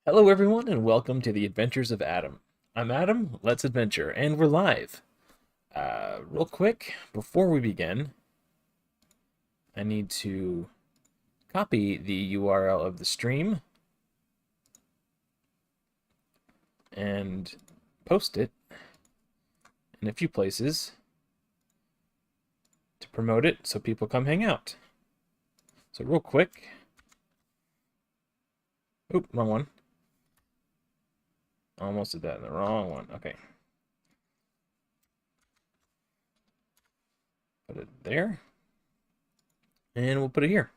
Hello, everyone, and welcome to the Adventures of Adam. I'm Adam, let's adventure, and we're live. Real quick, before we begin, I need to copy the URL of the stream and post it in a few places to promote it so people come hang out. So, real quick. Oop, wrong one. Almost did that in the wrong one. Okay. Put it there. And we'll put it here.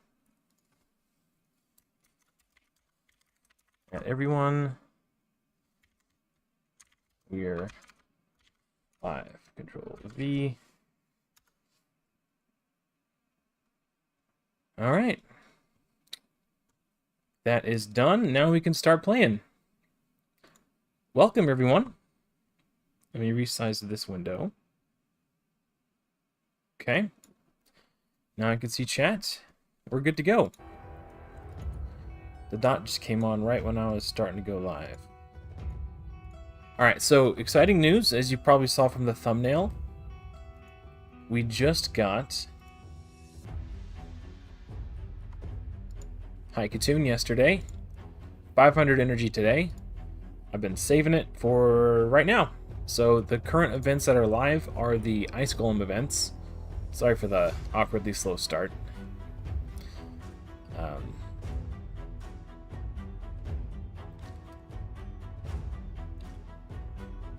And everyone, we're live. Control V. All right. That is done. Now we can start playing. Welcome, everyone. Let me resize this window. Okay. Now I can see chat. We're good to go. The dot just came on right when I was starting to go live. Alright, so exciting news, as you probably saw from the thumbnail. We just got Haikatoon yesterday. 500 energy today. I've been saving it for right now. So the current events that are live are the Ice Golem events. Sorry for the awkwardly slow start.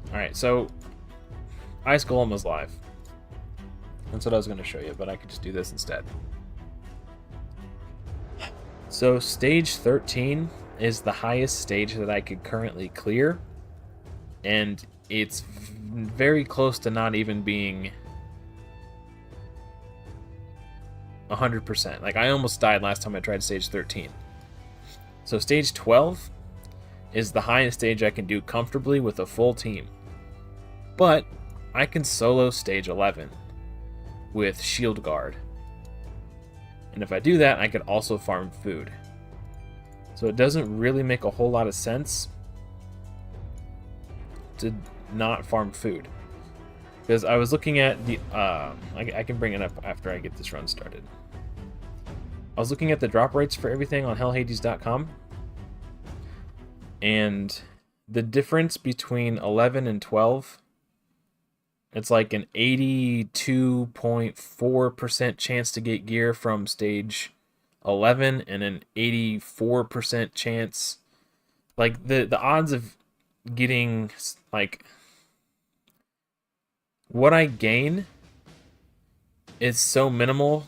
Alright, so Ice Golem is live. That's what I was going to show you, but I could just do this instead. So stage 13 is the highest stage that I could currently clear, and it's very close to not even being 100%. Like, I almost died last time I tried stage 13. So stage 12 is the highest stage I can do comfortably with a full team, but I can solo stage 11 with Shield Guard, and if I do that, I could also farm food. So it doesn't really make a whole lot of sense to not farm food. Because I was looking at the... I can bring it up after I get this run started. I was looking at the drop rates for everything on hellhades.com. And the difference between 11 and 12... It's like an 82.4% chance to get gear from stage 11 and an 84% chance. Like, the odds of getting, like, what I gain is so minimal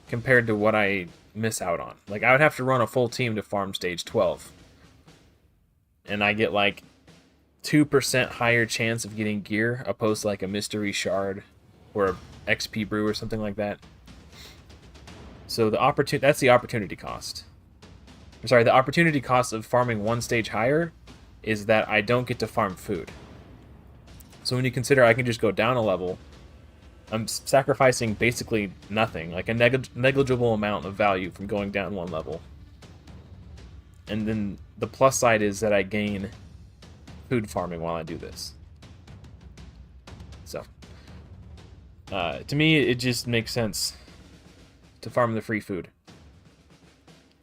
compared to what I miss out on. Like, I would have to run a full team to farm stage 12. And I get, like, 2% higher chance of getting gear opposed to like a mystery shard or a XP brew or something like that. So that's the opportunity cost. I'm sorry, the opportunity cost of farming one stage higher is that I don't get to farm food. So when you consider I can just go down a level, I'm sacrificing basically nothing, like a negligible amount of value from going down one level. And then the plus side is that I gain food farming while I do this. So, to me, it just makes sense to farm the free food.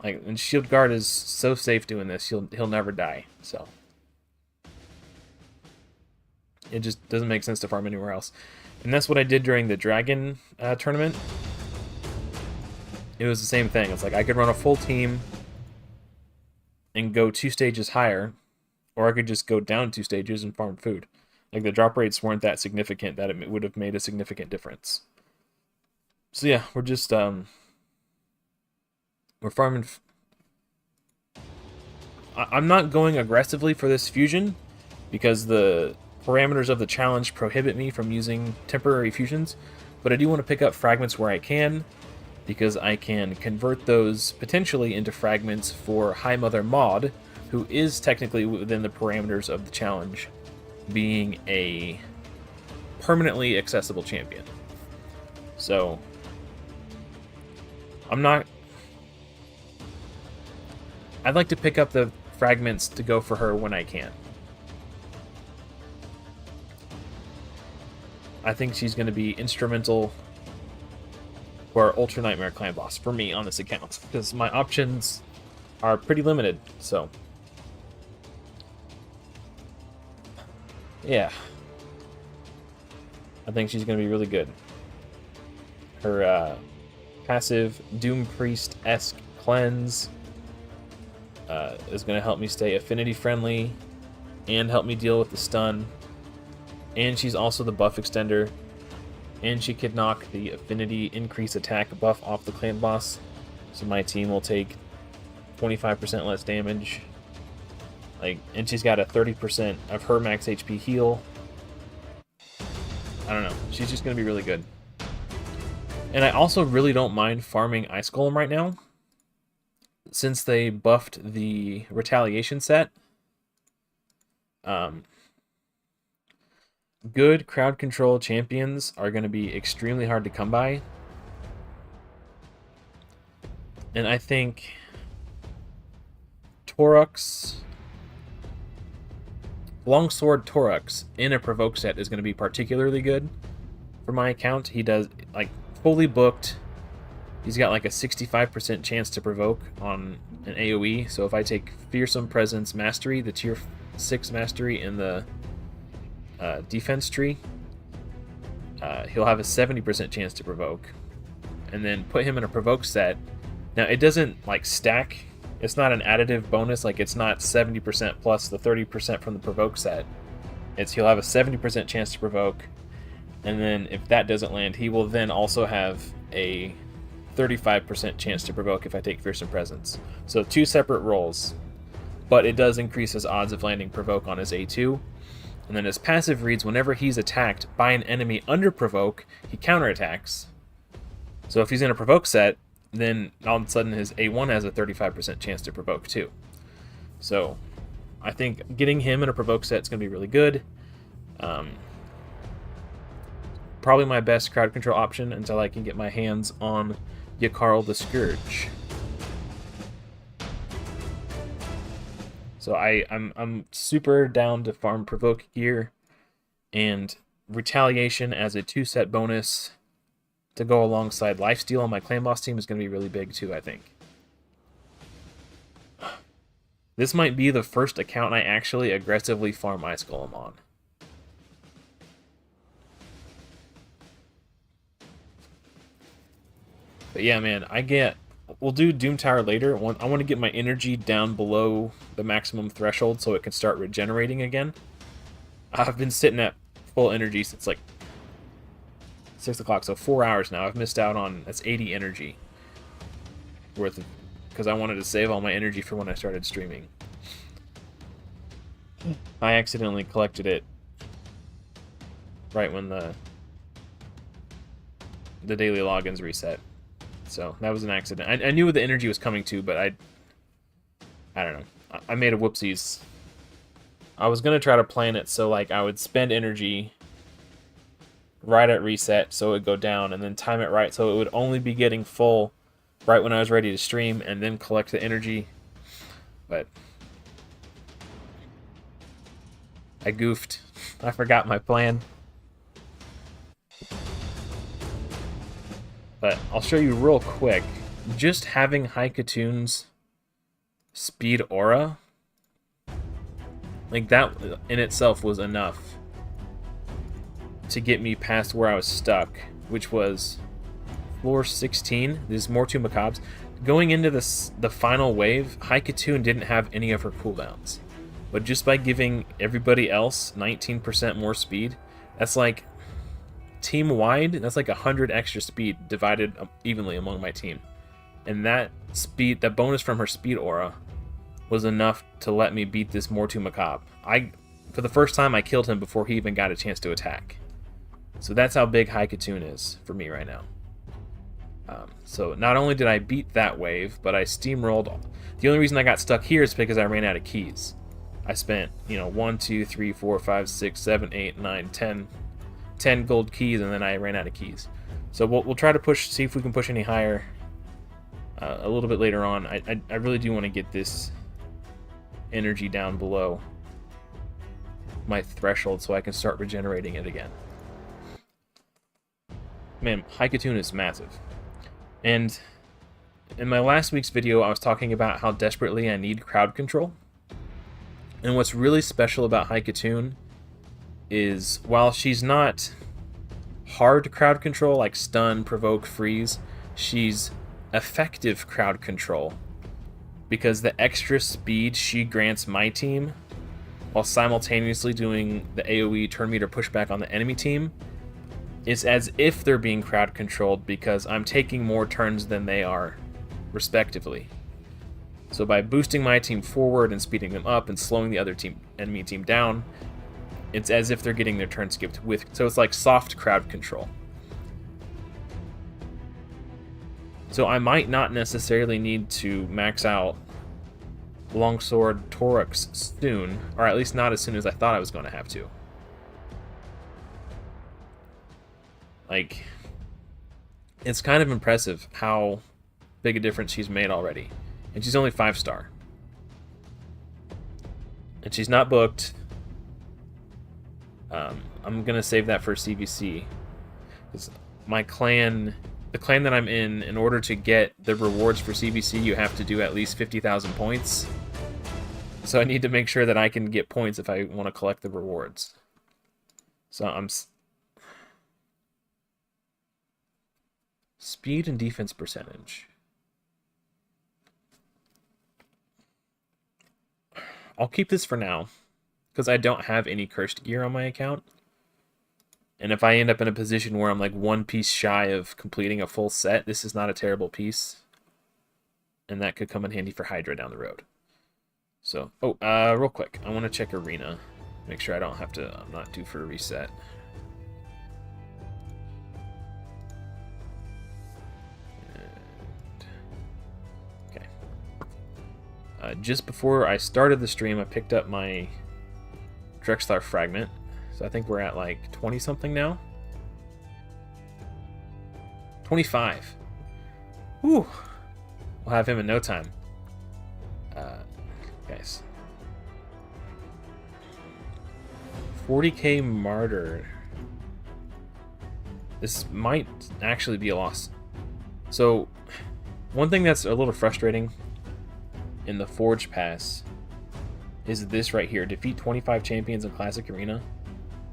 Like, and Shield Guard is so safe doing this; he'll never die. So, it just doesn't make sense to farm anywhere else. And that's what I did during the Dragon tournament. It was the same thing. It's like I could run a full team and go 2 stages higher, or I could just go down 2 stages and farm food. Like, the drop rates weren't that significant that it would have made a significant difference. So yeah, we're just, we're farming... I'm not going aggressively for this fusion, because the parameters of the challenge prohibit me from using temporary fusions, but I do want to pick up fragments where I can, because I can convert those potentially into fragments for High Mother Maud, who is technically within the parameters of the challenge, being a permanently accessible champion. So, I'd like to pick up the fragments to go for her when I can. I think she's going to be instrumental for Ultra Nightmare Clan Boss for me on this account, because my options are pretty limited, so yeah. I think she's going to be really good. Her passive Doom Priest-esque cleanse is going to help me stay affinity friendly and help me deal with the stun. And she's also the buff extender. And she could knock the affinity increase attack buff off the clan boss. So my team will take 25% less damage. And she's got a 30% of her max HP heal. I don't know. She's just going to be really good. And I also really don't mind farming Ice Golem right now, since they buffed the Retaliation set. Good crowd control champions are going to be extremely hard to come by. And I think Longsword Torux in a provoke set is going to be particularly good for my account. He does, fully booked. He's got a 65% chance to provoke on an AoE. So if I take Fearsome Presence Mastery, the tier 6 mastery in the defense tree, he'll have a 70% chance to provoke. And then put him in a provoke set. Now it doesn't stack. It's not an additive bonus. It's not 70% plus the 30% from the provoke set. He'll have a 70% chance to provoke. And then if that doesn't land, he will then also have a 35% chance to provoke if I take Fearsome Presence. So 2 separate rolls. But it does increase his odds of landing provoke on his A2. And then his passive reads whenever he's attacked by an enemy under provoke, he counterattacks. So if he's in a provoke set, then all of a sudden his A1 has a 35% chance to provoke too. So I think getting him in a provoke set is going to be really good. Probably my best crowd control option until I can get my hands on Yakarl the Scourge. So I'm super down to farm provoke gear, and Retaliation as a 2-set bonus to go alongside Lifesteal on my clan boss team is going to be really big too, I think. This might be the first account I actually aggressively farm Ice Golem on. But yeah, man, we'll do Doom Tower later. I want to get my energy down below the maximum threshold so it can start regenerating again. I've been sitting at full energy since 6 o'clock, so 4 hours now. I've missed out on, that's 80 energy worth of, because I wanted to save all my energy for when I started streaming. I accidentally collected it right when the daily logins reset. So that was an accident. I knew the energy was coming to, but I don't know. I made a whoopsies. I was going to try to plan it so I would spend energy right at reset so it would go down, and then time it right so it would only be getting full right when I was ready to stream, and then collect the energy. But I goofed. I forgot my plan. But I'll show you real quick. Just having Haikatoon's speed aura, that in itself was enough to get me past where I was stuck, which was floor 16. There's more 2 Macabres. Going into the final wave, Haikatoon didn't have any of her cooldowns. But just by giving everybody else 19% more speed, that's team-wide, that's 100 extra speed divided evenly among my team. And that bonus from her speed aura was enough to let me beat this Mortu Macabre. For the first time, I killed him before he even got a chance to attack. So that's how big Haikatoon is for me right now. So not only did I beat that wave, but I steamrolled. The only reason I got stuck here is because I ran out of keys. I spent, 1, 2, 3, 4, 5, 6, 7, 8, 9, 10 gold keys, and then I ran out of keys. So we'll try to see if we can push any higher a little bit later on. I really do want to get this energy down below my threshold so I can start regenerating it again. Man, Haikatoon is massive. And in my last week's video, I was talking about how desperately I need crowd control. And what's really special about Haikatoon is, while she's not hard crowd control like stun, provoke, freeze, she's effective crowd control, because the extra speed she grants my team while simultaneously doing the AoE turn meter pushback on the enemy team is as if they're being crowd controlled, because I'm taking more turns than they are, respectively. So by boosting my team forward and speeding them up and slowing the other enemy team down, it's as if they're getting their turn skipped with. So it's like soft crowd control. So I might not necessarily need to max out Longsword Torux soon, or at least not as soon as I thought I was going to have to. Like, it's kind of impressive how big a difference she's made already. And she's only 5-star. And she's not booked. I'm going to save that for CVC. Because my clan, the clan that I'm in order to get the rewards for CVC, you have to do at least 50,000 points. So I need to make sure that I can get points if I want to collect the rewards. So I'm... Speed and defense percentage. I'll keep this for now, because I don't have any cursed gear on my account. And if I end up in a position where I'm like one piece shy of completing a full set, this is not a terrible piece. And that could come in handy for Hydra down the road. So, real quick, I want to check Arena. Make sure I don't have to, I'm not due for a reset. Just before I started the stream, I picked up my Drexlar fragment. So I think we're at like 20-something now. 25. Whew. We'll have him in no time. Guys. 40k Martyr. This might actually be a loss. So, one thing that's a little frustrating in the Forge Pass is this right here. Defeat 25 champions in Classic Arena.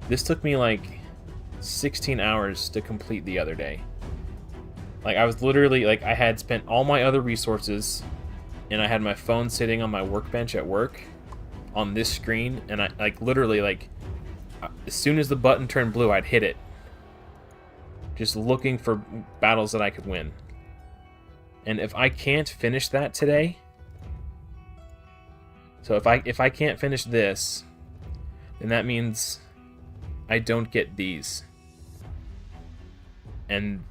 This took me like 16 hours to complete the other day. Like, I was literally, like, I had spent all my other resources, and I had my phone sitting on my workbench at work on this screen, and I, like, literally, like, as soon as the button turned blue, I'd hit it. Just looking for battles that I could win. And if I can't finish that today... So if I can't finish this, then that means I don't get these. And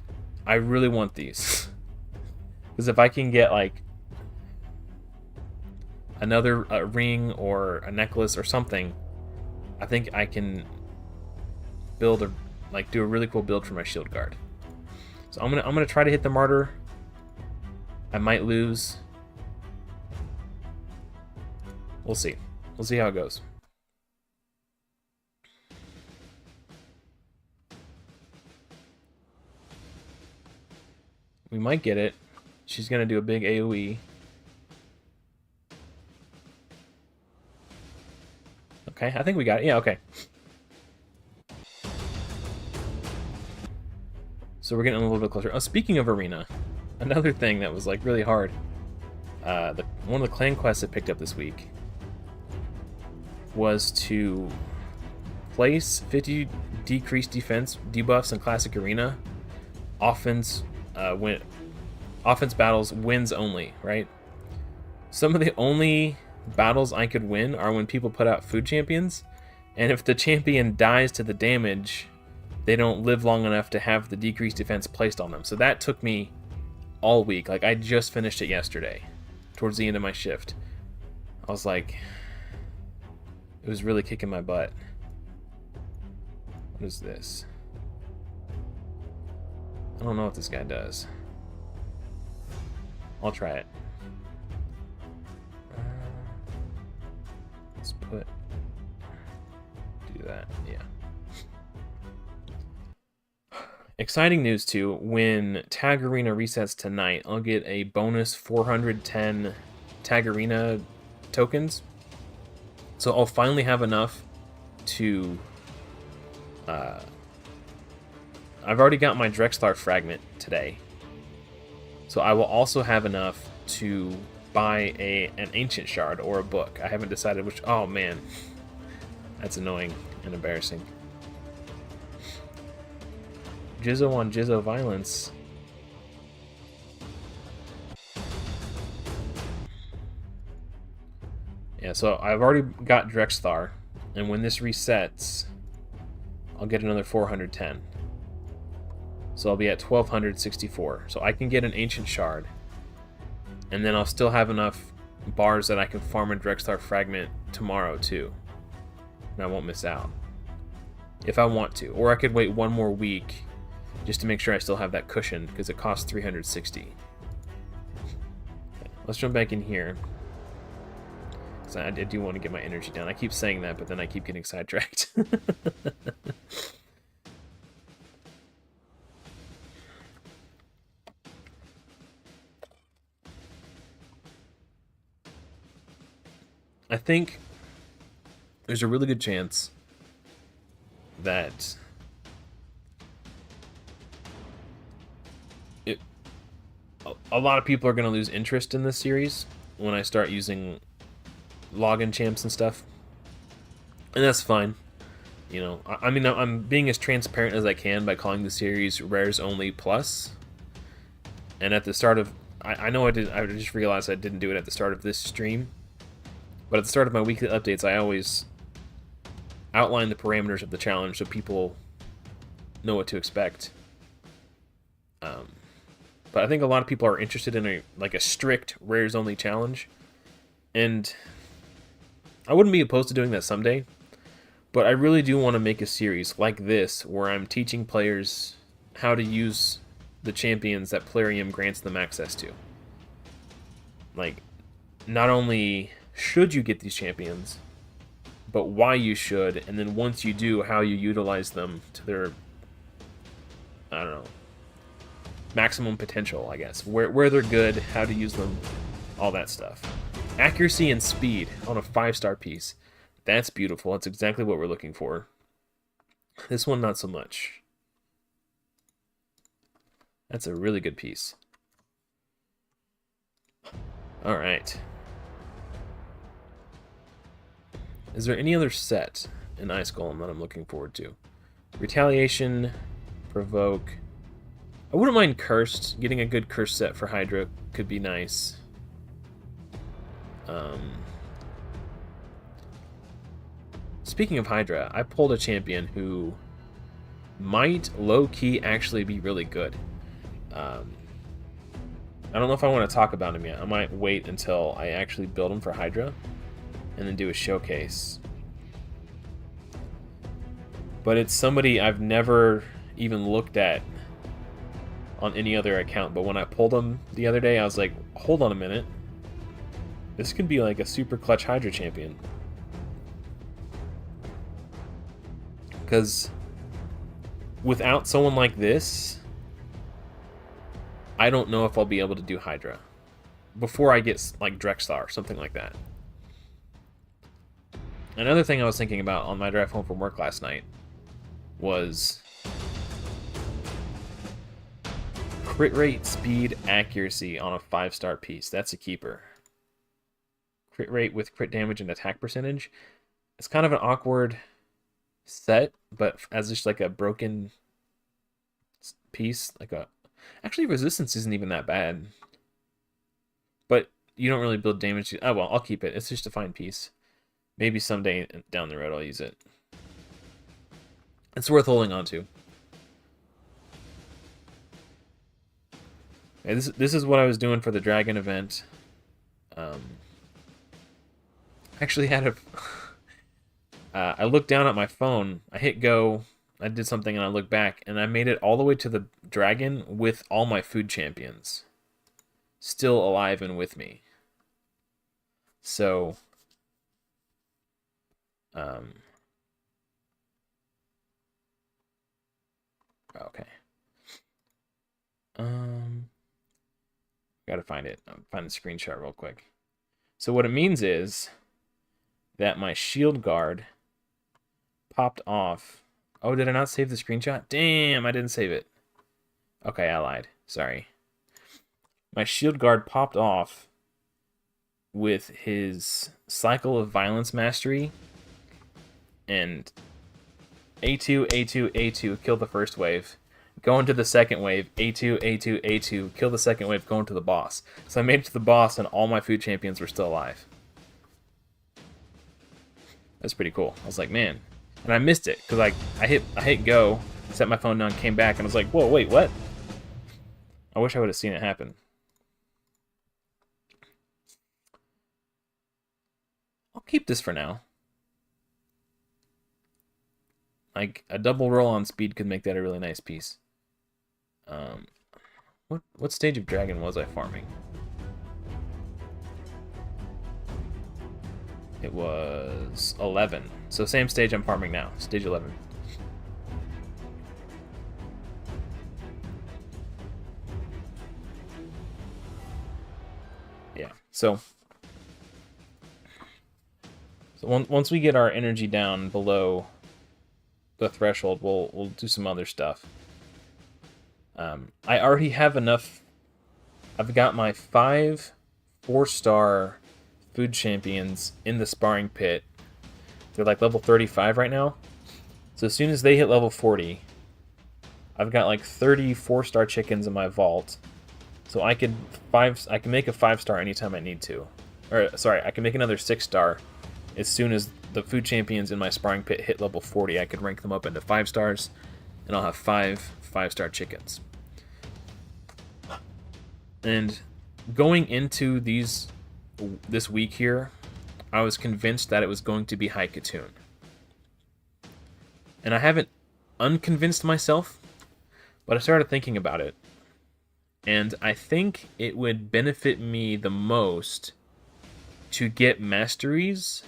I really want these. Because if I can get like another ring or a necklace or something, I think I can build a do a really cool build for my shield guard. So I'm gonna try to hit the martyr. I might lose. We'll see. We'll see how it goes. We might get it. She's going to do a big AoE. Okay, I think we got it. Yeah, okay. So we're getting a little bit closer. Oh, speaking of Arena, another thing that was like really hard. One of the clan quests I picked up this week was to place 50 decreased defense debuffs in Classic Arena. Offense battles wins only, right? Some of the only battles I could win are when people put out food champions, and if the champion dies to the damage, they don't live long enough to have the decreased defense placed on them. So that took me all week. Like, I just finished it yesterday, towards the end of my shift. I was like, it was really kicking my butt. What is this? I don't know what this guy does. I'll try it. Let's do that, yeah. Exciting news too, when Tag Arena resets tonight, I'll get a bonus 410 Tag Arena tokens. So I'll finally have enough to... I've already got my Drexlar fragment today. So I will also have enough to buy an ancient shard or a book. I haven't decided which... Oh man, that's annoying and embarrassing. Jizzo on Jizzo violence. Yeah, so I've already got Drexlar, and when this resets, I'll get another 410. So I'll be at 1264. So I can get an ancient shard, and then I'll still have enough bars that I can farm a Drexlar fragment tomorrow too. And I won't miss out. If I want to. Or I could wait one more week just to make sure I still have that cushion, because it costs 360. Okay, let's jump back in here. Because I do want to get my energy down. I keep saying that, but then I keep getting sidetracked. I think there's a really good chance that a lot of people are going to lose interest in this series when I start using login champs and stuff. And that's fine. You know, I mean, I'm being as transparent as I can by calling the series Rares Only Plus. And at the start of... I know I just realized I didn't do it at the start of this stream. But at the start of my weekly updates, I always outline the parameters of the challenge so people know what to expect. But I think a lot of people are interested in a strict Rares Only challenge. And I wouldn't be opposed to doing that someday. But I really do want to make a series like this where I'm teaching players how to use the champions that Plarium grants them access to. Like, not only should you get these champions, but why you should, and then once you do, how you utilize them to their, I don't know, maximum potential, I guess. Where they're good, how to use them, all that stuff. Accuracy and speed on a 5-star piece. That's beautiful. That's exactly what we're looking for. This one, not so much. That's a really good piece. Alright. Is there any other set in Ice Golem that I'm looking forward to? Retaliation, Provoke. I wouldn't mind Cursed. Getting a good Cursed set for Hydra could be nice. Speaking of Hydra, I pulled a champion who might low-key actually be really good. I don't know if I want to talk about him yet. I might wait until I actually build him for Hydra and then do a showcase. But it's somebody I've never even looked at on any other account. But when I pulled him the other day, I was like, hold on a minute. This could be like a super clutch Hydra champion. Because without someone like this, I don't know if I'll be able to do Hydra before I get like Drexlar or something like that. Another thing I was thinking about on my drive home from work last night was crit rate, speed, accuracy on a 5-star piece. That's a keeper. Crit rate with crit damage and attack percentage. It's kind of an awkward set, but as just like a broken piece, like a... Actually, resistance isn't even that bad. But you don't really build damage. Oh, well, I'll keep it. It's just a fine piece. Maybe someday down the road I'll use it. It's worth holding on to. Okay, this is what I was doing for the Dragon event. Actually had a... I looked down at my phone. I hit go. I did something and I looked back. And I made it all the way to the Dragon with all my food champions still alive and with me. So... Um, okay. Gotta find it. Find the screenshot real quick. So what it means is that my shield guard popped off. Oh, did I not save the screenshot? Damn, I didn't save it. Okay, I lied. Sorry. My shield guard popped off with his Cycle of Violence Mastery, and A2, A2, A2, kill the first wave. Go into the second wave, A2, A2, A2, kill the second wave, go into the boss. So I made it to the boss, and all my food champions were still alive. That's pretty cool. I was like, man. And I missed it, because I hit go, set my phone down, came back, and I was like, whoa, wait, what? I wish I would have seen it happen. I'll keep this for now. Like, a double roll on speed could make that a really nice piece. What stage of dragon was I farming? It was 11. So same stage I'm farming now, stage 11. Yeah, so once we get our energy down below the threshold, we'll do some other stuff. I already have enough. I've got my 5 4-star food champions in the sparring pit. They're like level 35 right now. So as soon as they hit level 40, I've got like 30 4-star chickens in my vault. So I can make a 5-star anytime I need to. Or sorry, I can make another 6-star as soon as the food champions in my sparring pit hit level 40. I could rank them up into 5 stars, and I'll have 5 5-star chickens. And going into this week here, I was convinced that it was going to be High Katoon. And I haven't unconvinced myself, but I started thinking about it. And I think it would benefit me the most to get masteries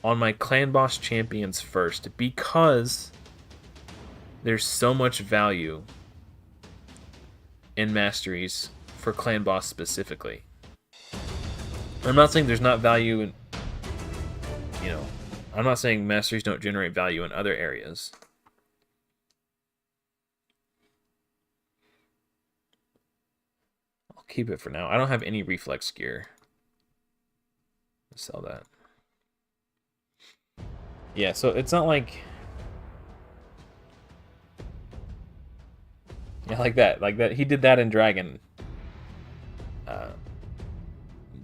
on my clan boss champions first, because there's so much value in masteries for clan boss specifically. I'm not saying there's not value in, I'm not saying masteries don't generate value in other areas. I'll keep it for now. I don't have any reflex gear. Let's sell that. Yeah, so it's not like... Yeah, like that. He did that in Dragon.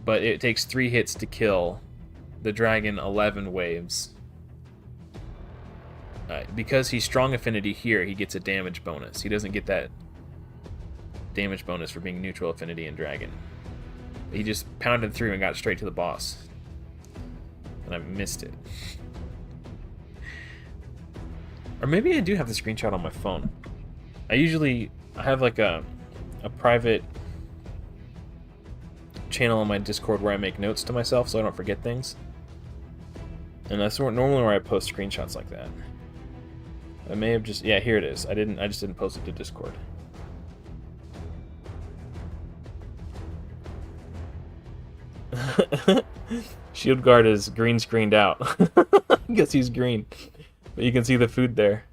But it takes 3 hits to kill the Dragon 11 waves. Because he's strong affinity here, he gets a damage bonus. He doesn't get that damage bonus for being neutral affinity in Dragon. He just pounded through and got straight to the boss. And I missed it. Or maybe I do have the screenshot on my phone. I have like a private channel on my Discord where I make notes to myself so I don't forget things. And that's normally where I post screenshots like that. I may have just... Yeah, here it is. I just didn't post it to Discord. Shield guard is green screened out. I guess he's green. But you can see the food there.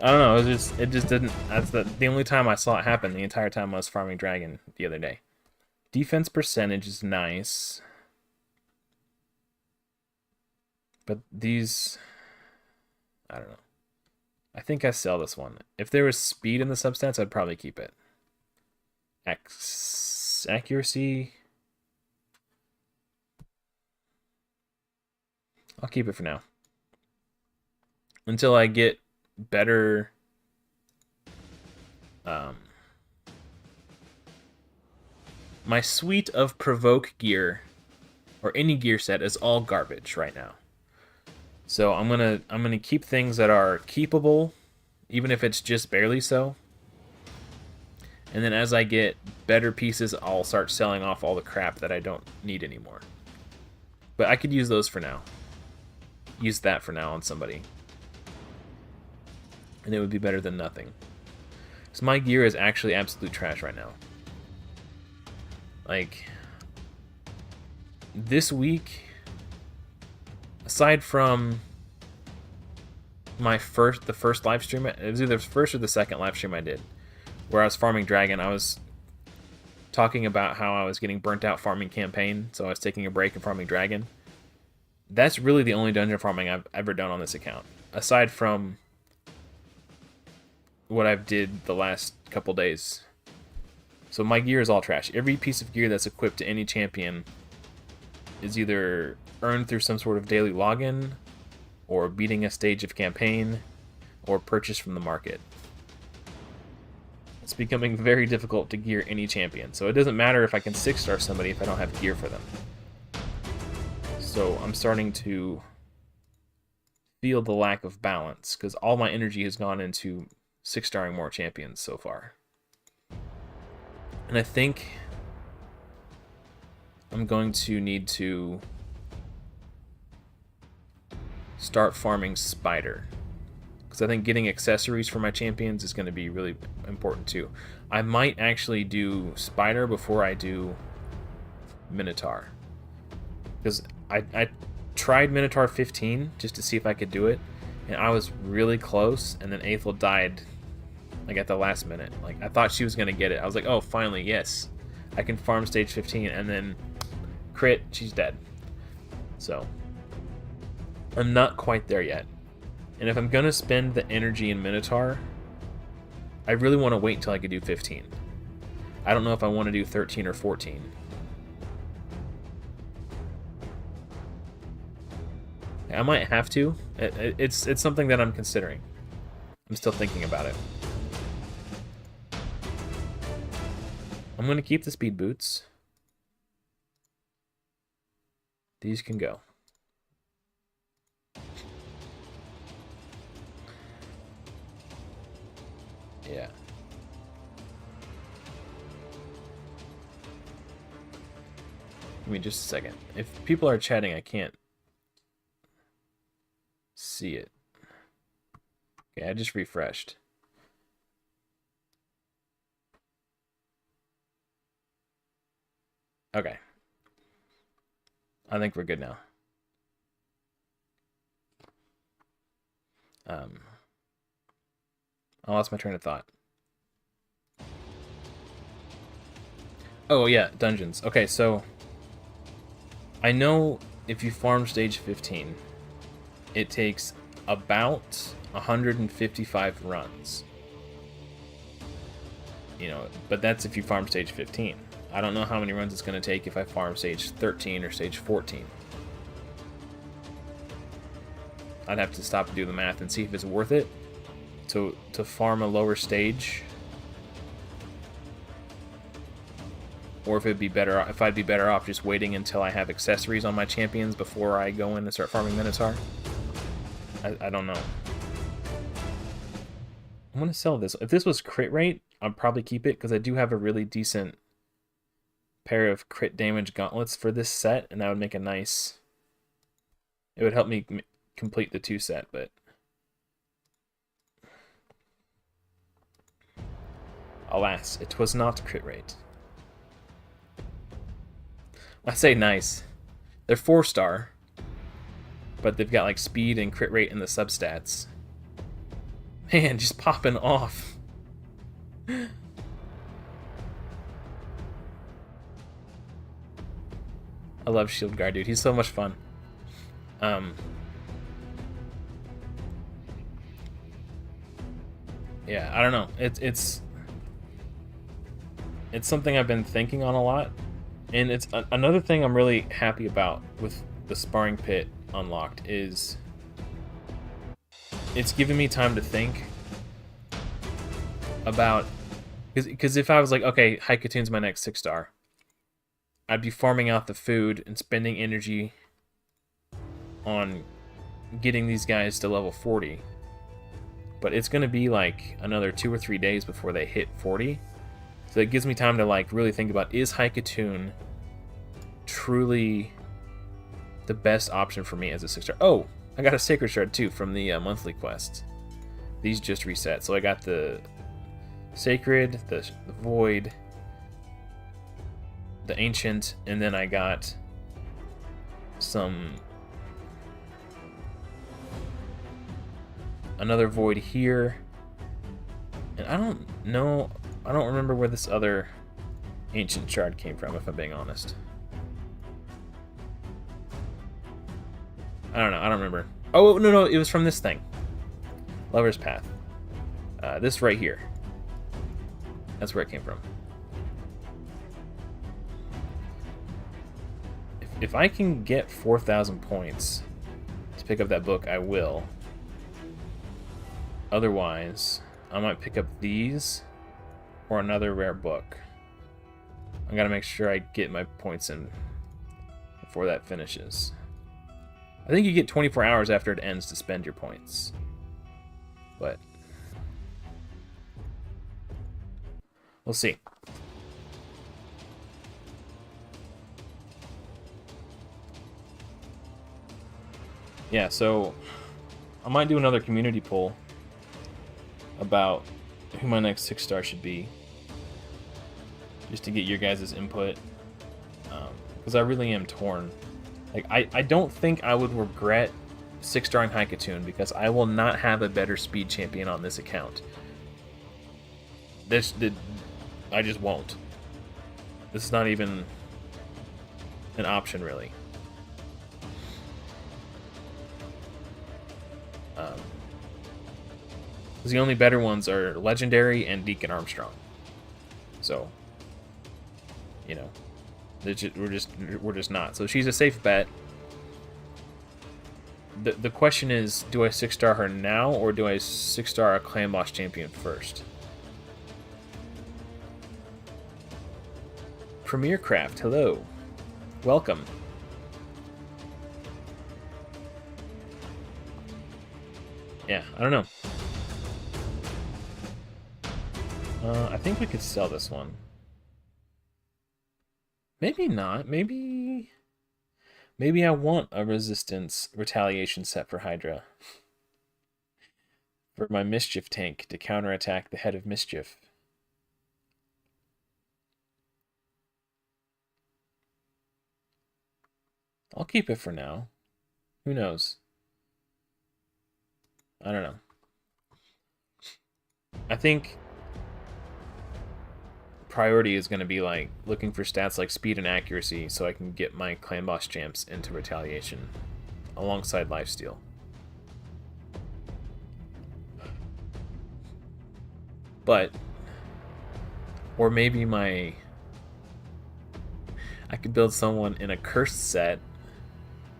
I don't know, it just didn't... That's the only time I saw it happen the entire time I was farming Dragon the other day. Defense percentage is nice. But these... I don't know. I think I sell this one. If there was speed in the substance, I'd probably keep it. Accuracy... I'll keep it for now. Until I get better... my suite of provoke gear, or any gear set, is all garbage right now. So I'm gonna keep things that are keepable, even if it's just barely so. And then as I get better pieces, I'll start selling off all the crap that I don't need anymore. But I could use those for now. Use that for now on somebody. And it would be better than nothing. So my gear is actually absolute trash right now. Like, this week, aside from the first live stream, it was either the first or the second live stream I did, where I was farming dragon. I was talking about how I was getting burnt out farming campaign, so I was taking a break and farming dragon. That's really the only dungeon farming I've ever done on this account, aside from what I've did the last couple days. So my gear is all trash. Every piece of gear that's equipped to any champion is either earned through some sort of daily login, or beating a stage of campaign, or purchased from the market. It's becoming very difficult to gear any champion, so it doesn't matter if I can 6-star somebody if I don't have gear for them. So I'm starting to feel the lack of balance, because all my energy has gone into 6-starring more champions so far. And I think I'm going to need to start farming spider, because I think getting accessories for my champions is going to be really important too. I might actually do spider before I do minotaur, because I tried minotaur 15 just to see if I could do it, and I was really close, and then Aethel died like at the last minute. Like, I thought she was going to get it. I was like, oh, finally, yes, I can farm stage 15, and then crit, she's dead. So I'm not quite there yet. And if I'm going to spend the energy in minotaur, I really want to wait until I can do 15. I don't know if I want to do 13 or 14. I might have to. It's something that I'm considering. I'm still thinking about it. I'm going to keep the speed boots. These can go. Yeah. Give me just a second. If people are chatting, I can't see it. Okay, I just refreshed. Okay. I think we're good now. I lost my train of thought. Oh yeah, dungeons. Okay, so I know if you farm stage 15, it takes about 155 runs. You know, but that's if you farm stage 15. I don't know how many runs it's going to take if I farm stage 13 or stage 14. I'd have to stop and do the math and see if it's worth it to farm a lower stage, or if it'd be better if I'd be better off just waiting until I have accessories on my champions before I go in and start farming Minotaur. I don't know. I'm gonna sell this. If this was crit rate, I'd probably keep it, because I do have a really decent pair of crit damage gauntlets for this set, and that would make a nice... It would help me complete the 2 set, but... Alas, it was not crit rate. I say nice. They're 4-star, but they've got like speed and crit rate in the substats. Man, just popping off. I love Shield Guard, dude. He's so much fun. Yeah, I don't know. It's something I've been thinking on a lot, and it's another thing I'm really happy about with the sparring pit unlocked is it's given me time to think about, because if I was like, okay, Haikatoon's my next 6-star, I'd be farming out the food and spending energy on getting these guys to level 40, but it's going to be like another 2 or 3 days before they hit 40. So it gives me time to like really think about, is Haikatoon truly the best option for me as a 6-star? Oh, I got a Sacred Shard too from the monthly quest. These just reset. So I got the Sacred, the Void, the Ancient, and then I got another Void here. And I don't remember where this other Ancient Shard came from, if I'm being honest. I don't remember. Oh, no, it was from this thing. Lover's Path. This right here. That's where it came from. If I can get 4,000 points to pick up that book, I will. Otherwise, I might pick up these or another rare book. I gotta make sure I get my points in before that finishes. I think you get 24 hours after it ends to spend your points. But we'll see. Yeah, so I might do another community poll about who my next 6-star should be, just to get your guys' input, because I really am torn. Like, I don't think I would regret 6-starring Haikatoon, because I will not have a better speed champion on this account. I just won't. This is not even an option, really. Because the only better ones are Legendary and Deacon Armstrong. So, you know, we're just not. So she's a safe bet. The question is, do I 6-star her now, or do I 6-star a Clan Boss champion first? Premier Craft, hello. Welcome. Yeah, I don't know. I think we could sell this one. Maybe not. Maybe I want a resistance retaliation set for Hydra. For my Mischief tank to counterattack the Head of Mischief. I'll keep it for now. Who knows? I don't know. I think priority is going to be like looking for stats like speed and accuracy, so I can get my Clan Boss champs into retaliation alongside lifesteal. But, or maybe I could build someone in a cursed set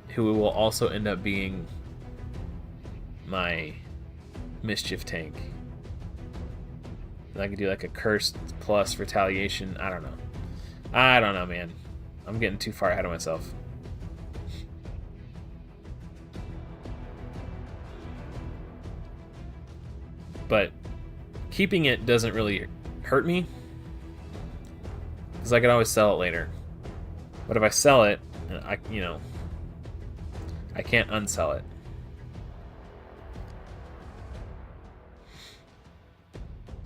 who will also end up being my Mischief tank. I could do like a cursed plus retaliation. I don't know, man. I'm getting too far ahead of myself. But keeping it doesn't really hurt me, because I can always sell it later. But if I sell it, I can't unsell it.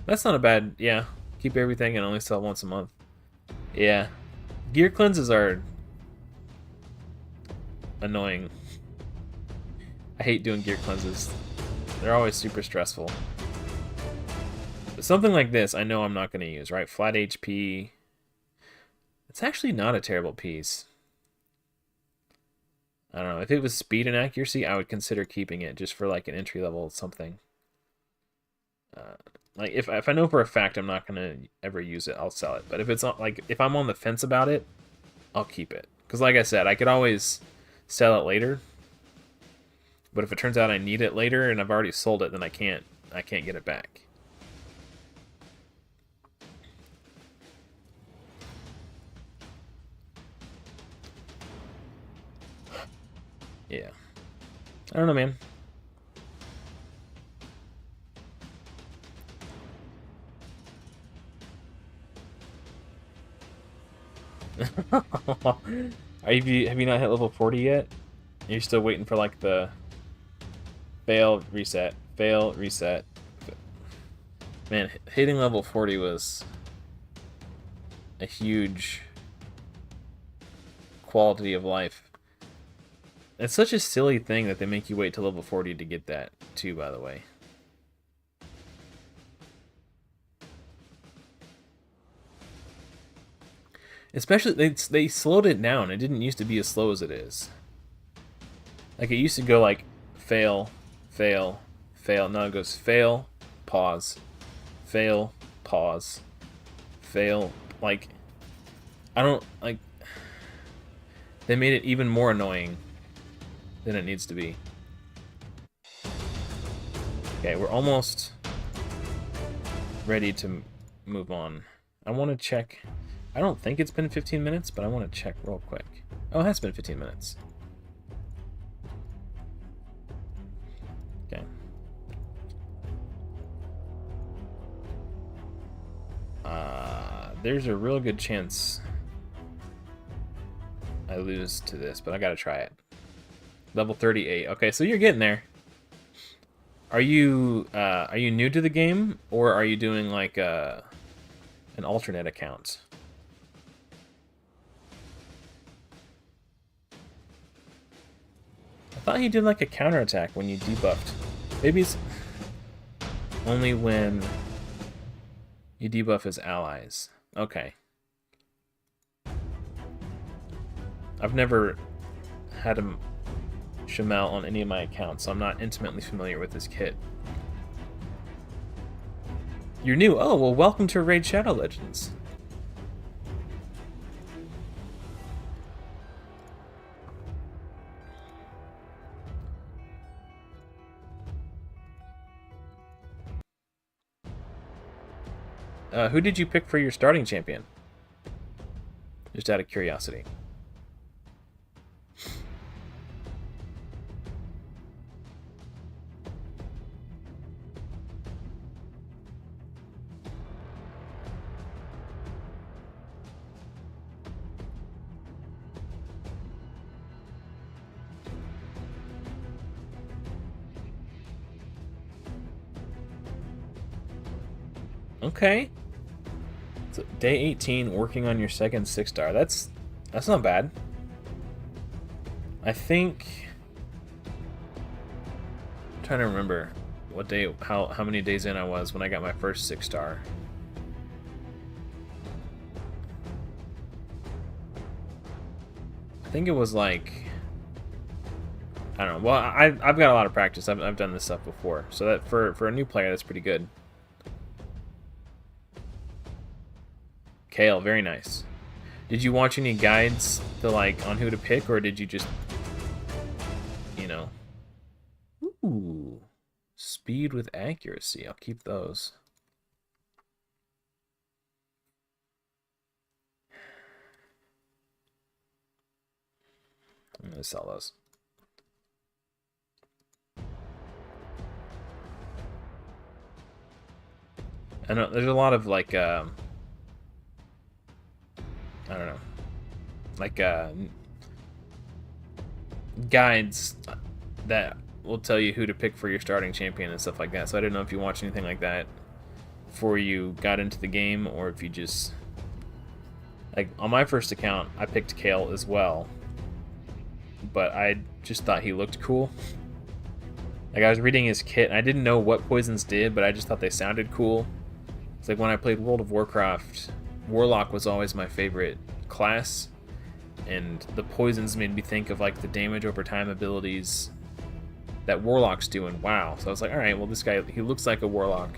That's not a bad, yeah. Keep everything and only sell once a month. Yeah. Gear cleanses are annoying. I hate doing gear cleanses. They're always super stressful. But something like this, I know I'm not going to use, right? Flat HP. It's actually not a terrible piece. I don't know. If it was speed and accuracy, I would consider keeping it just for like an entry level something. Like if I know for a fact I'm not gonna ever use it, I'll sell it. But if it's not, like if I'm on the fence about it, I'll keep it. Because like I said, I could always sell it later. But if it turns out I need it later and I've already sold it, then I can't get it back. Yeah. I don't know, man. Have you not hit level 40 yet? You're still waiting for like the fail, reset, fail, reset. Man, hitting level 40 was a huge quality of life. It's such a silly thing that they make you wait till level 40 to get that, too, by the way. Especially, they slowed it down. It didn't used to be as slow as it is. Like, it used to go like, fail, fail, fail. Now it goes fail, pause, fail, pause, fail. Like, I don't, like, they made it even more annoying than it needs to be. Okay, we're almost ready to move on. I want to check. I don't think it's been 15 minutes, but I want to check real quick. Oh, it has been 15 minutes. Okay. There's a real good chance I lose to this, but I gotta try it. Level 38. Okay, so you're getting there. Are you new to the game, or are you doing like an alternate account? I thought he did like a counterattack when you debuffed. Maybe it's only when you debuff his allies. Okay. I've never had him Shamel on any of my accounts, so I'm not intimately familiar with this kit. You're new? Oh, well, welcome to Raid Shadow Legends. Who did you pick for your starting champion? Just out of curiosity. Okay. So day 18, working on your second 6-star. That's not bad. I think I'm trying to remember what day, how many days in I was when I got my first 6-star. I think it was like, I don't know. Well, I've got a lot of practice. I've done this stuff before, so that for a new player, that's pretty good. Kale, very nice. Did you watch any guides to like on who to pick, or did you just, you know? Ooh, speed with accuracy. I'll keep those. I'm gonna sell those. I know there's a lot of like I don't know, like guides that will tell you who to pick for your starting champion and stuff like that. So I didn't know if you watched anything like that before you got into the game, or if you just, like, on my first account I picked Kale as well, but I just thought he looked cool. Like, I was reading his kit and I didn't know what poisons did, but I just thought they sounded cool. It's like when I played World of Warcraft, Warlock was always my favorite class, and the poisons made me think of like the damage over time abilities that Warlock's doing. Wow. So I was like, alright, well, this guy, he looks like a Warlock.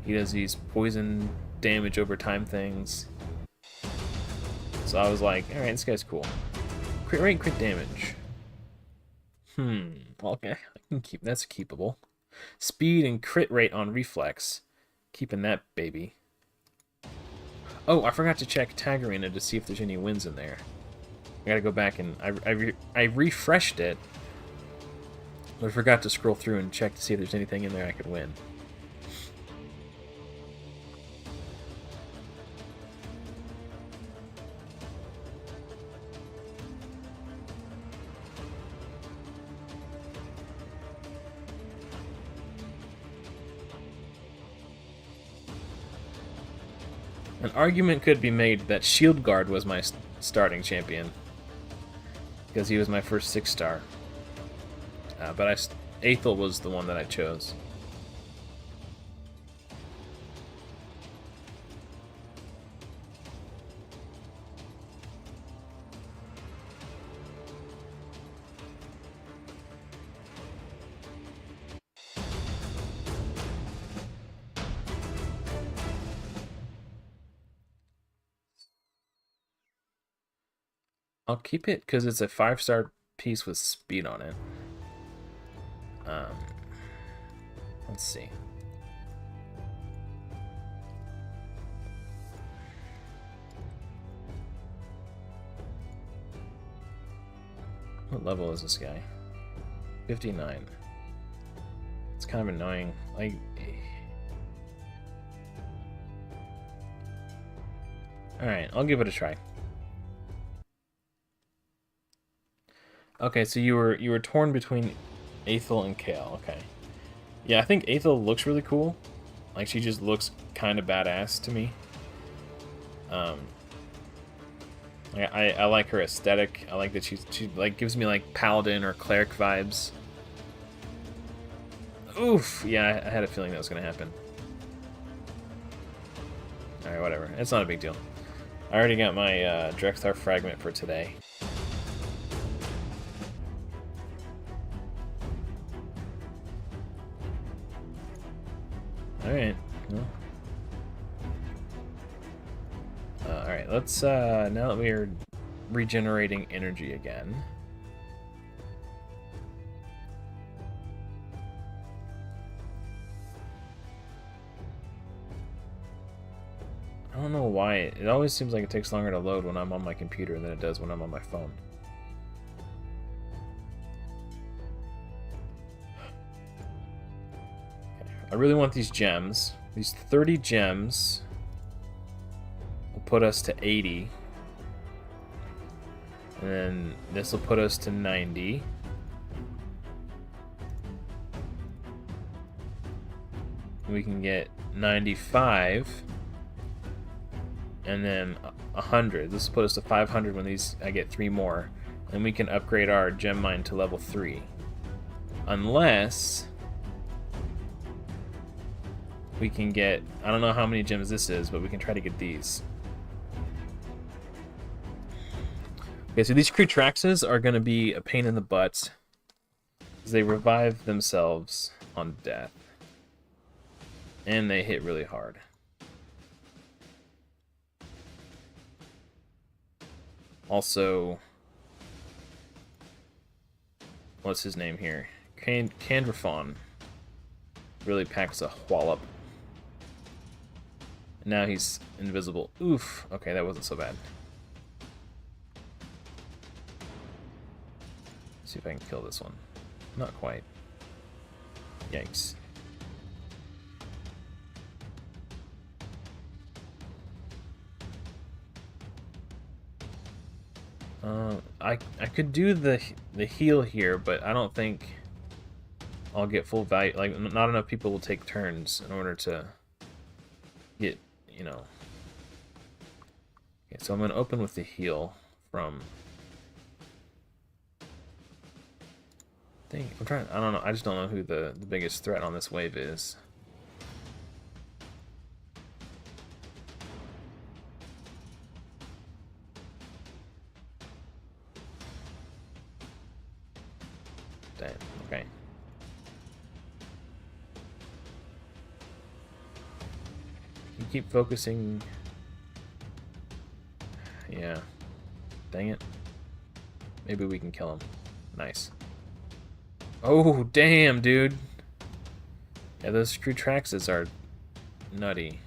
He does these poison damage over time things. So I was like, alright, this guy's cool. Crit rate, crit damage. Okay, I can keep, that's keepable. Speed and crit rate on reflex. Keeping that baby. Oh, I forgot to check Tag Arena to see if there's any wins in there. I gotta go back and I refreshed it, but I forgot to scroll through and check to see if there's anything in there I could win. An argument could be made that Shield Guard was my starting champion, because he was my first 6-star. But Aethel was the one that I chose. I'll keep it because it's a 5-star piece with speed on it. Let's see. What level is this guy? 59. It's kind of annoying. Like, alright, I'll give it a try. Okay, so you were torn between Aethel and Kale. Okay. Yeah, I think Aethel looks really cool. Like, she just looks kind of badass to me. I like her aesthetic. I like that she like gives me like paladin or cleric vibes. Oof. Yeah, I had a feeling that was gonna happen. All right, whatever. It's not a big deal. I already got my Drexthar fragment for today. Alright. Well. Alright, let's, now that we are regenerating energy again. I don't know why. It always seems like it takes longer to load when I'm on my computer than it does when I'm on my phone. I really want these gems. These 30 gems will put us to 80. And then this will put us to 90. We can get 95. And then 100. This will put us to 500 when I get 3 more. And we can upgrade our gem mine to level 3. Unless we can get, I don't know how many gems this is, but we can try to get these. Okay, so these Cretraxes are going to be a pain in the butt, because they revive themselves on death. And they hit really hard. Also, what's his name here? Candrafon really packs a wallop. Now he's invisible. Oof. Okay, that wasn't so bad. Let's see if I can kill this one. Not quite. Yikes. I could do the heal here, but I don't think I'll get full value. Like, not enough people will take turns in order to get, you know. Okay, so I'm going to open with the heal from... I'm trying, I don't know, I just don't know who the biggest threat on this wave is. Damn, okay. You keep focusing. Yeah. Dang it. Maybe we can kill him. Nice. Oh, damn, dude. Yeah, those Cretraxes are nutty.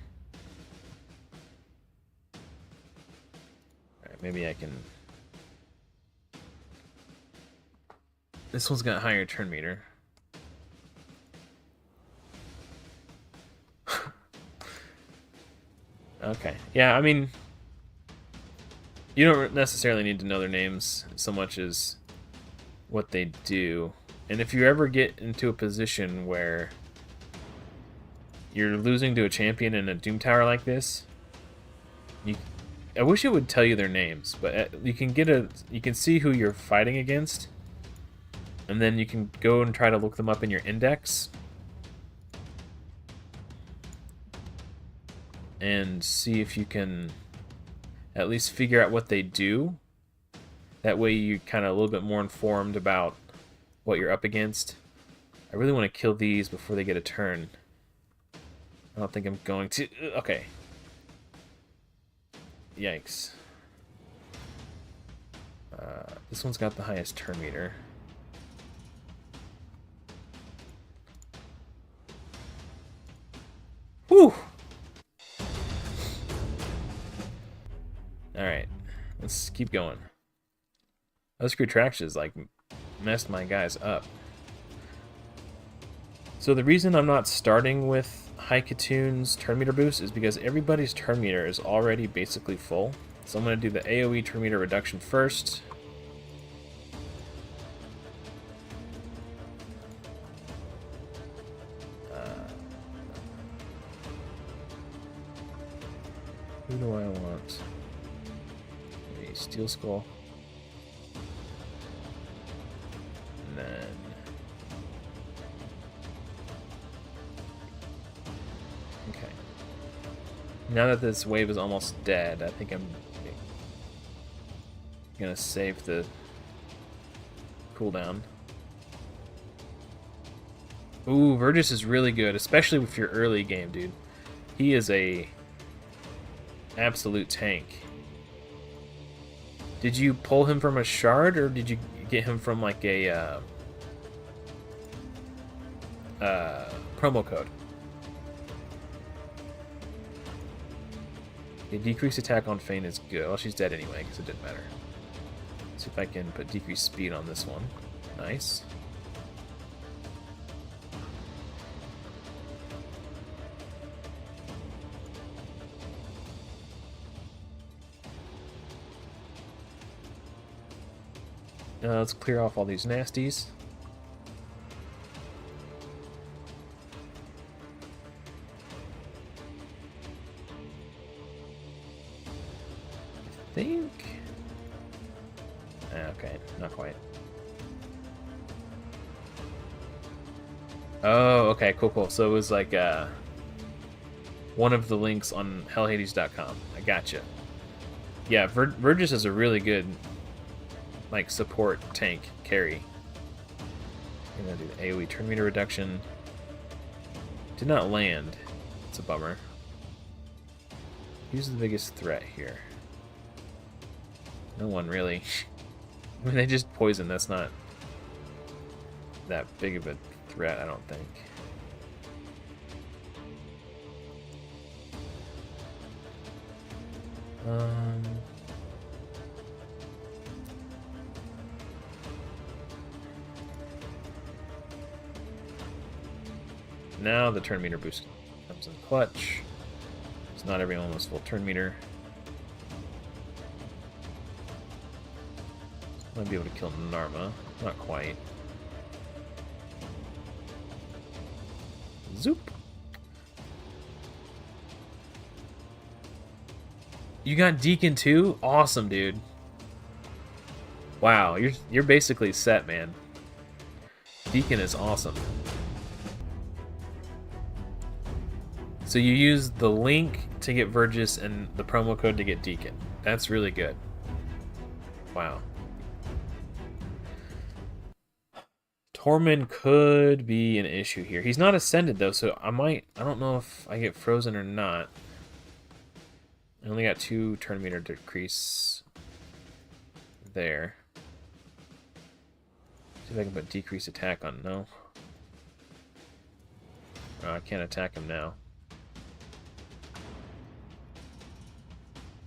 Alright, maybe I can... This one's got higher turn meter. Okay. Yeah, I mean... You don't necessarily need to know their names so much as what they do. And if you ever get into a position where you're losing to a champion in a Doom Tower like this, You, I wish it would tell you their names, but you can see who you're fighting against, and then you can go and try to look them up in your index and see if you can at least figure out what they do. That way you're kind of a little bit more informed about what you're up against. I really want to kill these before they get a turn. I don't think I'm going to. Okay. Yikes. This one's got the highest turn meter. Whew! Alright. Let's keep going. Those retractions like messed my guys up. So the reason I'm not starting with Haikatune's turn meter boost is because everybody's turn meter is already basically full. So I'm going to do the AoE turn meter reduction first. Who do I want? A Steel Skull. And then okay. Now that this wave is almost dead, I think I'm gonna save the cooldown. Ooh, Vergis is really good, especially with your early game, dude. He is a absolute tank. Did you pull him from a shard, or did you get him from like a promo code? A decreased attack on Feint is good. Well, she's dead anyway, because it didn't matter. Let's see if I can put decreased speed on this one. Nice. Let's clear off all these nasties. I think... okay, not quite. Oh, okay, cool. So it was like one of the links on hellhades.com. I gotcha. Yeah, Vergis is a really good like support tank carry. I'm gonna do the AoE turn meter reduction. Did not land. It's a bummer. Who's the biggest threat here? No one really. I mean, they just poison. That's not that big of a threat, I don't think. Now the turn meter boost comes in clutch. It's not everyone was full turn meter. Might be able to kill Narma. Not quite. Zoop. You got Deacon too? Awesome, dude. Wow, you're basically set, man. Deacon is awesome. So you use the link to get Vergis and the promo code to get Deacon. That's really good. Wow. Tormund could be an issue here. He's not ascended though, so I don't know if I get frozen or not. I only got 2 turn meter decrease there. See if I can put decrease attack on. No. Oh, I can't attack him now.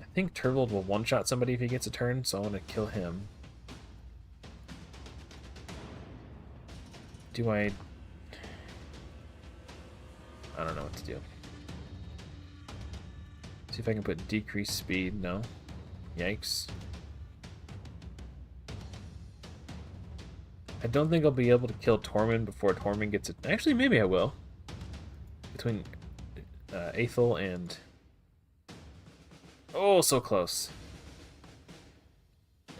I think Turvold will one-shot somebody if he gets a turn, so I want to kill him. Do I don't know what to do. See if I can put decreased speed. No. Yikes. I don't think I'll be able to kill Tormund before Tormund gets it. Actually, maybe I will. Between Aethel and Oh, so close.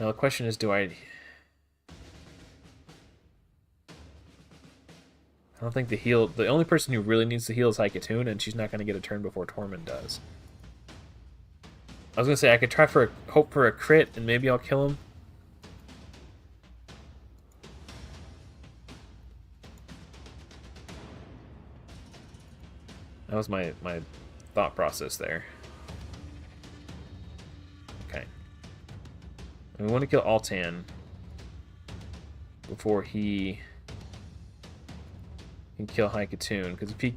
Now the question is, do I don't think the heal... The only person who really needs to heal is Haikatoon, and she's not going to get a turn before Tormund does. I was going to say, I could try for hope for a crit, and maybe I'll kill him. That was my thought process there. Okay. And we want to kill Altan before he can kill Haikatoon, because if he...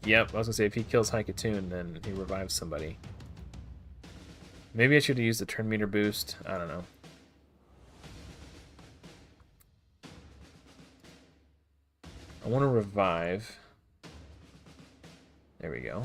Yep, I was going to say, if he kills Haikatoon, then he revives somebody. Maybe I should have used the turn meter boost. I don't know. I want to revive. There we go.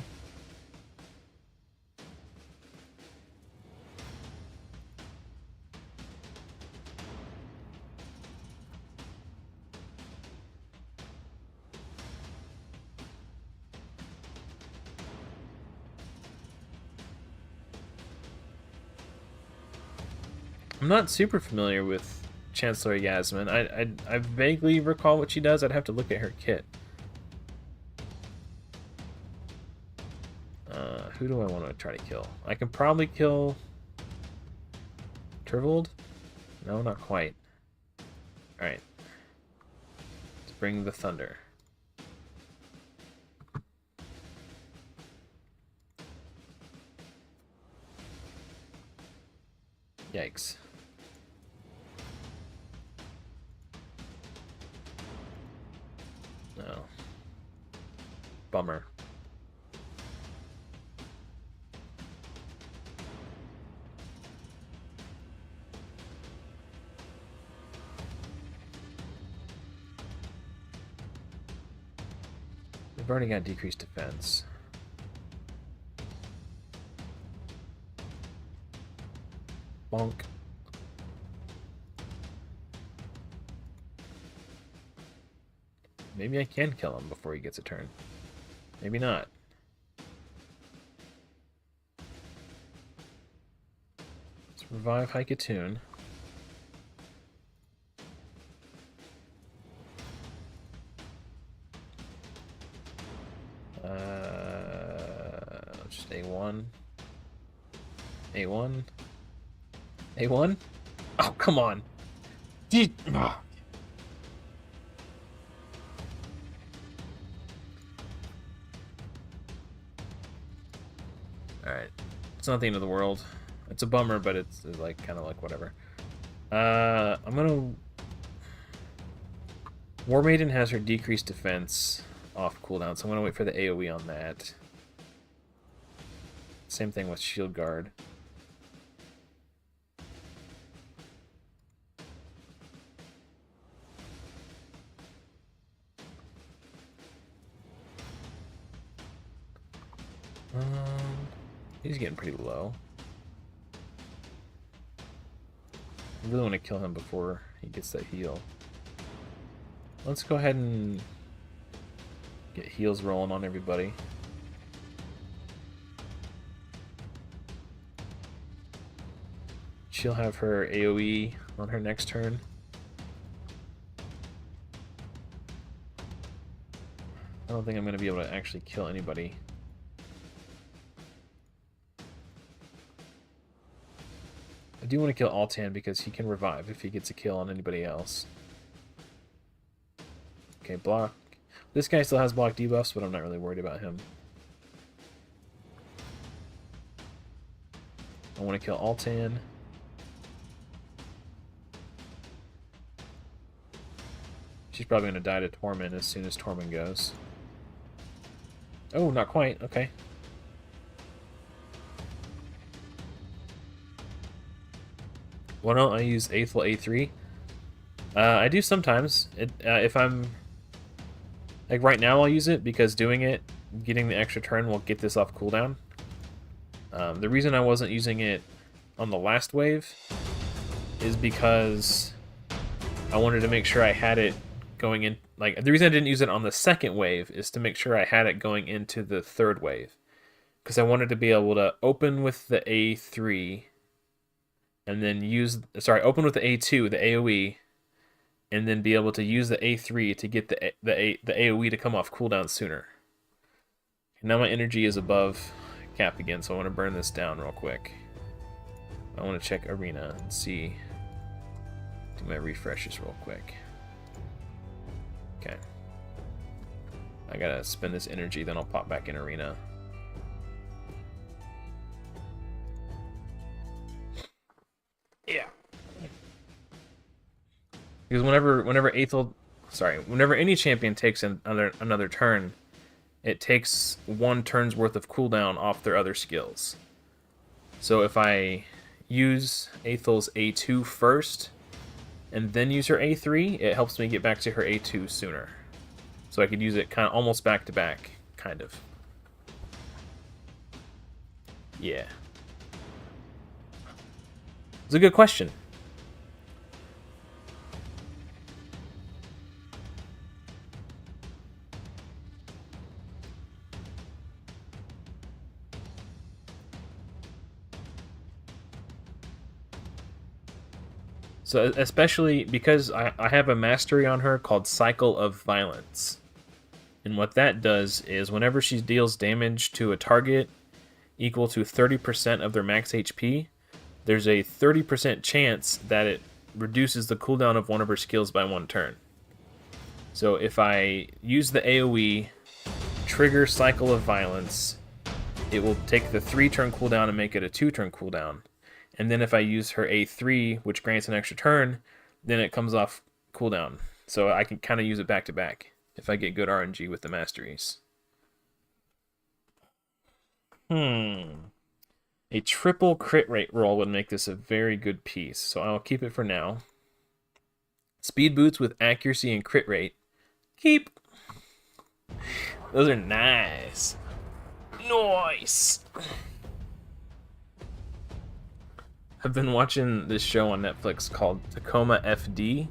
I'm not super familiar with Chancellor Yasmin. I vaguely recall what she does. I'd have to look at her kit. Who do I want to try to kill? I can probably kill Turvold? No, not quite. Alright. Let's bring the thunder. Yikes. No. Bummer. We've already got decreased defense. Bonk. Maybe I can kill him before he gets a turn. Maybe not. Let's revive Haikatoon. Just A1. A1. A1? Oh, come on. Oh. Alright. It's not the end of the world. It's a bummer, but it's like kind of like whatever. I'm gonna... War Maiden has her decreased defense off cooldown, so I'm gonna wait for the AoE on that. Same thing with Shield Guard. He's getting pretty low. I really want to kill him before he gets that heal. Let's go ahead and get heals rolling on everybody. She'll have her AoE on her next turn. I don't think I'm going to be able to actually kill anybody. I do want to kill Altan because he can revive if he gets a kill on anybody else. Okay, block. This guy still has block debuffs, but I'm not really worried about him. I want to kill Altan. She's probably going to die to Tormund as soon as Tormund goes. Oh, not quite. Okay. Why don't I use Aethel A3? I do sometimes. If I'm... Like right now I'll use it because doing it, getting the extra turn will get this off cooldown. The reason I wasn't using it on the last wave is because I wanted to make sure I had it going in... Like, the reason I didn't use it on the second wave is to make sure I had it going into the third wave. because I wanted to be able to open with the A3 and then open with the A2, the AoE, and then be able to use the A3 to get the AoE to come off cooldown sooner. Now my energy is above cap again, so I want to burn this down real quick. I want to check arena and see. Do my refreshes real quick. Okay. I gotta spend this energy, then I'll pop back in arena. Yeah. Because whenever any champion takes another turn, it takes 1 turn's worth of cooldown off their other skills. So if I use Aethel's A2 first, and then use her A3, it helps me get back to her A2 sooner. So I could use it kind of almost back to back, kind of. Yeah. It's a good question. So especially because I have a mastery on her called Cycle of Violence. And what that does is whenever she deals damage to a target equal to 30% of their max HP, there's a 30% chance that it reduces the cooldown of one of her skills by 1 turn. So if I use the AoE, trigger Cycle of Violence, it will take the 3-turn cooldown and make it a 2-turn cooldown. And then if I use her A3, which grants an extra turn, then it comes off cooldown. So I can kind of use it back to back if I get good RNG with the masteries. A triple crit rate roll would make this a very good piece, so I'll keep it for now. Speed boots with accuracy and crit rate. Keep. Those are nice. Nice. I've been watching this show on Netflix called Tacoma FD,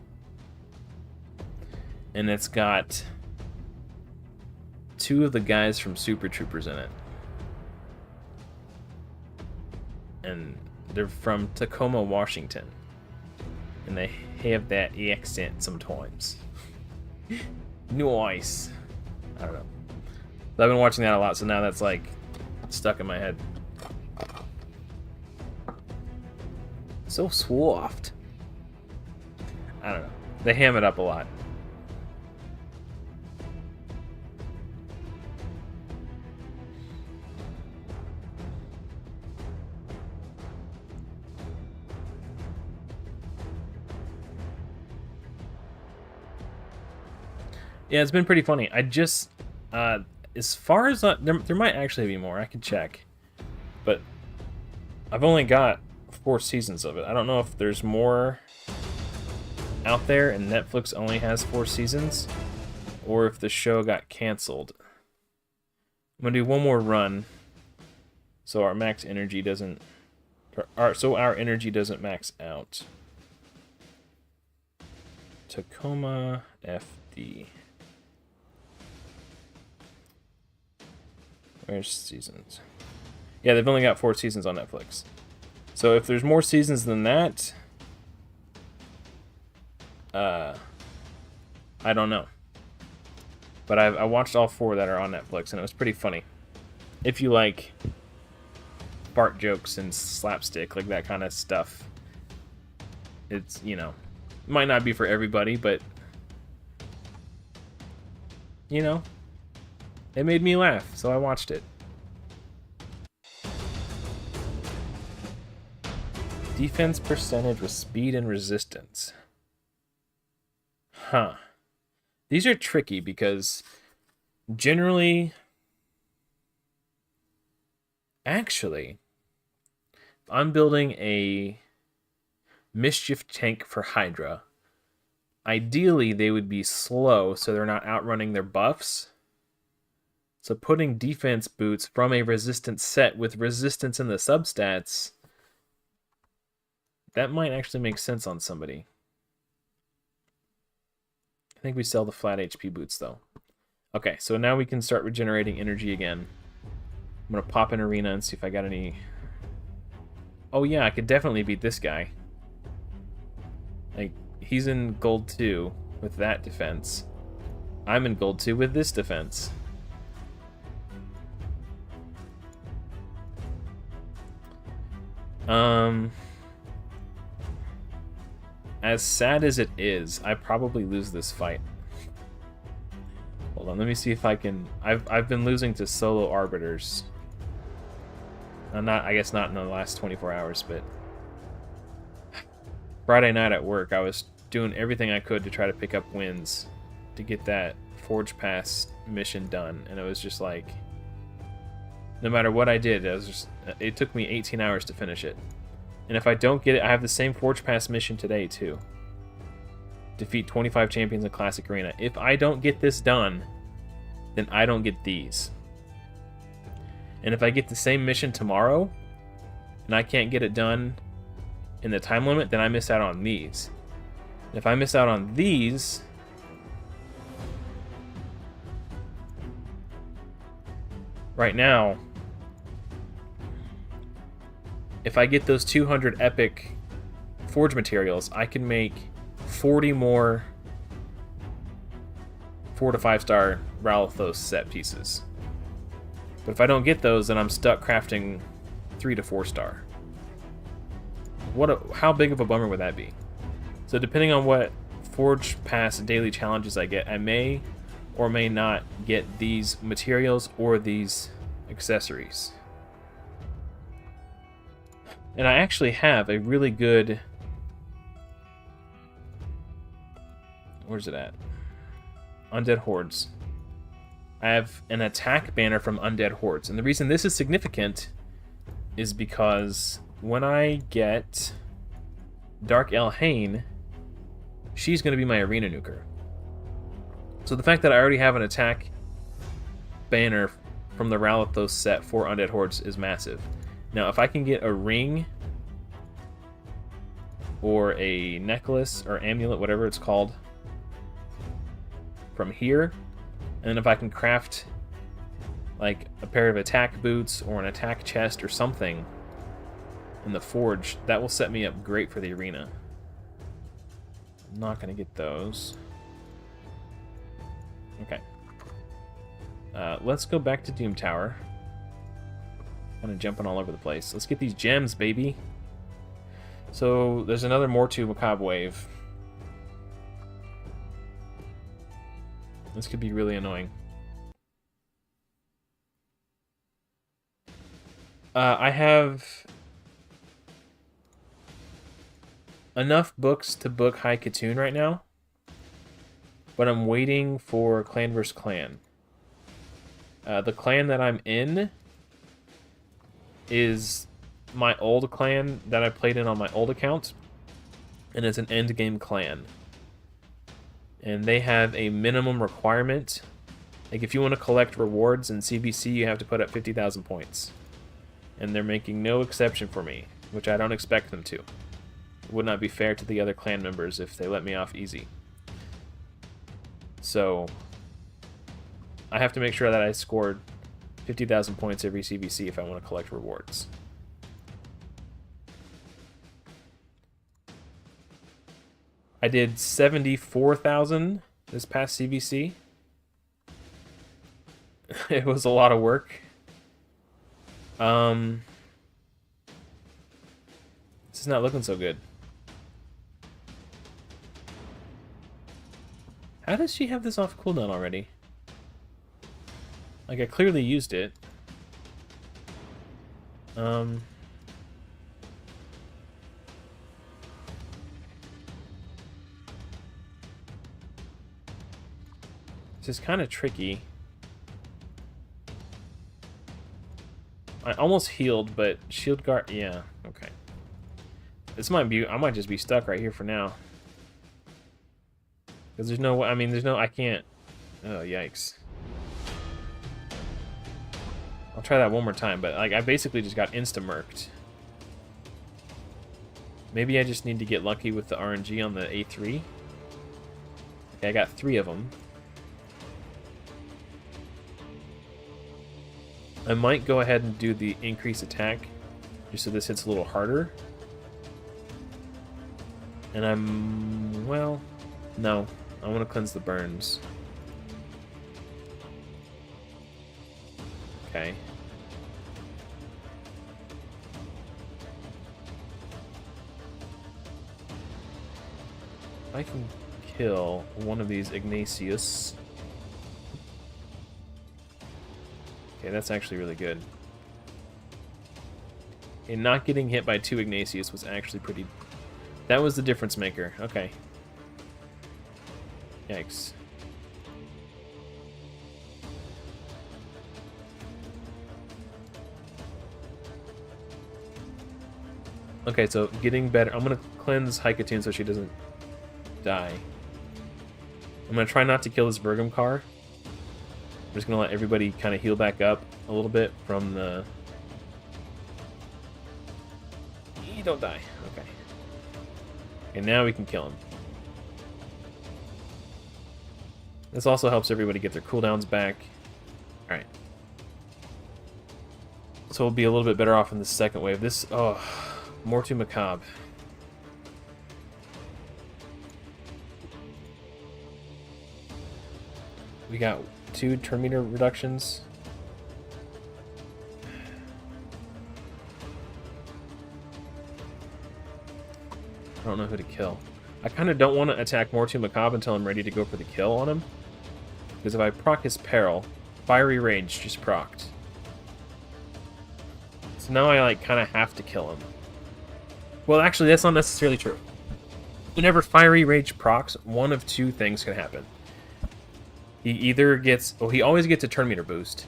and it's got 2 of the guys from Super Troopers in it. And they're from Tacoma, Washington. And they have that accent sometimes. Nice. I don't know. But I've been watching that a lot, so now that's like stuck in my head. So soft. I don't know. They ham it up a lot. Yeah, it's been pretty funny. I just, as far as there might actually be more. I can check, but I've only got 4 seasons of it. I don't know if there's more out there and Netflix only has 4 seasons, or if the show got canceled. I'm gonna do one more run, so our max energy doesn't, so our energy doesn't max out. Tacoma FD. Where's seasons? Yeah, they've only got 4 seasons on Netflix. So if there's more seasons than that, I don't know. But I watched all 4 that are on Netflix, and it was pretty funny. If you like fart jokes and slapstick, like that kind of stuff, it's, you know, might not be for everybody, but, you know, it made me laugh, so I watched it. Defense percentage with speed and resistance. Huh. These are tricky because generally, actually, I'm building a mischief tank for Hydra. Ideally, they would be slow so they're not outrunning their buffs. So putting defense boots from a resistance set with resistance in the substats, that might actually make sense on somebody. I think we sell the flat HP boots though. Okay, so now we can start regenerating energy again. I'm gonna pop in arena and see if I got any... Oh yeah, I could definitely beat this guy. Like, he's in gold 2 with that defense. I'm in gold 2 with this defense. As sad as it is, I probably lose this fight. Hold on, let me see if I can... I've been losing to solo arbiters. I guess not in the last 24 hours, but... Friday night at work, I was doing everything I could to try to pick up wins to get that Forge Pass mission done, and it was just like... No matter what I did, it took me 18 hours to finish it. And if I don't get it, I have the same Forge Pass mission today, too. Defeat 25 champions in Classic Arena. If I don't get this done, then I don't get these. And if I get the same mission tomorrow, and I can't get it done in the time limit, then I miss out on these. And if I miss out on these... Right now... If I get those 200 epic forge materials, I can make 40 more 4 to 5 star Ralthos set pieces. But if I don't get those, then I'm stuck crafting 3 to 4 star. How big of a bummer would that be? So depending on what Forge Pass daily challenges I get, I may or may not get these materials or these accessories. And I actually have a really good... Where's it at? Undead Hordes. I have an attack banner from Undead Hordes. And the reason this is significant is because when I get Dark Elhain, she's going to be my arena nuker. So the fact that I already have an attack banner from the Ralthos set for Undead Hordes is massive. Now, if I can get a ring or a necklace or amulet, whatever it's called, from here, and then if I can craft like a pair of attack boots or an attack chest or something in the forge, that will set me up great for the arena. I'm not going to get those. Okay. Let's go back to Doom Tower. Kind of jumping all over the place. Let's get these gems, baby. So there's another Mortu Macabre wave. This could be really annoying. I have enough books to book High Katoon right now, but I'm waiting for Clan vs. Clan. The clan that I'm in is my old clan that I played in on my old account, and it's an endgame clan. And they have a minimum requirement. Like, if you want to collect rewards in CBC, you have to put up 50,000 points. And they're making no exception for me, which I don't expect them to. It would not be fair to the other clan members if they let me off easy. So, I have to make sure that I scored 50,000 points every CBC if I want to collect rewards. I did 74,000 this past CBC. It was a lot of work. This is not looking so good. How does she have this off cooldown already? Like, I clearly used it. This is kind of tricky. I almost healed, but shield guard... Yeah, okay. This might be... I might just be stuck right here for now. Because there's no... I mean, there's no... I can't... Oh, yikes. I'll try that one more time, but like I basically just got insta-murked. Maybe I just need to get lucky with the RNG on the A3. Okay, I got 3 of them. I might go ahead and do the increase attack, just so this hits a little harder. And I'm... well, no. I want to cleanse the burns. Okay. I can kill one of these Ignatius. Okay, that's actually really good. And not getting hit by 2 Ignatius was actually pretty... that was the difference maker. Okay. Yikes. Okay, so getting better. I'm gonna cleanse Haikatune so she doesn't die. I'm gonna try not to kill this Virgum car. I'm just gonna let everybody kind of heal back up a little bit from the... you don't die. Okay. And now we can kill him. This also helps everybody get their cooldowns back. Alright. So we'll be a little bit better off in the second wave. This... oh... Mortu Macabre. We got 2 turn meter reductions. I don't know who to kill. I kind of don't want to attack Mortu Macabre until I'm ready to go for the kill on him. Because if I proc his Peril, Fiery Rage just procced. So now I like kind of have to kill him. Well, actually, that's not necessarily true. Whenever Fiery Rage procs, one of 2 things can happen. He either gets... well, he always gets a turn meter boost.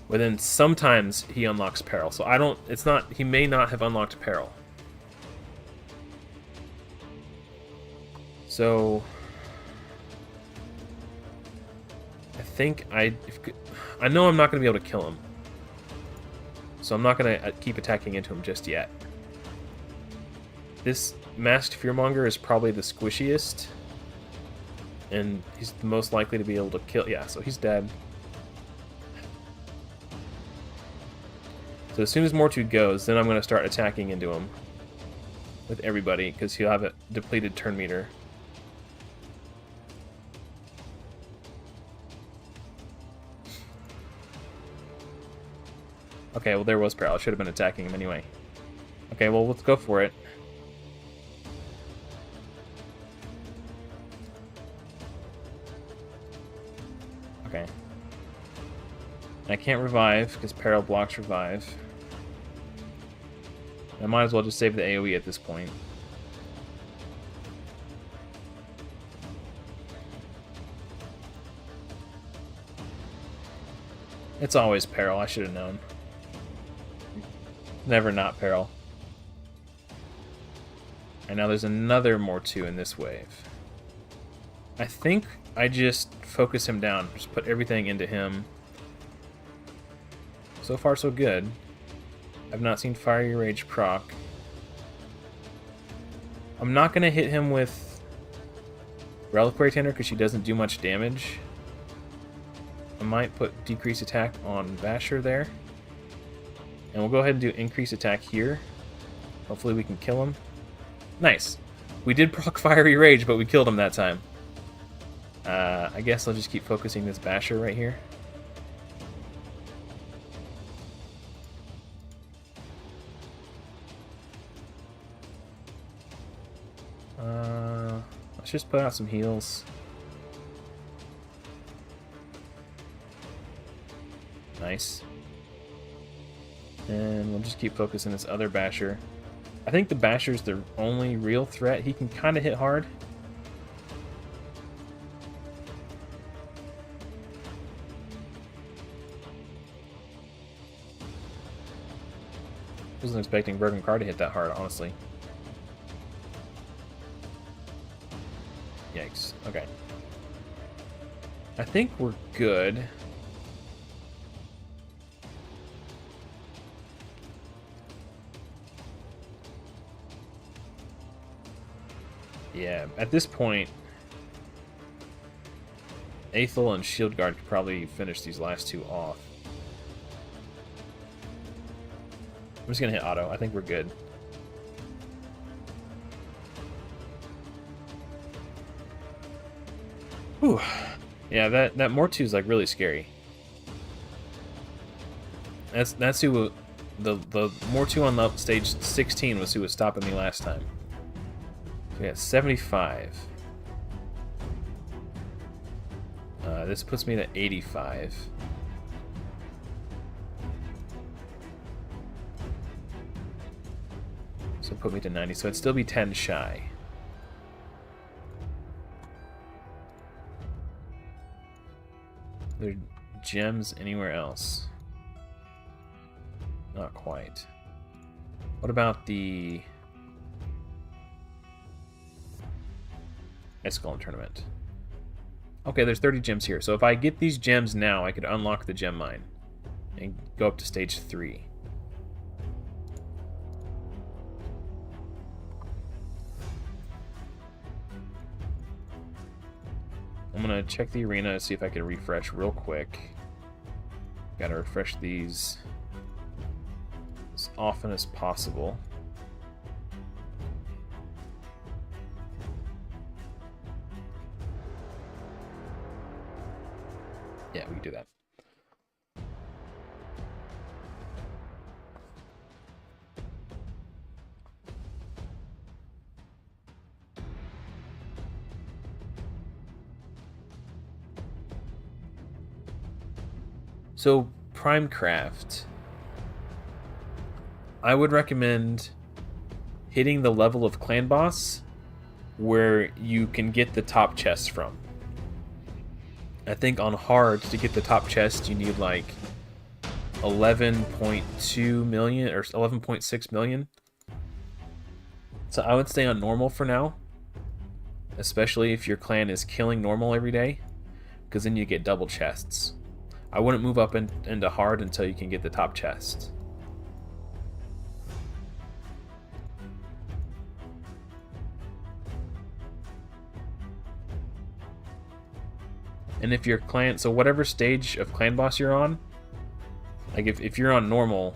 But then sometimes he unlocks Peril. So I don't... it's not... he may not have unlocked Peril. So... I think I know I'm not going to be able to kill him. So I'm not going to keep attacking into him just yet. This Masked Fearmonger is probably the squishiest. And he's the most likely to be able to kill... yeah, so he's dead. So as soon as Mortu goes, then I'm going to start attacking into him. With everybody, because he'll have a depleted turn meter. Okay, well there was Peril. I should have been attacking him anyway. Okay, well let's go for it. Okay. I can't revive, because Peril blocks revive. I might as well just save the AoE at this point. It's always Peril, I should have known. Never not Peril. And now there's another Mortu in this wave. I think I just focus him down. Just put everything into him. So far, so good. I've not seen Fiery Rage proc. I'm not going to hit him with Reliquary Tender because she doesn't do much damage. I might put Decrease Attack on Basher there. And we'll go ahead and do Increase Attack here. Hopefully we can kill him. Nice. We did proc Fiery Rage, but we killed him that time. I guess I'll just keep focusing this Basher right here. Let's just put out some heals. Nice. And we'll just keep focusing this other Basher. I think the Basher's the only real threat. He can kind of hit hard. Wasn't expecting Virgum Car to hit that hard, honestly. Yikes. Okay. I think we're good. Yeah, at this point, Aethel and Shield Guard could probably finish these last 2 off. I'm just gonna hit auto. I think we're good. Whew. Yeah, that Mortu is like really scary. That's who the Mortu on the stage 16 was who was stopping me last time. So we got 75. This puts me to 85. So put me to 90. So it'd still be 10 shy. Are there gems anywhere else? Not quite. What about the Ice Golem tournament? Okay, there's 30 gems here. So if I get these gems now, I could unlock the gem mine and go up to stage 3. I'm gonna check the arena to see if I can refresh real quick. Gotta refresh these as often as possible. Yeah, we can do that. So, Primecraft. I would recommend hitting the level of clan boss where you can get the top chest from. I think on hard, to get the top chest, you need like 11.2 million or 11.6 million. So I would stay on normal for now, especially if your clan is killing normal every day, because then you get double chests. I wouldn't move up into hard until you can get the top chest. And if your clan, so whatever stage of clan boss you're on, like if you're on normal,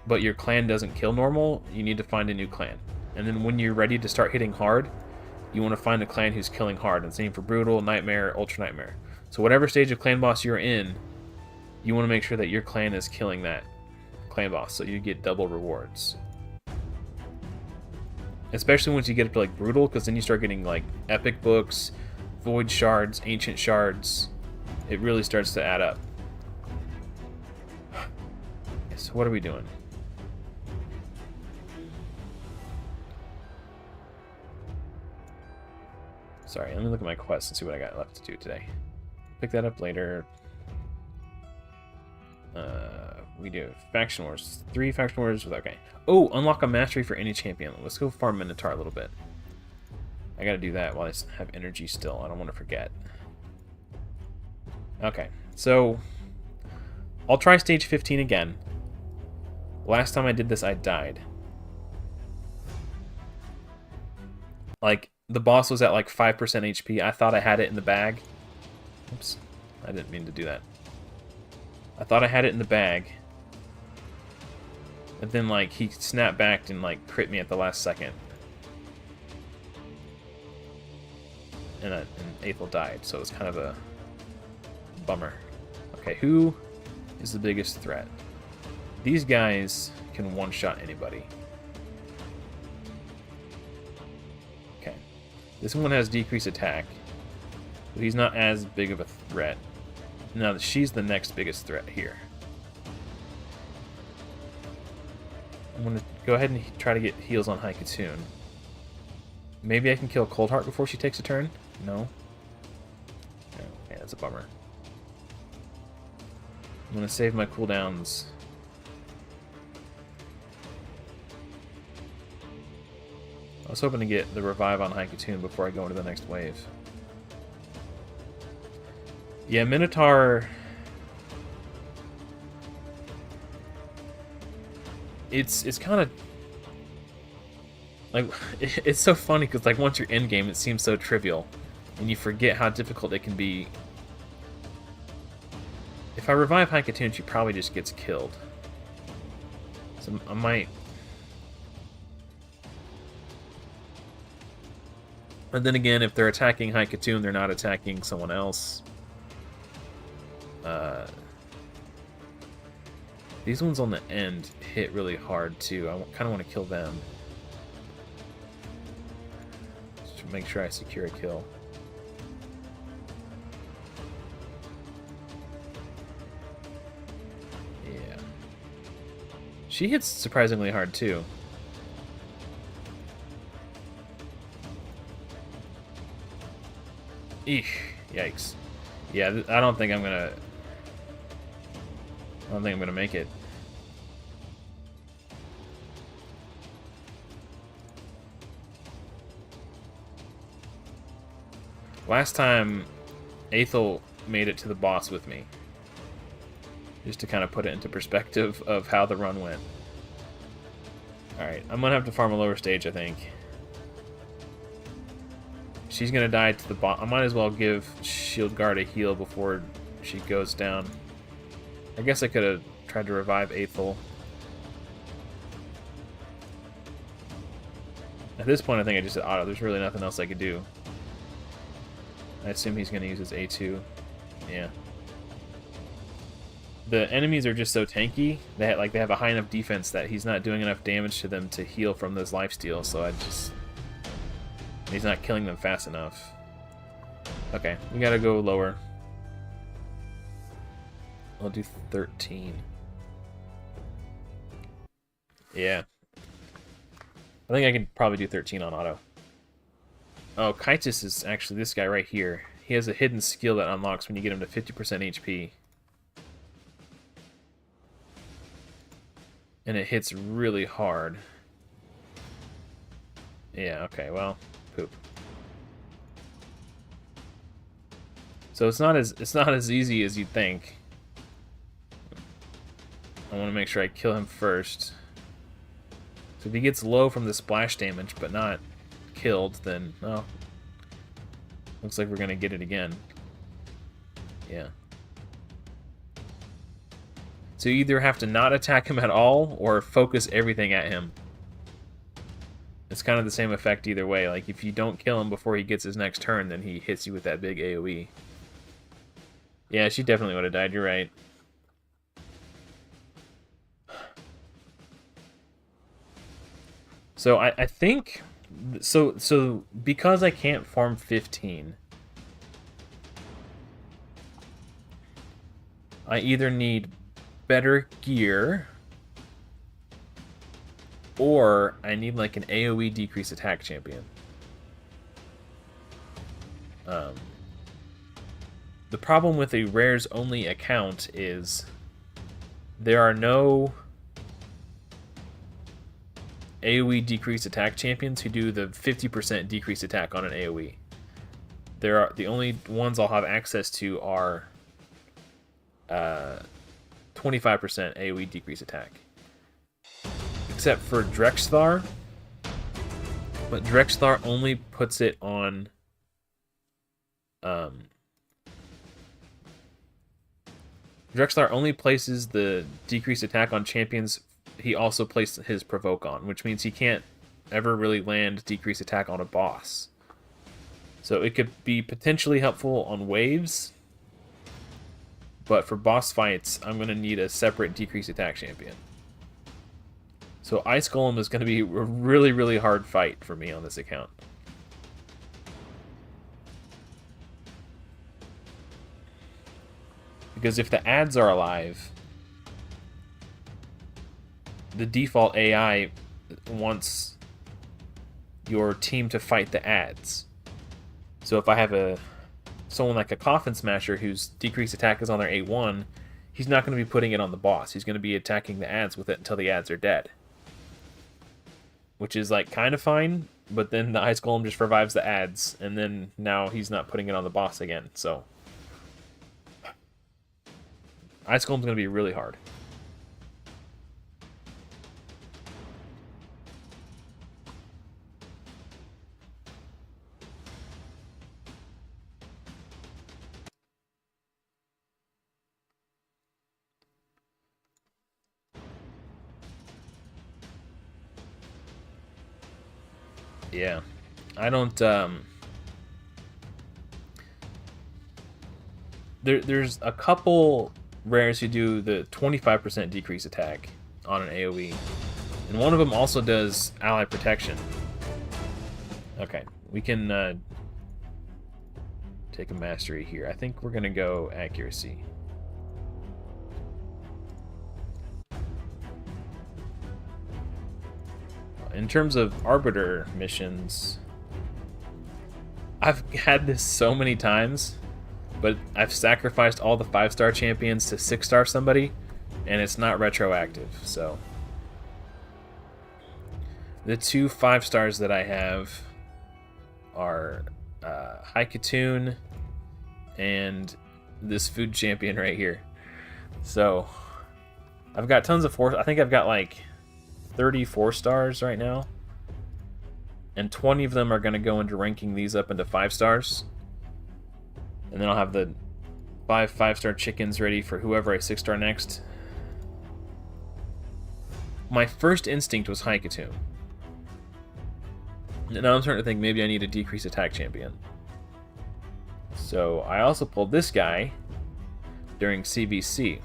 but your clan doesn't kill normal, you need to find a new clan. And then when you're ready to start hitting hard, you want to find a clan who's killing hard. And same for Brutal, Nightmare, Ultra Nightmare. So whatever stage of clan boss you're in, you want to make sure that your clan is killing that clan boss, so you get double rewards. Especially once you get up to like Brutal, because then you start getting like epic books, void shards, ancient shards. It really starts to add up. So what are we doing? Sorry, let me look at my quest and see what I got left to do today. Pick that up later. We do Faction Wars. 3 Faction Wars. Okay. Oh, unlock a mastery for any champion. Let's go farm Minotaur a little bit. I gotta do that while I have energy still. I don't want to forget. Okay, so I'll try stage 15 again. Last time I did this, I died. Like, the boss was at like 5% HP. I thought I had it in the bag. Oops, I didn't mean to do that. I thought I had it in the bag. And then, like, he snapped back and, like, crit me at the last second. And Aethel died, so it was kind of a bummer. Okay, who is the biggest threat? These guys can one-shot anybody. Okay. This one has decreased attack, but he's not as big of a threat. Now, she's the next biggest threat here. I'm going to go ahead and try to get heals on Haikatoon. Maybe I can kill Coldheart before she takes a turn? No? Okay, that's a bummer. I'm going to save my cooldowns. I was hoping to get the revive on Haikatoon before I go into the next wave. Yeah, Minotaur... It's kind of... Like, it's so funny because, like, once you're in-game, it seems so trivial. And you forget how difficult it can be. If I revive Haikatoon, she probably just gets killed. So I might... But then again, if they're attacking Haikatoon, they're not attacking someone else. These ones on the end hit really hard, too. I kind of want to kill them. Just to make sure I secure a kill. Yeah. She hits surprisingly hard, too. Eesh. Yikes. Yeah, I don't think I'm gonna make it. Last time, Aethel made it to the boss with me. Just to kind of put it into perspective of how the run went. Alright, I'm gonna have to farm a lower stage, I think. She's gonna die to the bot. I might as well give Shield Guard a heal before she goes down. I guess I could have tried to revive Aethel. At this point, I think I just said auto. There's really nothing else I could do. I assume he's gonna use his A2. Yeah. The enemies are just so tanky. They have a high enough defense that he's not doing enough damage to them to heal from those lifesteals. So he's not killing them fast enough. Okay, we gotta go lower. I'll do 13. Yeah. I think I can probably do 13 on auto. Oh, Kaitis is actually this guy right here. He has a hidden skill that unlocks when you get him to 50% HP. And it hits really hard. Yeah, okay, well, poop. So it's not as easy as you'd think. I want to make sure I kill him first. So if he gets low from the splash damage but not killed, then oh, looks like we're gonna get it again. Yeah. So you either have to not attack him at all or focus everything at him. It's kind of the same effect either way. Like if you don't kill him before he gets his next turn, then he hits you with that big AoE. Yeah, she definitely would have died, you're right. So I think so because I can't farm 15, I either need better gear or I need like an AoE decrease attack champion. The problem with a rares only account is there are no AoE decrease attack champions who do the 50% decrease attack on an AoE. The only ones I'll have access to are 25% AoE decrease attack. Except for Drexthar, but Drexthar only puts it on Drexthar only places the decreased attack on champions he also placed his provoke on, which means he can't ever really land decreased attack on a boss. So it could be potentially helpful on waves, but for boss fights, I'm going to need a separate decreased attack champion. So Ice Golem is going to be a really, really hard fight for me on this account. Because if the ads are alive, the default AI wants your team to fight the ads. So if I have someone like a Coffin Smasher whose decreased attack is on their A1, he's not going to be putting it on the boss. He's going to be attacking the ads with it until the ads are dead. Which is like kind of fine, but then the Ice Golem just revives the ads, and then now he's not putting it on the boss again, so Ice Golem's going to be really hard. Yeah. I don't, there's a couple rares who do the 25% decrease attack on an AoE. And one of them also does ally protection. Okay, we can take a mastery here. I think we're going to go accuracy. In terms of Arbiter missions, I've had this so many times, but I've sacrificed all the 5-star champions to 6-star somebody, and it's not retroactive, so... The 2 5-stars that I have are Haikatoon and this food champion right here. So, I've got tons of 4... I think I've got like 34 stars right now. And 20 of them are going to go into ranking these up into 5 stars. And then I'll have the 5 5-star chickens ready for whoever I 6-star next. My first instinct was Haikatoon. Now I'm starting to think maybe I need a decrease attack champion. So I also pulled this guy during CVC.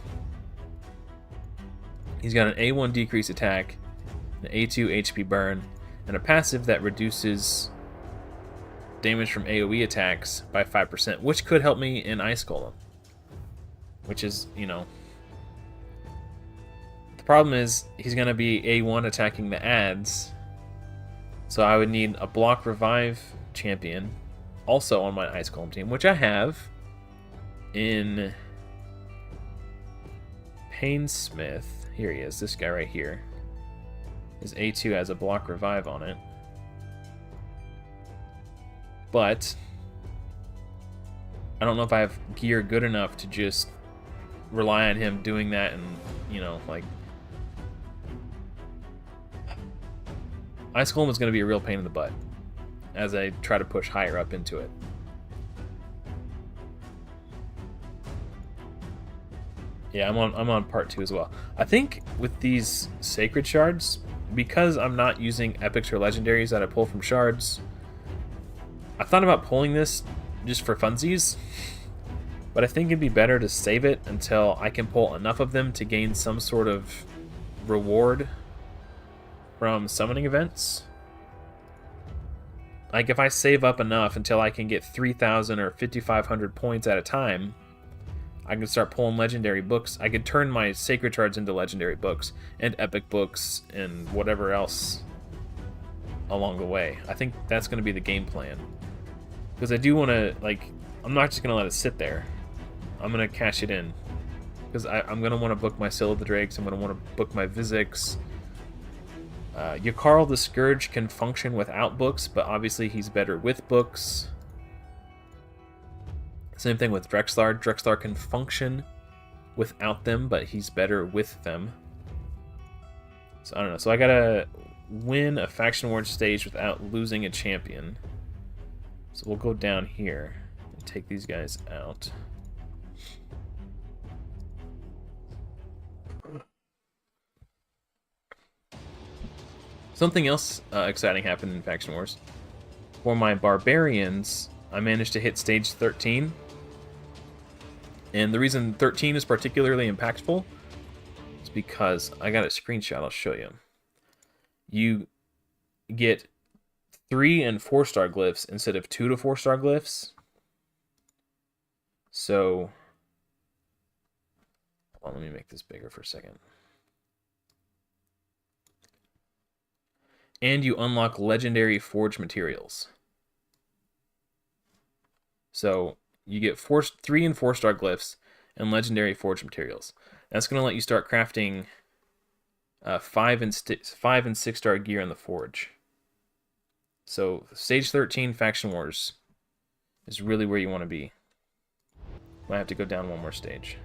He's got an A1 decrease attack, an A2 HP burn, and a passive that reduces damage from AoE attacks by 5%, which could help me in Ice Golem. Which is, you know... The problem is, he's going to be A1 attacking the ads, so I would need a block revive champion, also on my Ice Golem team, which I have in Painsmith. Here he is, this guy right here. His A2 has a block revive on it. But I don't know if I have gear good enough to just rely on him doing that and, you know, like... Ice Golem is going to be a real pain in the butt as I try to push higher up into it. Yeah, I'm on part 2 as well. I think with these Sacred Shards, because I'm not using epics or legendaries that I pull from shards, I thought about pulling this just for funsies, but I think it'd be better to save it until I can pull enough of them to gain some sort of reward from summoning events. Like if I save up enough until I can get 3,000 or 5,500 points at a time, I can start pulling legendary books. I could turn my Sacred Shards into legendary books and epic books and whatever else along the way. I think that's going to be the game plan. Because I do want to, like, I'm not just going to let it sit there. I'm going to cash it in. Because I'm going to want to book my Seal of the Drakes. I'm going to want to book my Vizix. Yakarl the Scourge can function without books, but obviously he's better with books. Same thing with Drexlar. Drexlar can function without them, but he's better with them. So I don't know. So I gotta win a Faction Wars stage without losing a champion. So we'll go down here and take these guys out. Something else exciting happened in Faction Wars. For my Barbarians, I managed to hit stage 13. And the reason 13 is particularly impactful is because I got a screenshot I'll show you. You get 3 and 4-star glyphs instead of 2 to 4-star glyphs. So, hold on, let me make this bigger for a second. And you unlock legendary forge materials. So you get 3 and 4-star glyphs and legendary forge materials. That's going to let you start crafting 5 and 6-star gear in the forge. So stage 13 Faction Wars is really where you want to be. Might have to go down one more stage.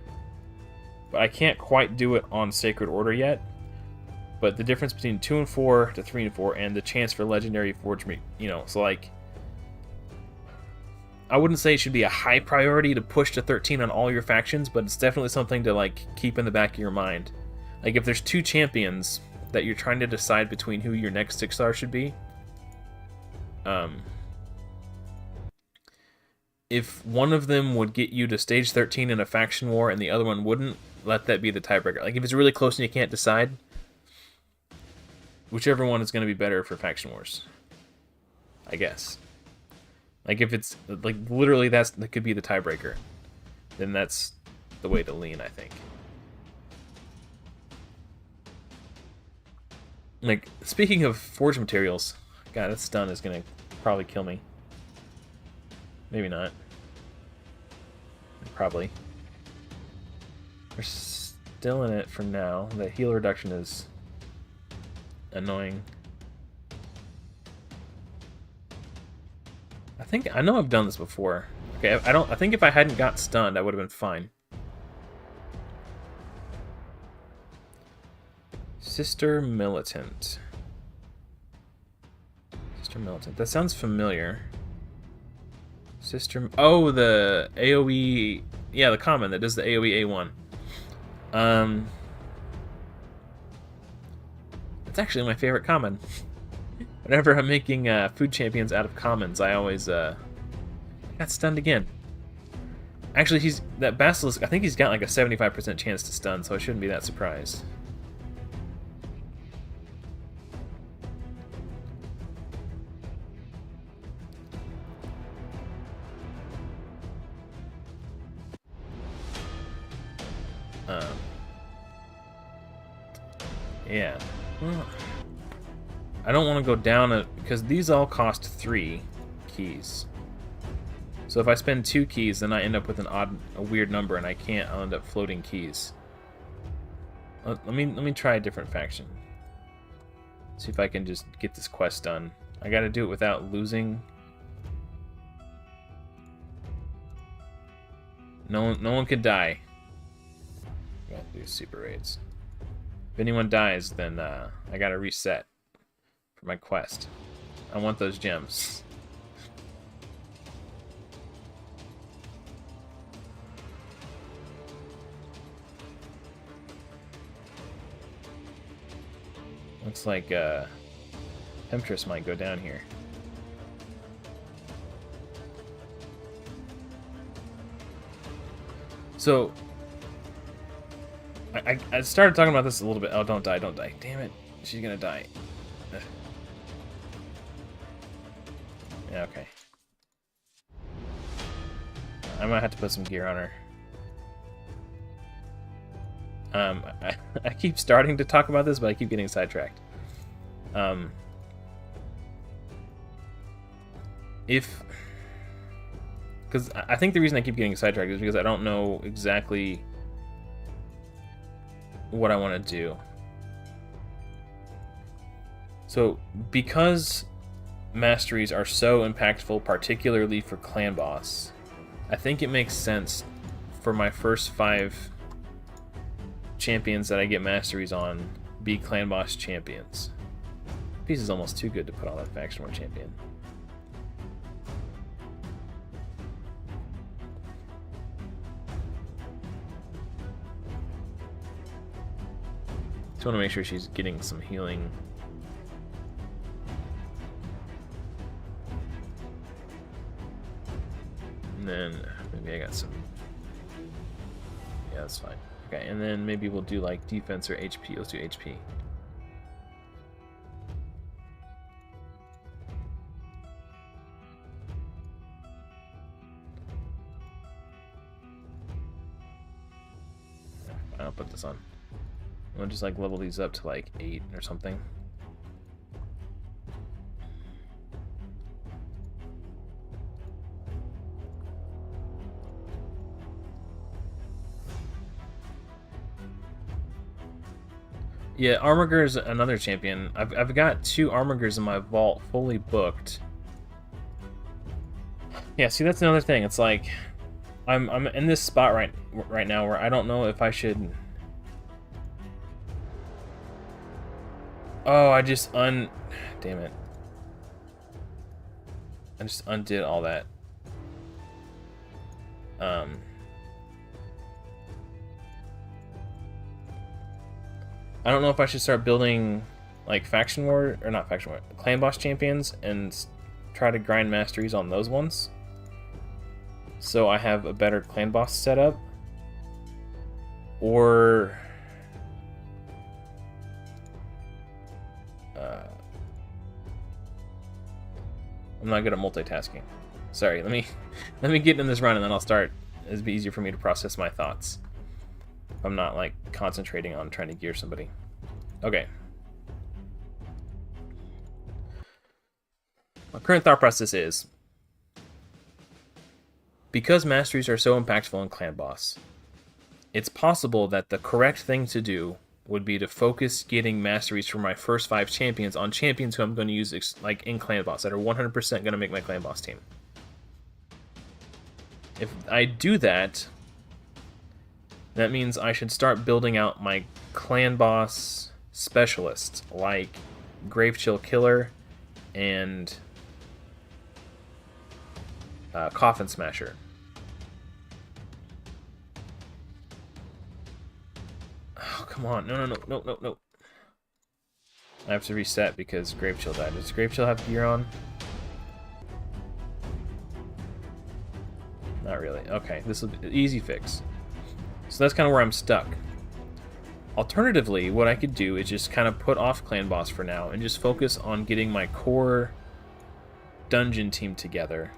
But I can't quite do it on Sacred Order yet. But the difference between 2 and 4 to 3 and 4 and the chance for legendary forge, you know, so like, I wouldn't say it should be a high priority to push to 13 on all your factions, but it's definitely something to like keep in the back of your mind. Like if there's 2 champions that you're trying to decide between who your next 6-star should be, if one of them would get you to stage 13 in a faction war and the other one wouldn't, let that be the tiebreaker. Like if it's really close and you can't decide, whichever one is going to be better for faction wars, I guess. Like if it's like literally that could be the tiebreaker, then that's the way to lean, I think. Like speaking of forge materials, God, that stun is gonna probably kill me. Maybe not. Probably. We're still in it for now. The heal reduction is annoying. I know I've done this before. Okay, I think if I hadn't got stunned, I would have been fine. Sister Militant. Sister Militant. That sounds familiar. Sister... Oh, the AoE... Yeah, the common that does the AoE A1. It's actually my favorite common. Whenever I'm making food champions out of commons, I always... got stunned again. Actually, that Basilisk, I think he's got like a 75% chance to stun, so I shouldn't be that surprised. Yeah. Well, I don't want to go down because these all cost 3 keys. So if I spend 2 keys, then I end up with a weird number, and I'll end up floating keys. Let me try a different faction. See if I can just get this quest done. I got to do it without losing. No one could die. I got to do super raids. If anyone dies, then I got to reset for my quest. I want those gems. Looks like Temptress might go down here. So, I started talking about this a little bit. Oh, don't die, don't die. Damn it. She's gonna die. Ugh. Yeah, okay. I might have to put some gear on her. I keep starting to talk about this, but I keep getting sidetracked. Because I think the reason I keep getting sidetracked is because I don't know exactly what I want to do. So, because masteries are so impactful, particularly for clan boss, I think it makes sense for my first 5 champions that I get masteries on be clan boss champions. Piece is almost too good to put on that faction war champion. Just want to make sure she's getting some healing. And then maybe I got some. Yeah, that's fine. Okay, and then maybe we'll do like defense or HP. Let's do HP. I'll put this on. I'll just like level these up to like 8 or something. Yeah, Armiger is another champion. I've got 2 Armigers in my vault fully booked. Yeah, see, that's another thing. It's like I'm in this spot right now where I don't know if I should. Oh, I just damn it. I just undid all that. I don't know if I should start building like faction war or not faction war, clan boss champions and try to grind masteries on those ones, so I have a better clan boss setup, or I'm not good at multitasking. Sorry, let me get in this run and then I'll start. It'll be easier for me to process my thoughts if I'm not like concentrating on trying to gear somebody. Okay. My current thought process is, because masteries are so impactful in clan boss, it's possible that the correct thing to do would be to focus getting masteries for my first 5 champions on champions who I'm going to use like in clan boss that are 100% going to make my clan boss team. If I do that, that means I should start building out my clan boss specialists like Gravechill Killer and Coffin Smasher. Oh, come on. No. I have to reset because Gravechill died. Does Gravechill have gear on? Not really. Okay, this will be an easy fix. So that's kind of where I'm stuck. Alternatively, what I could do is just kind of put off clan boss for now and just focus on getting my core dungeon team together.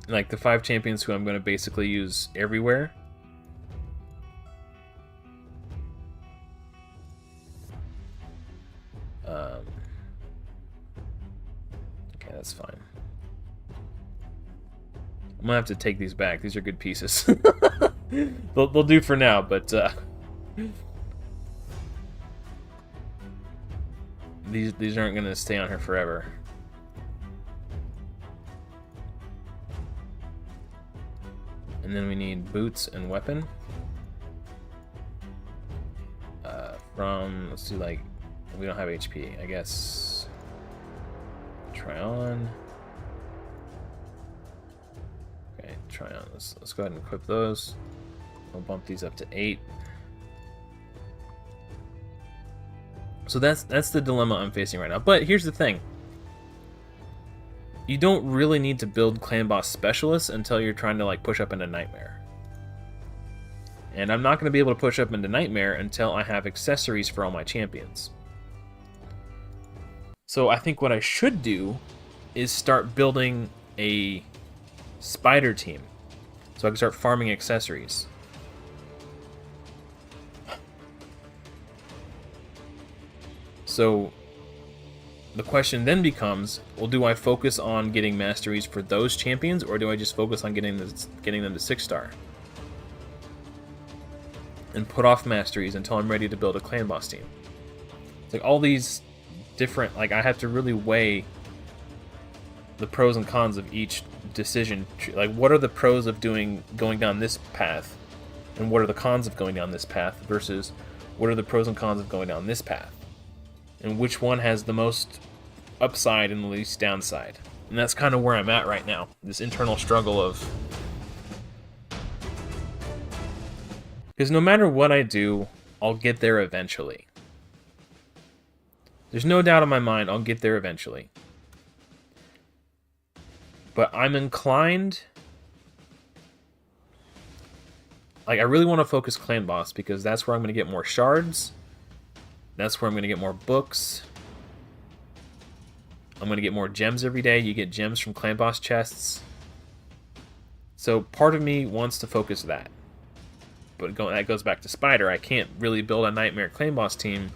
Like the 5 champions who I'm going to basically use everywhere. Okay, that's fine. I'm gonna have to take these back. These are good pieces. they'll do for now, but these aren't gonna stay on here forever. And then we need boots and weapon. Let's do like, we don't have HP, I guess. Try on. Okay, try on. Let's go ahead and equip those. We'll bump these up to 8. So that's the dilemma I'm facing right now. But here's the thing. You don't really need to build clan boss specialists until you're trying to like push up into Nightmare. And I'm not going to be able to push up into Nightmare until I have accessories for all my champions. So I think what I should do is start building a spider team, so I can start farming accessories. So the question then becomes, well, do I focus on getting masteries for those champions, or do I just focus on getting them to 6-star? And put off masteries until I'm ready to build a clan boss team. It's like all these different, like I have to really weigh the pros and cons of each decision. Like what are the pros of going down this path, and what are the cons of going down this path, versus what are the pros and cons of going down this path, and which one has the most upside and the least downside. And that's kind of where I'm at right now, this internal struggle of, because no matter what I do, I'll get there eventually. There's no doubt in my mind I'll get there eventually. But I'm inclined, like I really want to focus clan boss because that's where I'm going to get more shards. That's where I'm going to get more books. I'm going to get more gems every day. You get gems from clan boss chests. So part of me wants to focus that. But that goes back to Spider. I can't really build a Nightmare clan boss team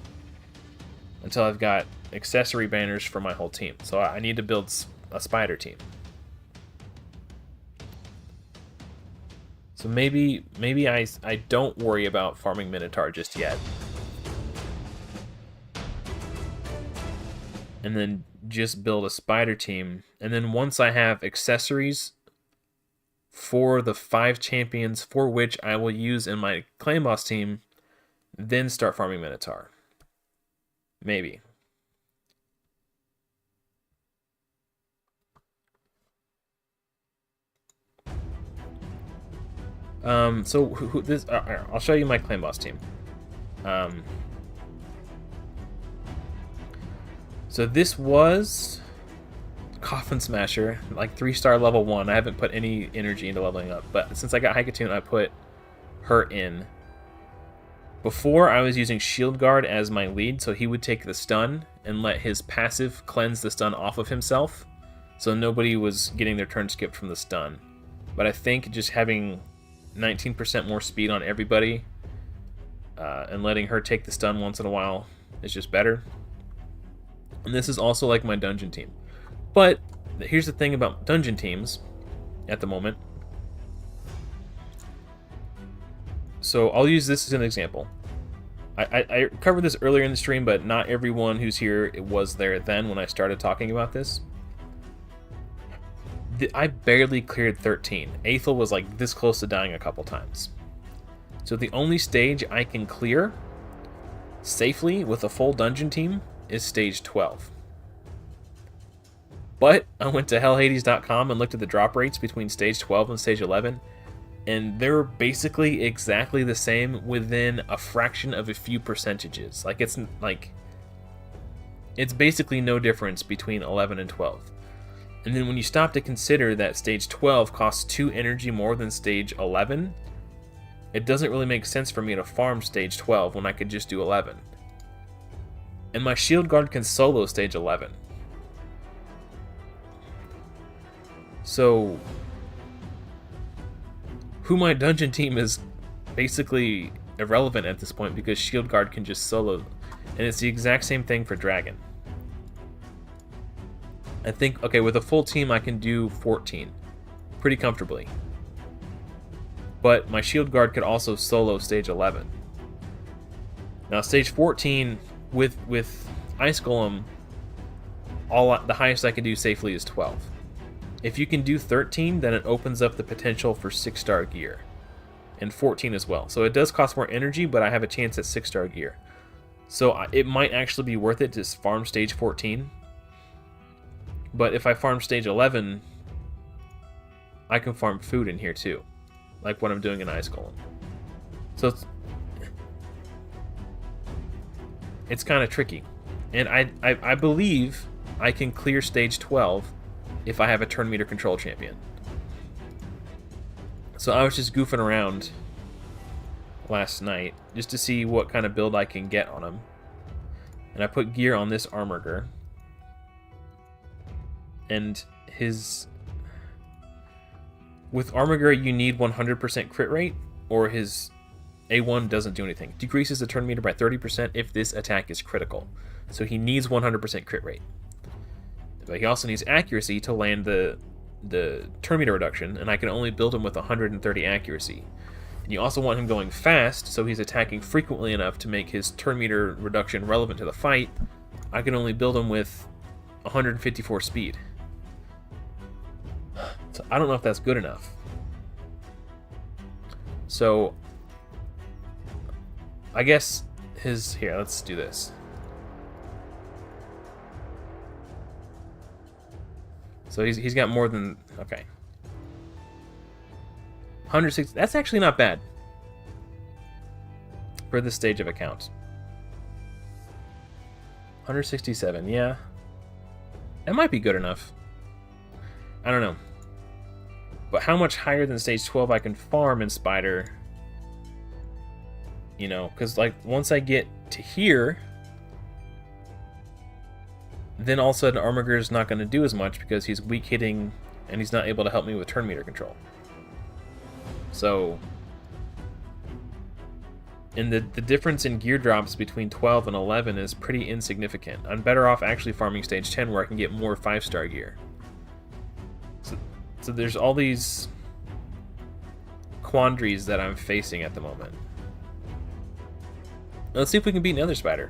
until I've got accessory banners for my whole team. So I need to build a Spider team. So maybe I don't worry about farming Minotaur just yet. And then just build a Spider team. And then once I have accessories for the 5 champions for which I will use in my clan boss team, then start farming Minotaur. Maybe. So I'll show you my clan boss team. So this was Coffin Smasher, like 3-star level 1. I haven't put any energy into leveling up, but since I got Haikatoon, I put her in. Before, I was using Shield Guard as my lead, so he would take the stun and let his passive cleanse the stun off of himself, so nobody was getting their turn skipped from the stun. But I think just having 19% more speed on everybody and letting her take the stun once in a while is just better. And this is also like my dungeon team. But here's the thing about dungeon teams at the moment. So I'll use this as an example. I covered this earlier in the stream, but not everyone who's here was there then when I started talking about this. I barely cleared 13. Aethel was like this close to dying a couple times. So the only stage I can clear safely with a full dungeon team is stage 12. But I went to hellhades.com and looked at the drop rates between stage 12 and stage 11, and they're basically exactly the same within a fraction of a few percentages. It's basically no difference between 11 and 12. And then when you stop to consider that stage 12 costs 2 energy more than stage 11, it doesn't really make sense for me to farm stage 12 when I could just do 11. And my Shield Guard can solo stage 11. So who my dungeon team is basically irrelevant at this point because Shield Guard can just solo. And it's the exact same thing for Dragon. I think, okay, with a full team I can do 14 pretty comfortably. But my Shield Guard could also solo stage 11. Now stage 14 with Ice Golem, the highest I can do safely is 12. If you can do 13, then it opens up the potential for 6-star gear. And 14 as well. So it does cost more energy, but I have a chance at 6-star gear. So it might actually be worth it to farm stage 14. But if I farm stage 11, I can farm food in here too. Like what I'm doing in Ice Golem. So it's kind of tricky. And I believe I can clear stage 12 if I have a turn meter control champion. So I was just goofing around last night just to see what kind of build I can get on him. And I put gear on this Armorger. And with Armorger you need 100% crit rate, or his A1 doesn't do anything. Decreases the turn meter by 30% if this attack is critical. So he needs 100% crit rate. But he also needs accuracy to land the turn meter reduction, and I can only build him with 130 accuracy. And you also want him going fast, so he's attacking frequently enough to make his turn meter reduction relevant to the fight. I can only build him with 154 speed. So I don't know if that's good enough. So I guess here, let's do this. So he's got more than, okay. 160, that's actually not bad for this stage of account. 167, yeah. That might be good enough. I don't know. But how much higher than stage 12 I can farm in Spider? You know, because like once I get to here, then all of a sudden Armorger is not going to do as much because he's weak hitting and he's not able to help me with turn meter control. So, and the difference in gear drops between 12 and 11 is pretty insignificant. I'm better off actually farming stage 10 where I can get more 5-star gear. So there's all these quandaries that I'm facing at the moment. Let's see if we can beat another Spider.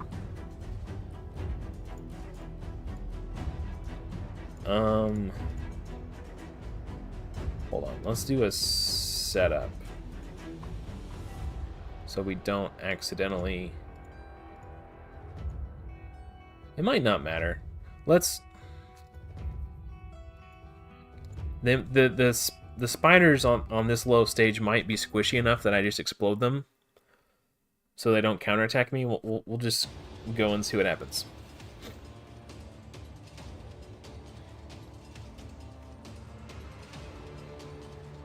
Hold on. Let's do a setup so we don't accidentally. It might not matter. Let's. The spiders on this low stage might be squishy enough that I just explode them, so they don't counterattack me. We'll just go and see what happens.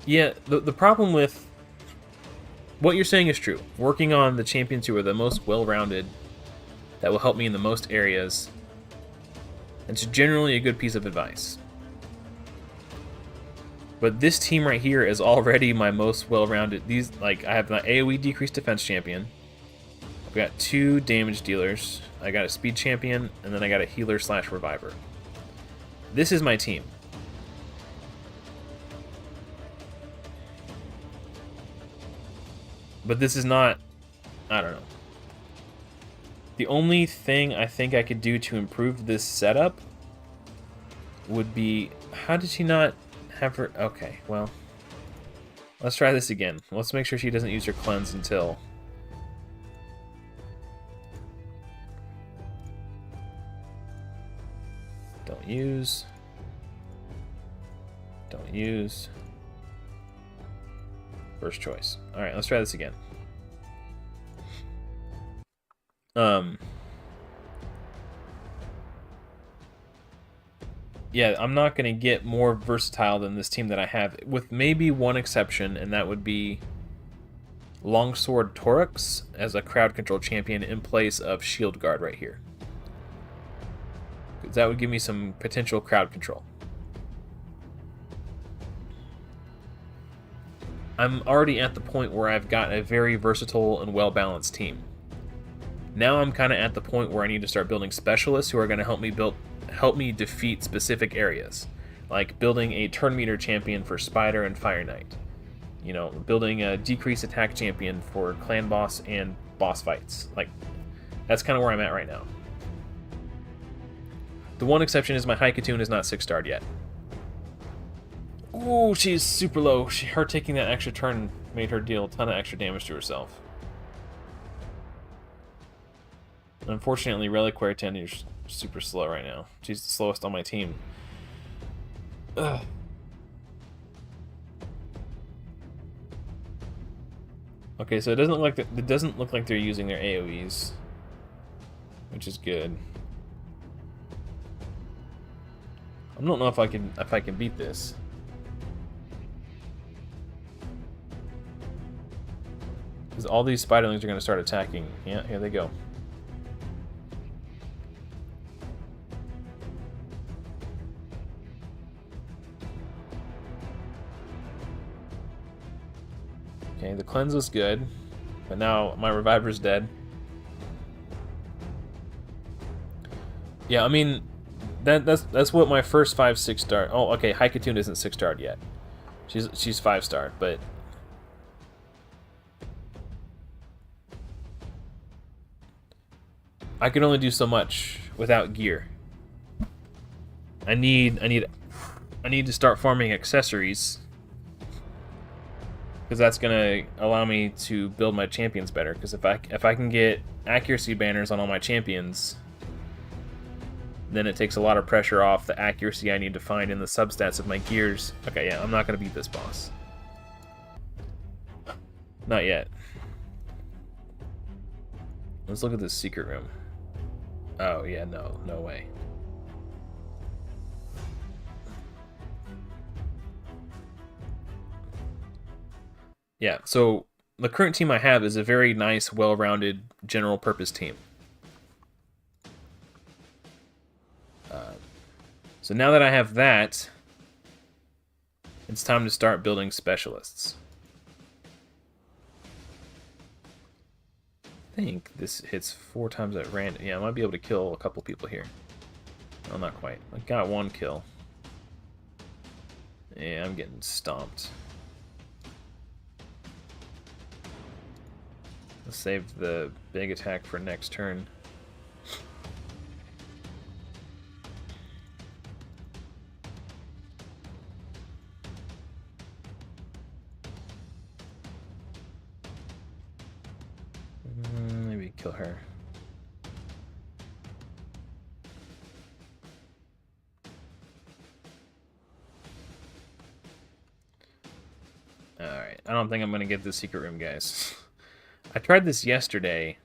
Yeah, the problem with what you're saying is true. Working on the champions who are the most well-rounded, that will help me in the most areas. It's generally a good piece of advice. But this team right here is already my most well-rounded. These, like, I have my AoE decreased defense champion. I've got 2 damage dealers. I got a speed champion, and then I got a healer / reviver. This is my team. But this is not, I don't know. The only thing I think I could do to improve this setup would be, how did she not have her, okay, well, let's try this again. Let's make sure she doesn't use her cleanse until, don't use, first choice. Alright, let's try this again. Yeah, I'm not going to get more versatile than this team that I have, with maybe one exception, and that would be Longsword Torux as a crowd control champion in place of Shield Guard right here. Because that would give me some potential crowd control. I'm already at the point where I've got a very versatile and well-balanced team. Now I'm kind of at the point where I need to start building specialists who are going to help me defeat specific areas, like building a turn meter champion for Spider and Fire Knight. You know, building a decrease attack champion for clan boss and boss fights. Like, that's kind of where I'm at right now. The one exception is my Haikatoon is not 6-starred yet. Ooh, she's super low. Her taking that extra turn made her deal a ton of extra damage to herself. Unfortunately, Reliquary Tenure is super slow right now. She's the slowest on my team. Ugh. Okay, so it doesn't look like they're using their AoEs, which is good. I don't know if I can beat this. Because all these spiderlings are going to start attacking. Yeah, here they go. Okay, the cleanse was good, but now my reviver's dead. Yeah, I mean, that's what my first 5 6-star. Oh, okay, Haikatoon isn't 6-starred yet. She's 5-starred, but I can only do so much without gear. I need to start farming accessories, because that's gonna allow me to build my champions better. Because if I can get accuracy banners on all my champions, then it takes a lot of pressure off the accuracy I need to find in the substats of my gears. Okay, yeah, I'm not gonna beat this boss. Not yet. Let's look at this secret room. Oh yeah, no way. Yeah, so the current team I have is a very nice, well-rounded, general-purpose team. So now that I have that, it's time to start building specialists. I think this hits 4 times at random. Yeah, I might be able to kill a couple people here. No, not quite. I got 1 kill. Yeah, I'm getting stomped. Let's save the big attack for next turn. Maybe kill her. Alright, I don't think I'm gonna get the secret room, guys. I tried this yesterday.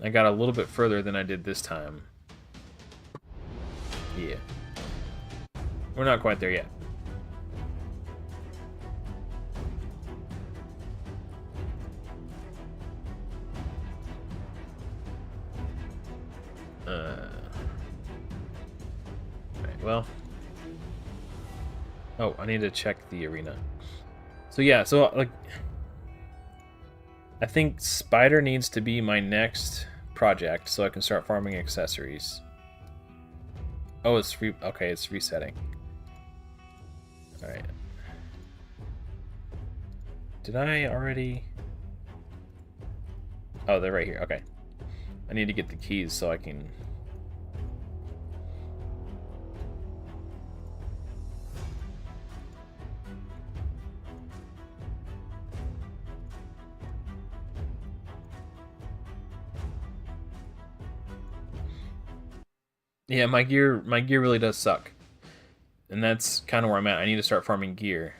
I got a little bit further than I did this time. Yeah. We're not quite there yet. Alright, well. Oh, I need to check the arena. So yeah, so like I think Spider needs to be my next project so I can start farming accessories. Oh, it's okay, it's resetting. Alright. Did I already... Oh, they're right here. Okay. I need to get the keys so I can... Yeah, my gear really does suck. And that's kind of where I'm at. I need to start farming gear.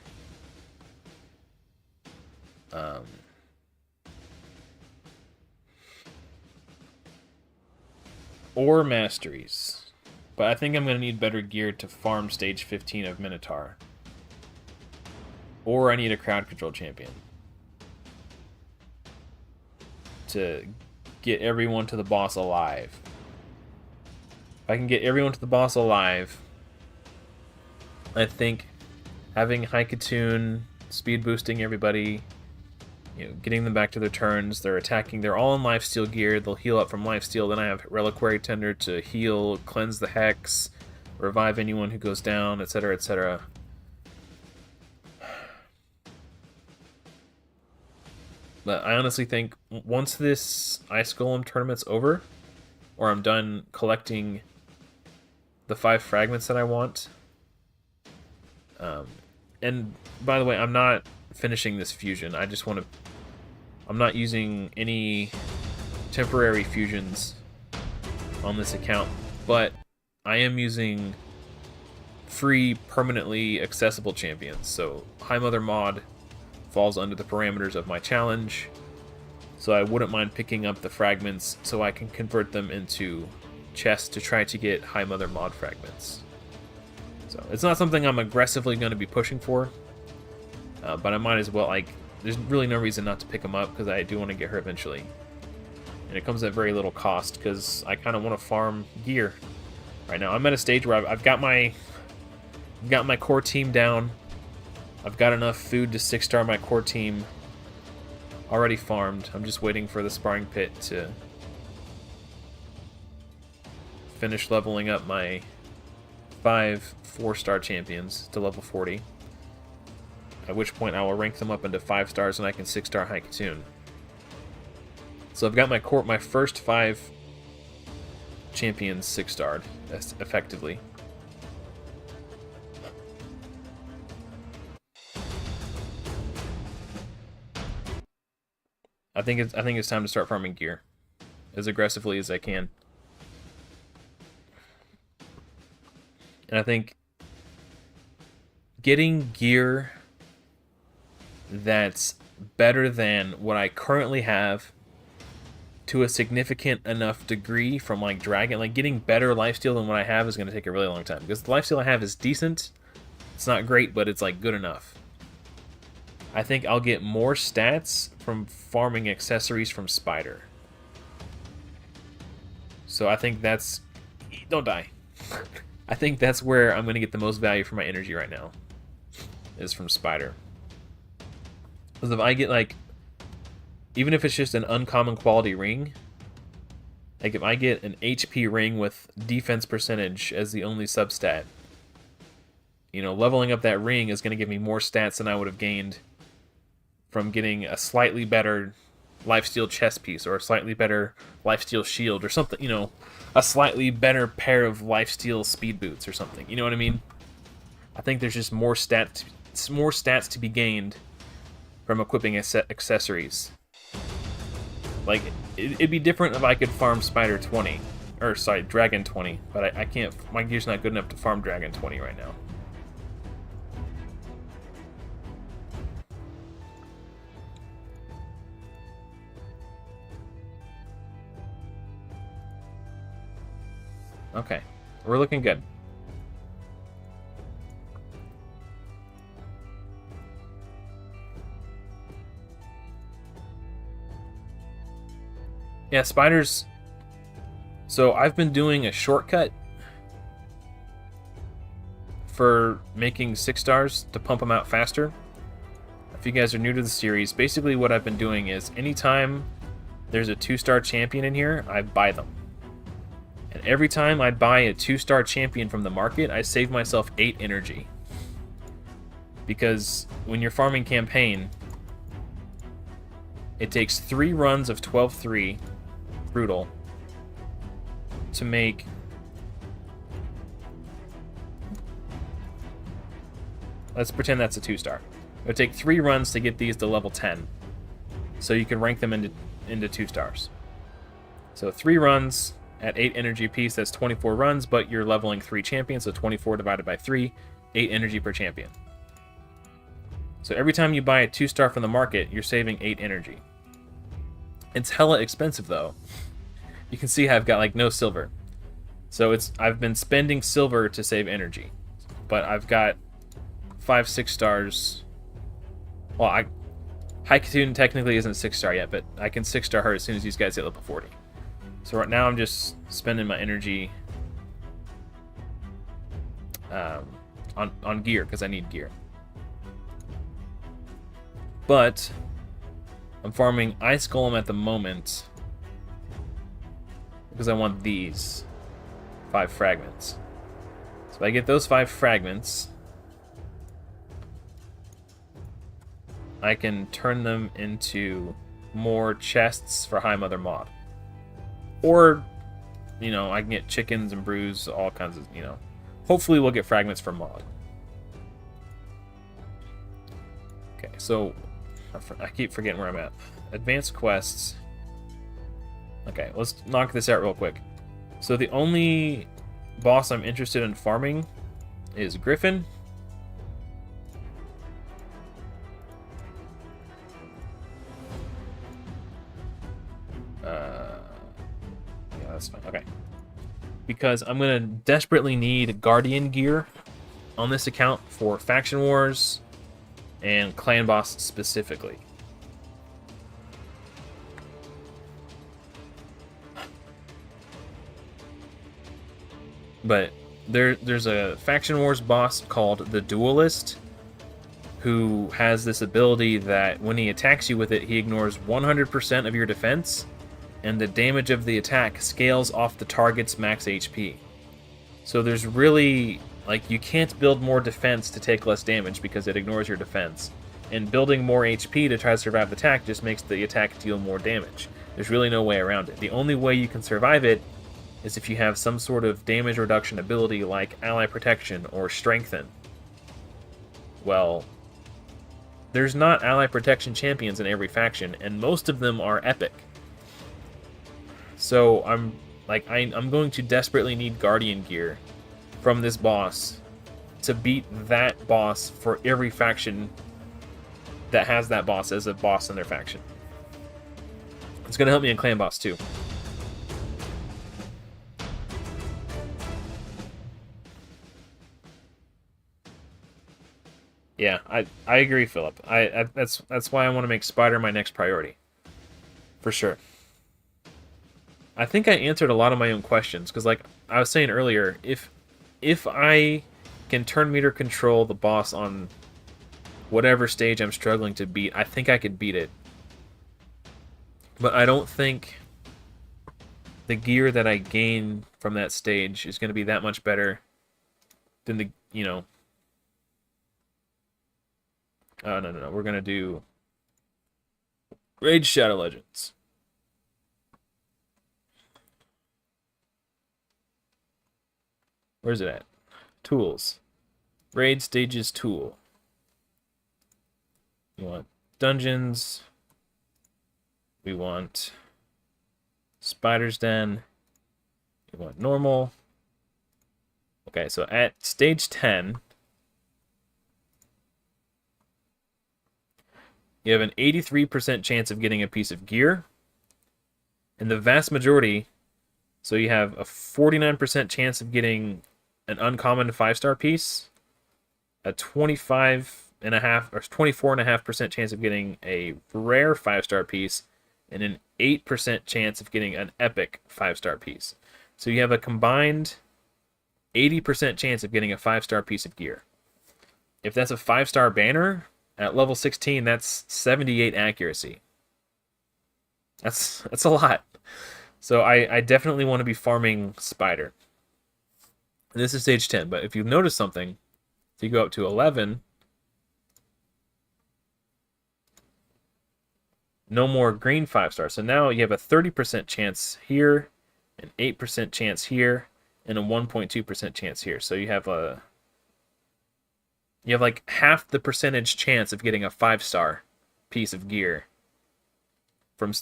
Or masteries. But I think I'm going to need better gear to farm stage 15 of Minotaur. Or I need a crowd control champion. To get everyone to the boss alive. If I can get everyone to the boss alive, I think having Haikatoon, speed boosting everybody, you know, getting them back to their turns, they're attacking, they're all in lifesteal gear, they'll heal up from lifesteal, then I have Reliquary Tender to heal, cleanse the Hex, revive anyone who goes down, etc., etc. But I honestly think once this Ice Golem tournament's over, or I'm done collecting the 5 fragments that I want, and by the way, I'm not finishing this fusion. I just want to... I'm not using any temporary fusions on this account, but I am using free, permanently accessible champions. So High Mother Mod falls under the parameters of my challenge, so I wouldn't mind picking up the fragments so I can convert them into chests to try to get High Mother Mod fragments. So it's not something I'm aggressively going to be pushing for, but I might as well, like, there's really no reason not to pick them up because I do want to get her eventually. And it comes at very little cost because I kind of want to farm gear right now. I'm at a stage where I've got my core team down. I've got enough food to 6-star my core team already farmed. I'm just waiting for the sparring pit to finish leveling up my 5 4-star champions to level 40. At which point I will rank them up into 5 stars and I can 6-star Haikatoon. So I've got my first 5 champions 6-starred effectively. I think it's time to start farming gear as aggressively as I can. And I think getting gear that's better than what I currently have to a significant enough degree from like Dragon, like getting better lifesteal than what I have is going to take a really long time because the lifesteal I have is decent. It's not great, but it's like good enough. I think I'll get more stats from farming accessories from Spider. So I think that's... Don't die. I think that's where I'm going to get the most value for my energy right now. Is from Spider. Because if I get like... Even if it's just an uncommon quality ring, like if I get an HP ring with defense percentage as the only substat, you know, leveling up that ring is going to give me more stats than I would have gained from getting a slightly better lifesteal chest piece or a slightly better lifesteal shield or something, you know, a slightly better pair of lifesteal speed boots or something. You know what I mean? I think there's just more stats to be gained from equipping accessories. Like, it'd be different if I could farm Spider 20, or sorry, Dragon 20, but I can't, my gear's not good enough to farm Dragon 20 right now. Okay, we're looking good. Yeah, spiders. So I've been doing a shortcut for making 6 stars to pump them out faster. If you guys are new to the series, basically what I've been doing is anytime there's a 2-star champion in here, I buy them. And every time I buy a 2-star champion from the market, I save myself 8 energy. Because when you're farming campaign, it takes 3 runs of 12-3 brutal to make let's pretend that's a 2-star. It would take 3 runs to get these to level 10. So you can rank them into 2 stars. So 3 runs at 8 energy apiece, that's 24 runs, but you're leveling 3 champions, so 24 divided by 3, 8 energy per champion. So every time you buy a 2-star from the market, you're saving 8 energy. It's hella expensive though. You can see I've got like no silver. So I've been spending silver to save energy. But I've got 5 6-stars. Well, Haikatun technically isn't 6-star yet, but I can 6-star her as soon as these guys hit level 40. So right now I'm just spending my energy on gear, because I need gear. But I'm farming Ice Golem at the moment because I want these 5 fragments. So if I get those 5 fragments, I can turn them into more chests for High Mother Mod. Or, you know, I can get chickens and brews, all kinds of, you know. Hopefully we'll get fragments for Mod. Okay, so I keep forgetting where I'm at. Advanced quests. Okay, let's knock this out real quick. So the only boss I'm interested in farming is Griffin. Yeah, that's fine. Okay. Because I'm going to desperately need Guardian gear on this account for Faction Wars and Clan Boss specifically. But there's a Faction Wars boss called the Duelist who has this ability that when he attacks you with it, he ignores 100% of your defense, and the damage of the attack scales off the target's max HP. So there's really, like, you can't build more defense to take less damage because it ignores your defense. And building more HP to try to survive the attack just makes the attack deal more damage. There's really no way around it. The only way you can survive it is if you have some sort of damage reduction ability like Ally Protection or Strengthen. Well, there's not Ally Protection champions in every faction, and most of them are epic. So I'm going to desperately need Guardian gear from this boss to beat that boss for every faction that has that boss as a boss in their faction. It's going to help me in Clan Boss too. Yeah, I agree, Philip. That's why I want to make Spider my next priority. For sure. I think I answered a lot of my own questions, because like I was saying earlier, if I can turn meter control the boss on whatever stage I'm struggling to beat, I think I could beat it. But I don't think the gear that I gain from that stage is going to be that much better than the, you know... Oh, no. We're going to do Rage Shadow Legends. Where's it at? Tools. Raid Stages Tool. You want Dungeons. We want Spider's Den. We want Normal. Okay, so at Stage 10... you have an 83% chance of getting a piece of gear. And the vast majority, so you have a 49% chance of getting an uncommon 5-star piece, a 25.5 or 24.5% chance of getting a rare 5-star piece, and an 8% chance of getting an epic 5-star piece. So you have a combined 80% chance of getting a 5-star piece of gear. If that's a 5-star banner, at level 16, that's 78 accuracy. That's a lot. So I definitely want to be farming Spider. And this is stage 10, but if you notice something, if you go up to 11, no more green 5-star. So now you have a 30% chance here, an 8% chance here, and a 1.2% chance here. So you have like half the percentage chance of getting a 5-star piece of gear.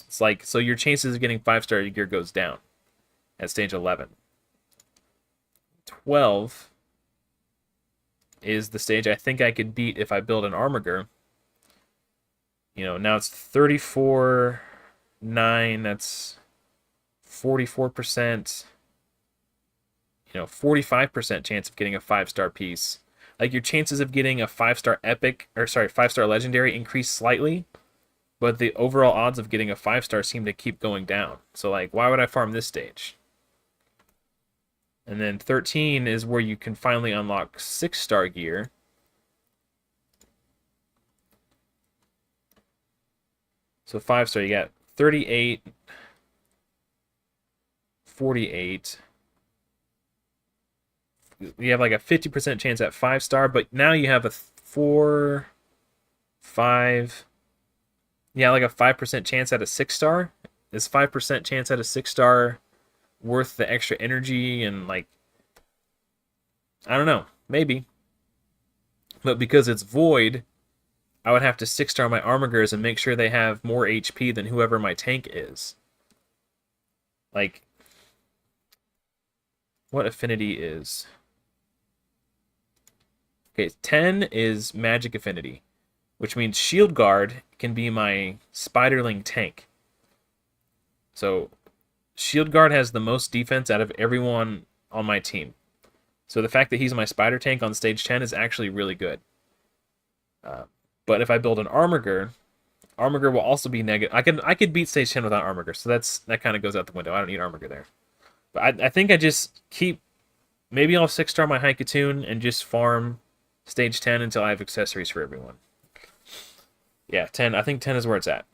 So your chances of getting 5-star gear goes down at stage 11. 12 is the stage I think I could beat if I build an Armiger. Now it's 34.9, that's 44%. 45% chance of getting a 5-star piece. Like, your chances of getting a 5-star epic, 5-star legendary increase slightly, but the overall odds of getting a 5-star seem to keep going down. So, like, why would I farm this stage? And then 13 is where you can finally unlock 6-star gear. So 5-star, you got 38, 48. You have like a 50% chance at 5-star, but now you have a 4, 5. Yeah, like a 5% chance at a 6-star. Is 5% chance at a 6-star worth the extra energy? And, like, I don't know, maybe. But because it's void, I would have to 6-star my Armigers and make sure they have more HP than whoever my tank is. Like, what affinity is? Okay, 10 is magic affinity, which means Shield Guard can be my Spiderling tank. So Shield Guard has the most defense out of everyone on my team. So the fact that he's my Spider tank on stage 10 is actually really good. But if I build an Armiger, Armiger will also be negative. I could beat stage 10 without Armiger, so that kind of goes out the window. I don't need Armiger there. But I think I just keep... Maybe I'll 6-star my Haikatoon and just farm stage 10 until I have accessories for everyone. Yeah, 10. I think 10 is where it's at.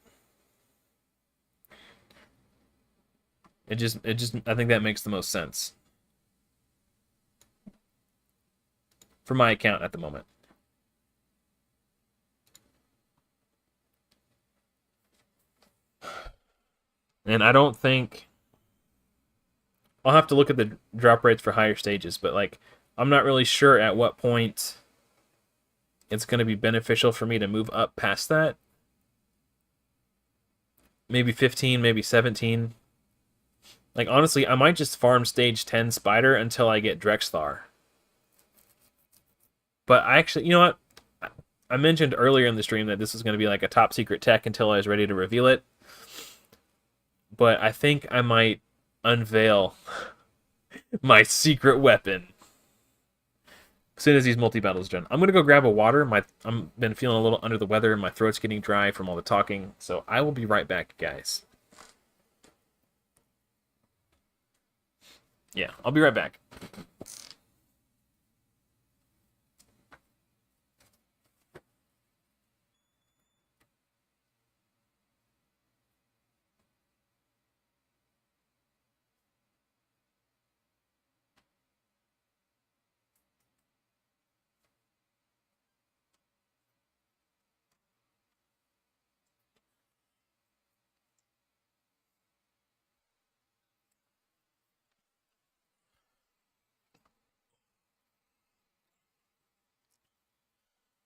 I think that makes the most sense for my account at the moment. And I don't think... I'll have to look at the drop rates for higher stages, but, like, I'm not really sure at what point it's going to be beneficial for me to move up past that. Maybe 15, maybe 17. Like, honestly, I might just farm stage 10 Spider until I get Drexthar. But I actually, you know what? I mentioned earlier in the stream that this was going to be like a top secret tech until I was ready to reveal it. But I think I might unveil my secret weapon as soon as these multi-battles are done. I'm going to go grab a water. I'm been feeling a little under the weather, and my throat's getting dry from all the talking. So I will be right back, guys. Yeah, I'll be right back.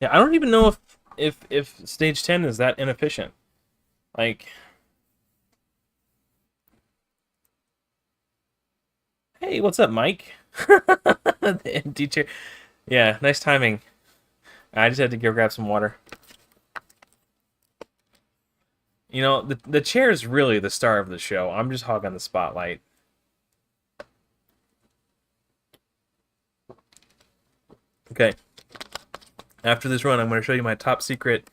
Yeah, I don't even know if stage 10 is that inefficient. Like, hey, what's up, Mike? The empty chair. Yeah, nice timing. I just had to go grab some water. You know, the chair is really the star of the show. I'm just hogging the spotlight. Okay. After this run, I'm going to show you my top secret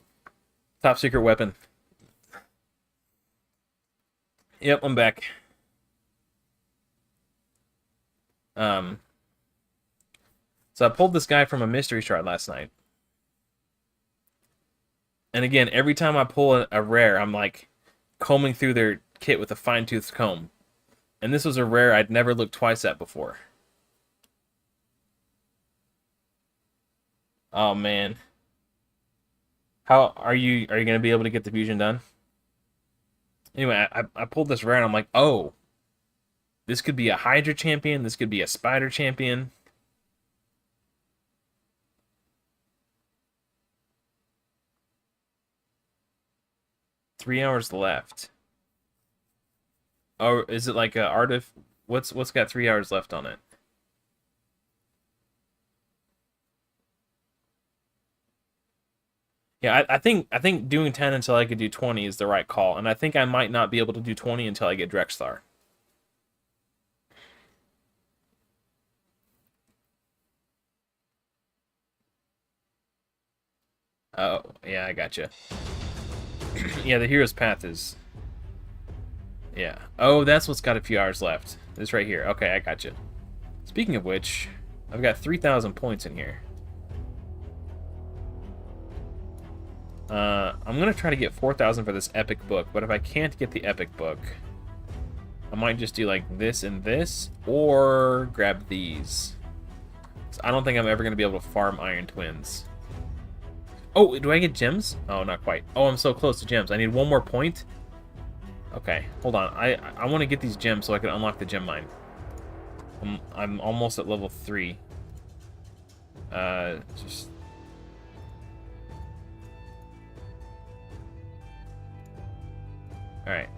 weapon. Yep, I'm back. Um, so I pulled this guy from a mystery shard last night. And again, every time I pull a rare, I'm like combing through their kit with a fine-tooth comb. And this was a rare I'd never looked twice at before. Oh man. How are you gonna be able to get the fusion done? Anyway, I pulled this rare and I'm like, oh, this could be a Hydra champion, this could be a Spider champion. Three hours left. Oh, is it like a art of what's got 3 hours left on it? Yeah, I think doing 10 until I could do 20 is the right call, and I think I might not be able to do 20 until I get Drexthar. Oh, yeah, I gotcha. Yeah, the hero's path is... Yeah. Oh, that's what's got a few hours left. This right here. Okay, I gotcha. Speaking of which, I've got 3,000 points in here. I'm going to try to get 4,000 for this epic book, but if I can't get the epic book, I might just do like this and this, or grab these. So I don't think I'm ever going to be able to farm Iron Twins. Oh, do I get gems? Oh, not quite. Oh, I'm so close to gems. I need one more point. Okay, hold on. I want to get these gems so I can unlock the gem mine. I'm almost at level 3. Just... Alright.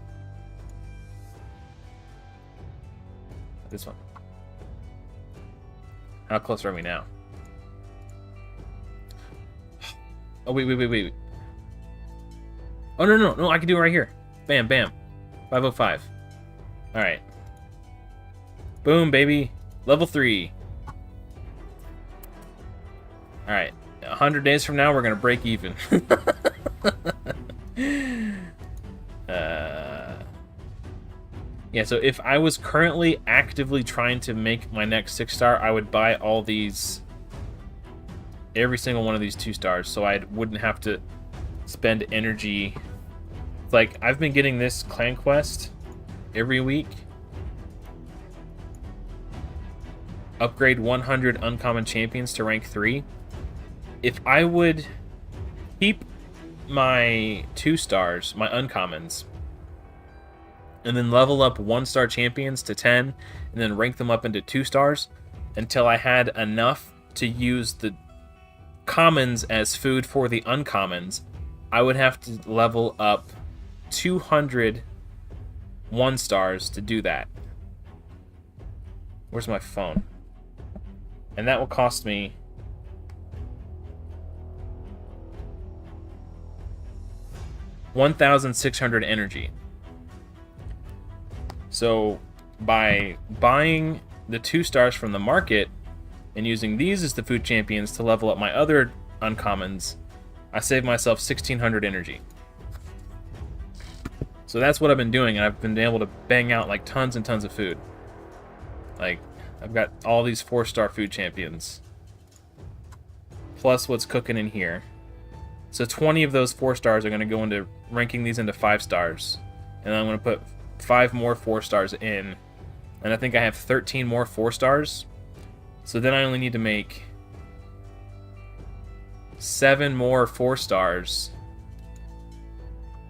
This one. How close are we now? Oh, wait. Oh, no, I can do it right here. Bam, bam. 505. Alright. Boom, baby. Level 3. Alright. 100 days from now, we're going to break even. Yeah, so if I was currently actively trying to make my next 6-star, I would buy all these... Every single one of these 2-stars, so I wouldn't have to spend energy. Like, I've been getting this clan quest every week. Upgrade 100 uncommon champions to rank 3. If I would keep my 2-stars, my uncommons, and then level up 1-star champions to 10, and then rank them up into 2-stars until I had enough to use the commons as food for the uncommons, I would have to level up 200 1-stars to do that. Where's my phone? And that will cost me 1,600 energy. So by buying the 2-stars from the market and using these as the food champions to level up my other uncommons, I save myself 1,600 energy. So that's what I've been doing, and I've been able to bang out like tons and tons of food. Like, I've got all these 4-star food champions, plus what's cooking in here. So 20 of those 4-stars are going to go into ranking these into 5-stars, and I'm going to put 5 more 4-stars in, and I think I have 13 more 4-stars. So then I only need to make 7 more 4-stars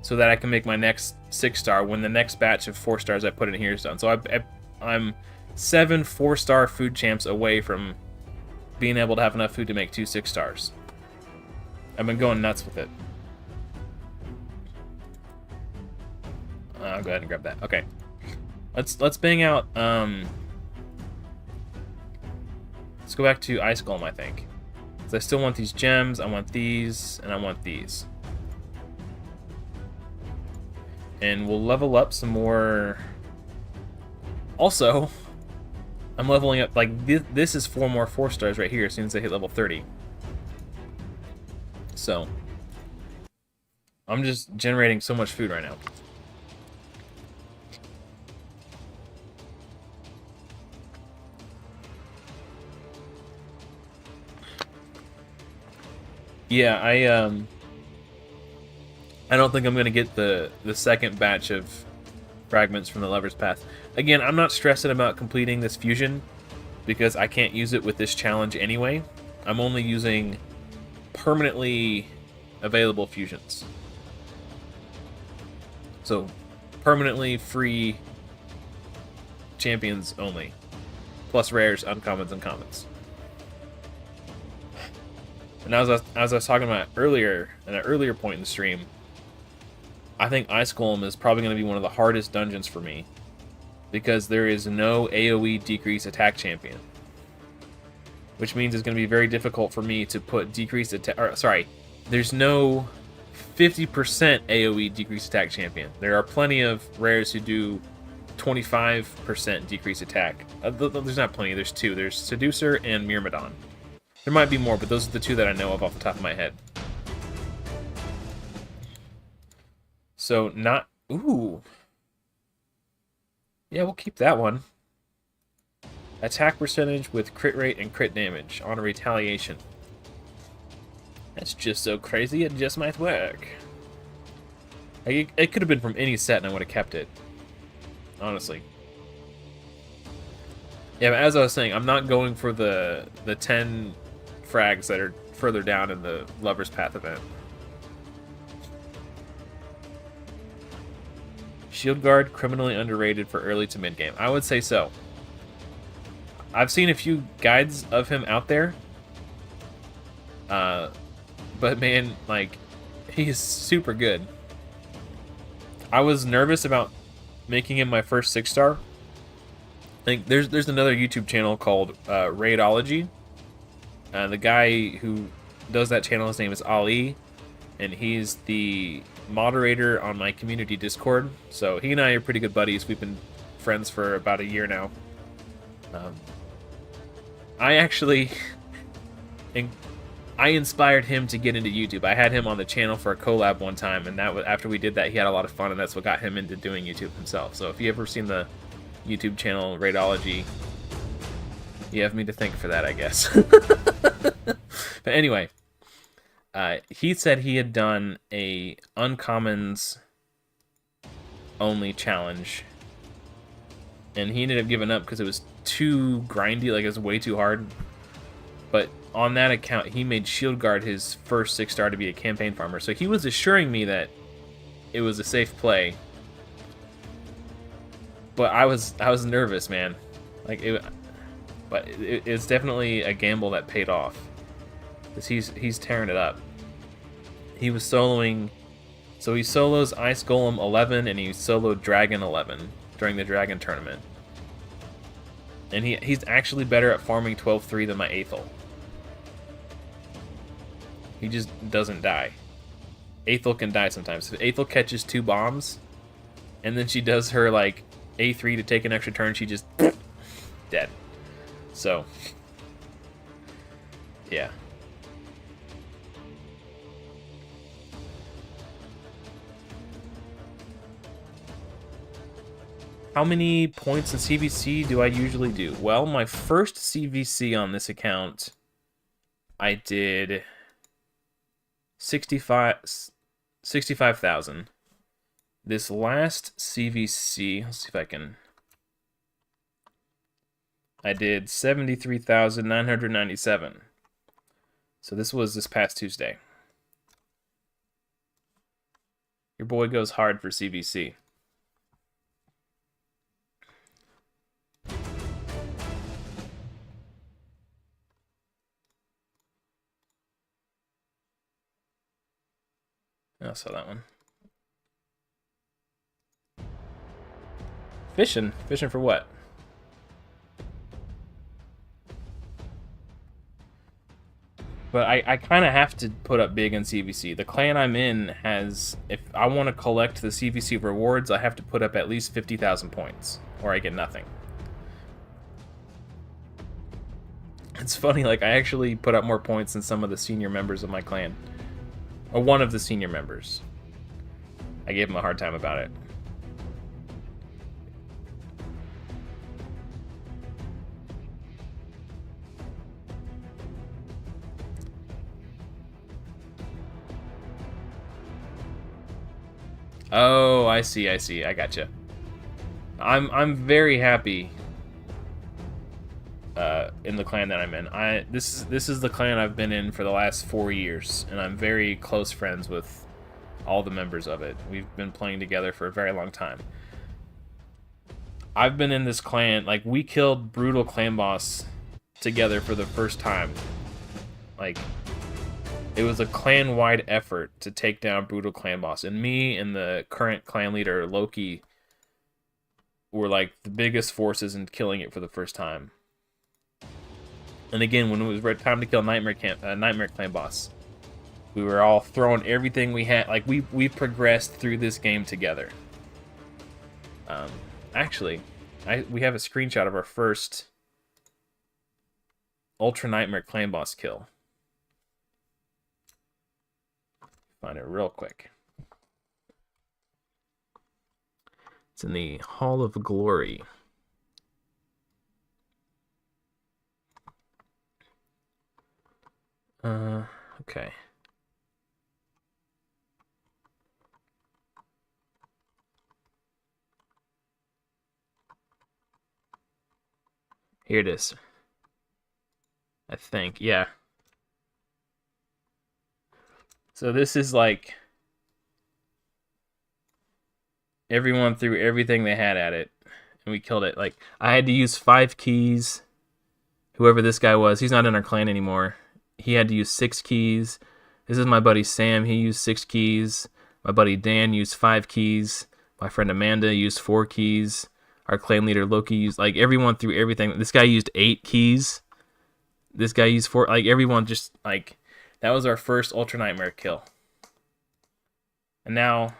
so that I can make my next 6-star when the next batch of 4-stars I put in here is done. So I'm 7 4-star food champs away from being able to have enough food to make 2 6-stars. I've been going nuts with it. I'll go ahead and grab that. Okay. Let's bang out let's go back to Ice Golem, I think. So I still want these gems, I want these, and I want these. And we'll level up some more. Also, I'm leveling up, like, this is 4 more 4-stars right here as soon as I hit level 30. So, I'm just generating so much food right now. Yeah, I don't think I'm gonna get the second batch of fragments from the Lover's Path. Again, I'm not stressing about completing this fusion because I can't use it with this challenge anyway. I'm only using permanently available fusions. So, permanently free champions only. Plus rares, uncommons, and commons. And as I was talking about earlier, at an earlier point in the stream, I think Ice Golem is probably going to be one of the hardest dungeons for me. Because there is no AoE decrease attack champion. Which means it's going to be very difficult for me to put decreased attack... Sorry, there's no 50% AoE decreased attack champion. There are plenty of rares who do 25% decreased attack. There's not plenty, there's two. There's Seducer and Myrmidon. There might be more, but those are the two that I know of off the top of my head. So, not... Ooh. Yeah, we'll keep that one. Attack percentage with crit rate and crit damage on a retaliation. That's just so crazy, it just might work. It could have been from any set and I would have kept it. Honestly. Yeah, but as I was saying, I'm not going for the 10 frags that are further down in the Lover's Path event. Shield Guard, criminally underrated for early to mid game. I would say so. I've seen a few guides of him out there. But man, like, he's super good. I was nervous about making him my first 6-star. I think there's another YouTube channel called Raidology. The guy who does that channel, his name is Ali, and he's the moderator on my community Discord. So he and I are pretty good buddies. We've been friends for about a year now. I actually... I inspired him to get into YouTube. I had him on the channel for a collab one time, and that was, after we did that, he had a lot of fun, and that's what got him into doing YouTube himself. So if you ever seen the YouTube channel Raidology, you have me to thank for that, I guess. But anyway, he said he had done a uncommons only challenge, and he ended up giving up because it was too grindy, like it was way too hard. But on that account, he made Shield Guard his first 6-star to be a campaign farmer. So he was assuring me that it was a safe play. But I was nervous, man. Like it's definitely a gamble that paid off. Cause he's tearing it up. He was soloing, so he solos Ice Golem 11 and he soloed Dragon 11 during the Dragon tournament. And he's actually better at farming 12-3 than my Aethel. He just doesn't die. Aethel can die sometimes. If Aethel catches 2 bombs, and then she does her, like, A3 to take an extra turn, she just... dead. So... yeah. How many points in CVC do I usually do? Well, my first CVC on this account, I did 65,000. This last CVC, let's see if I can... I did 73,997. So this was this past Tuesday. Your boy goes hard for CVC. I saw that one. Fishing? Fishing for what? But I kind of have to put up big in CVC. The clan I'm in has... if I want to collect the CVC rewards, I have to put up at least 50,000 points, or I get nothing. It's funny, like, I actually put up more points than some of the senior members of my clan. Or one of the senior members. I gave him a hard time about it. Oh, I see, I see. I gotcha. I'm very happy in the clan that I'm in. This is the clan I've been in for the last 4 years, and I'm very close friends with all the members of it. We've been playing together for a very long time. I've been in this clan, like, we killed Brutal Clan Boss together for the first time. Like, it was a clan-wide effort to take down Brutal Clan Boss, and me and the current clan leader, Loki, were like the biggest forces in killing it for the first time. And again, when it was time to kill Nightmare Clan Boss, we were all throwing everything we had. Like, we progressed through this game together. Actually, we have a screenshot of our first Ultra Nightmare Clan Boss kill. Find it real quick. It's in the Hall of Glory. Okay. Here it is. I think, yeah. So this is like everyone threw everything they had at it, and we killed it. Like, I had to use 5 keys. Whoever this guy was, he's not in our clan anymore. He had to use 6 keys. This is my buddy Sam. He used 6 keys. My buddy Dan used 5 keys. My friend Amanda used 4 keys. Our clan leader Loki used, like, everyone threw everything. This guy used 8 keys. This guy used 4. Like, everyone just, like, that was our first Ultra Nightmare kill. And now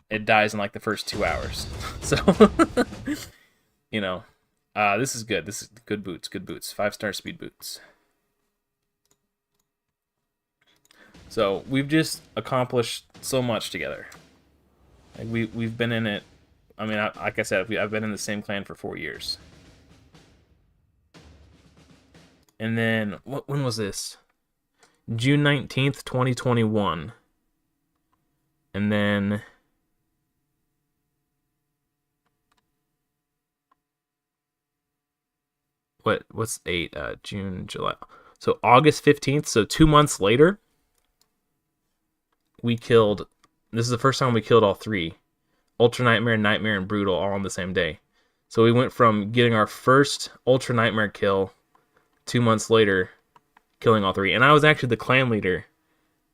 it dies in like the first 2 hours. So, you know, this is good. This is good boots. Good boots. 5-star speed boots. So we've just accomplished so much together. Like, we've been in it. I mean, like I said, I've been in the same clan for 4 years. And then when was this? June 19th, 2021. And then what's 8? June, July. So August 15th, so 2 months later, we killed, this is the first time we killed all 3. Ultra Nightmare, Nightmare, and Brutal all on the same day. So we went from getting our first Ultra Nightmare kill 2 months later, killing all 3. And I was actually the clan leader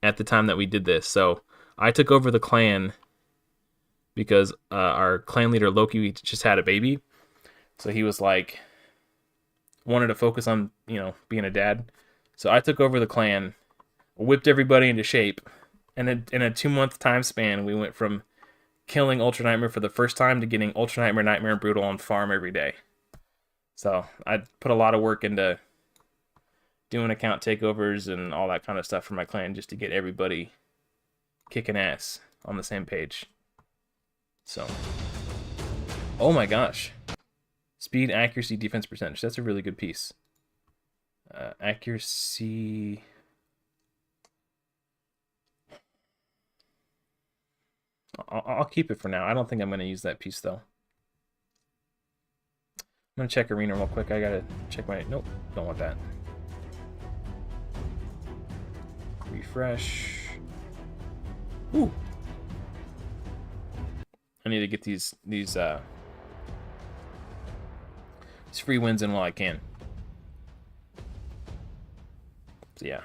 at the time that we did this. So I took over the clan because our clan leader Loki just had a baby. So he was like, wanted to focus on, you know, being a dad. So I took over the clan, whipped everybody into shape. And in a 2-month time span, we went from killing Ultra Nightmare for the first time to getting Ultra Nightmare, Nightmare, and Brutal on farm every day. So I put a lot of work into doing account takeovers and all that kind of stuff for my clan just to get everybody kicking ass on the same page. So, oh my gosh. Speed, accuracy, defense percentage. That's a really good piece. Accuracy. I'll keep it for now. I don't think I'm going to use that piece, though. I'm going to check Arena real quick. I got to check my... Nope, don't want that. Refresh. Ooh. I need to get these free wins in while I can. So, yeah.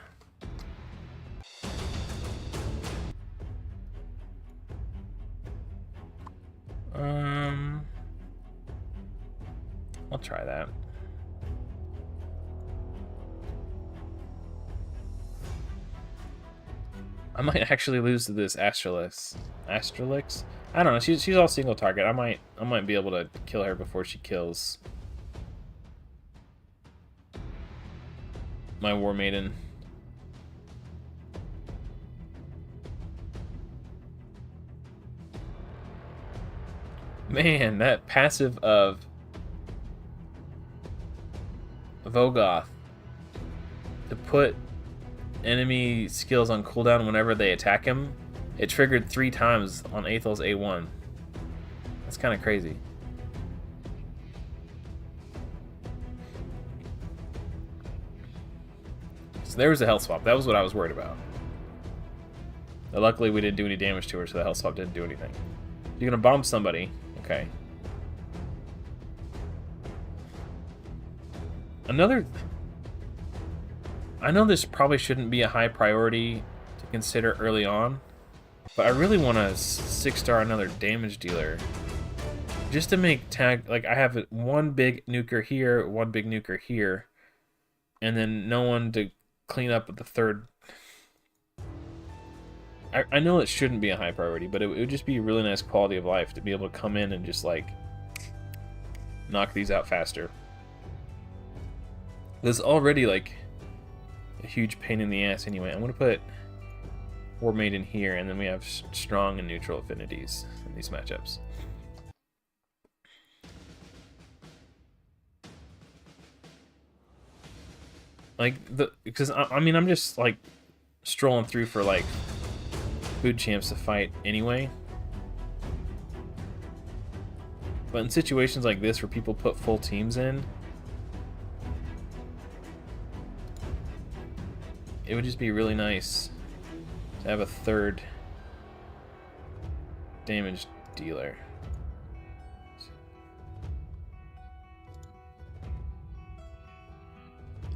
I'll try that. I might actually lose to this Astralix. Astralix? I don't know. She's all single target. I might be able to kill her before she kills my War Maiden. Man, that passive of Vogoth to put enemy skills on cooldown whenever they attack him It triggered 3 times on Aethel's A1. That's kind of crazy. So there was a health swap. That was what I was worried about. But luckily we didn't do any damage to her, so the health swap didn't do anything. You're gonna bomb somebody. Okay. Another... I know this probably shouldn't be a high priority to consider early on, but I really want to 6-star another damage dealer. Just to make tag... Like, I have one big nuker here, one big nuker here, and then no one to clean up with the third. I know it shouldn't be a high priority, but it would just be a really nice quality of life to be able to come in and just, like, knock these out faster. There's already, like, a huge pain in the ass anyway. I'm going to put War Maiden here, and then we have strong and neutral affinities in these matchups. Like, because, I mean, I'm just, like, strolling through for, like, food champs to fight anyway. But in situations like this where people put full teams in, it would just be really nice to have a third damage dealer.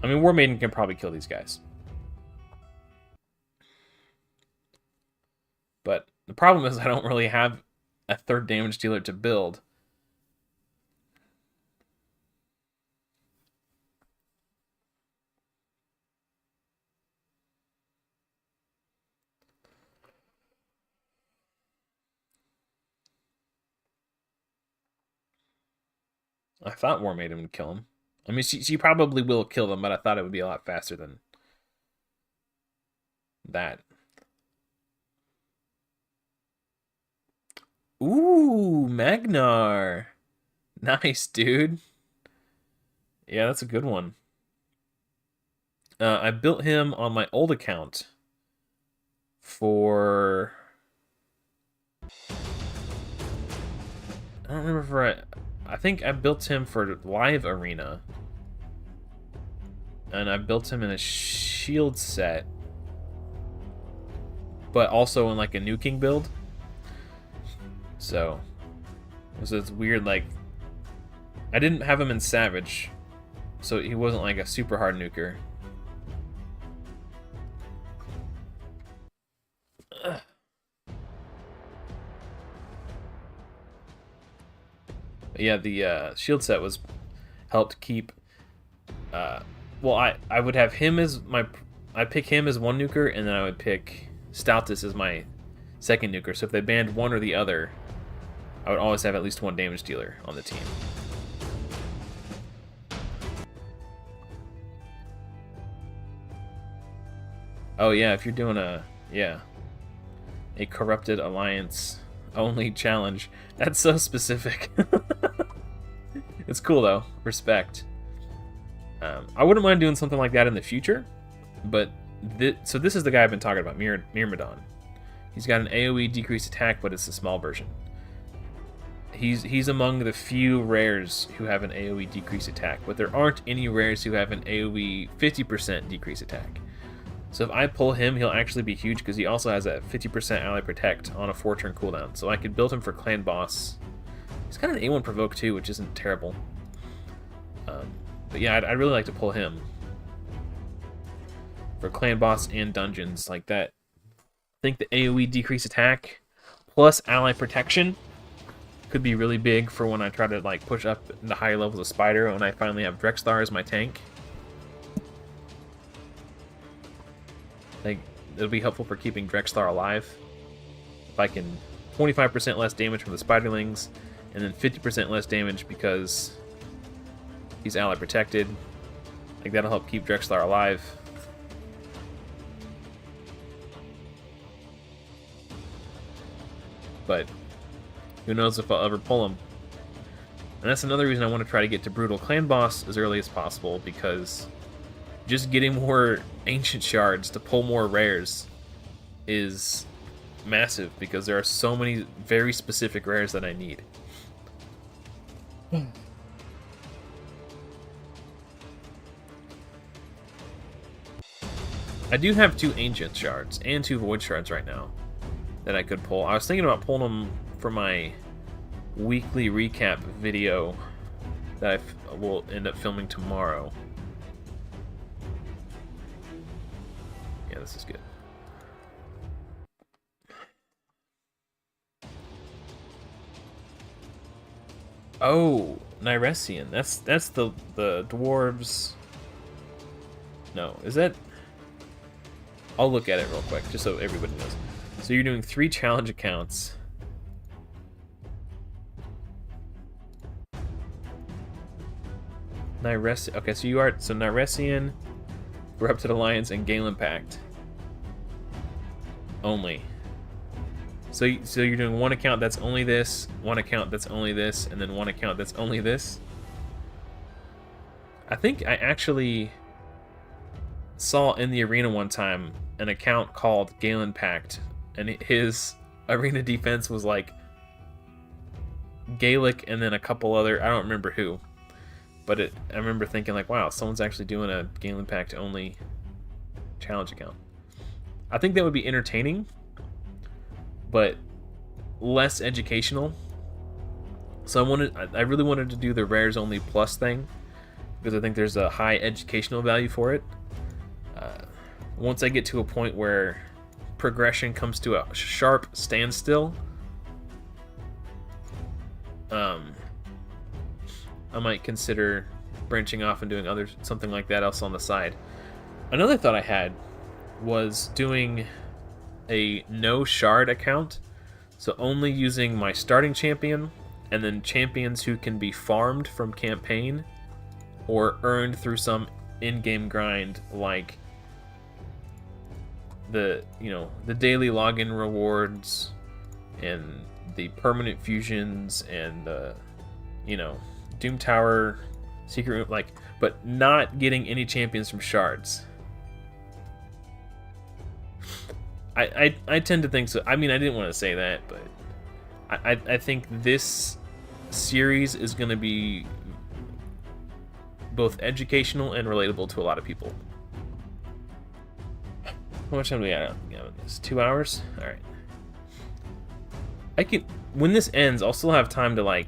I mean, War Maiden can probably kill these guys. But the problem is I don't really have a third damage dealer to build. I thought War Maiden would kill him. I mean, she probably will kill them, but I thought it would be a lot faster than that. Ooh, Magnar. Nice, dude. Yeah, that's a good one. I built him on my old account for... I don't remember if I think I built him for Live Arena. And I built him in a shield set. But also in like a nuking build. So it's weird, like... I didn't have him in Savage. So he wasn't like a super hard nuker. Ugh. Yeah, the shield set was helped keep. Well, I would have him as my. I'd pick him as one nuker, and then I would pick Stoutus as my second nuker. So if they banned one or the other, I would always have at least one damage dealer on the team. Oh yeah, if you're doing a corrupted alliance only challenge, that's so specific. It's cool though. Respect. I wouldn't mind doing something like that in the future, but so this is the guy I've been talking about, Myrmidon. He's got an AoE decreased attack, but it's a small version. He's among the few rares who have an AoE decreased attack, but there aren't any rares who have an AoE 50% decreased attack. So if I pull him, he'll actually be huge because he also has a 50% ally protect on a 4-turn cooldown. So I could build him for clan boss. He's got an A1 provoke too, which isn't terrible. But yeah, I'd really like to pull him for clan boss and dungeons like that. I think the AoE decrease attack plus ally protection could be really big for when I try to like push up into higher levels of Spider when I finally have Drexthar as my tank. Like, it'll be helpful for keeping Drexthar alive. If I can 25% less damage from the Spiderlings, and then 50% less damage because he's ally protected. Like, that'll help keep Drexthar alive. But who knows if I'll ever pull him. And that's another reason I want to try to get to Brutal Clan Boss as early as possible, because just getting more Ancient Shards to pull more rares is massive because there are so many very specific rares that I need. I do have 2 Ancient Shards and 2 Void Shards right now that I could pull. I was thinking about pulling them for my weekly recap video that I will end up filming tomorrow. Yeah, this is good. Oh, Nyresian. That's the dwarves. No, is that? I'll look at it real quick just so everybody knows. So you're doing 3 challenge accounts. Nyresian. Okay, so you are Nyresian, Corrupted Alliance, and Galen Pact only. So you're doing 1 account that's only this, 1 account that's only this, and then 1 account that's only this. I think I actually saw in the arena one time an account called Galen Pact, and his arena defense was like Gaelic and then a couple other, I don't remember who, but I remember thinking like, wow, someone's actually doing a Galen Pact only challenge account. I think that would be entertaining, but less educational. So I really wanted to do the rares only plus thing because I think there's a high educational value for it. Once I get to a point where progression comes to a sharp standstill, I might consider branching off and doing something like that else on the side. Another thought I had was doing a no shard account, so only using my starting champion and then champions who can be farmed from campaign or earned through some in-game grind, like the daily login rewards and the permanent fusions and the Doom Tower secret room, but not getting any champions from shards. I tend to think so. I mean, I didn't want to say that, but I think this series is going to be both educational and relatable to a lot of people. How much time do we have on this? 2 hours? Alright. When this ends, I'll still have time to,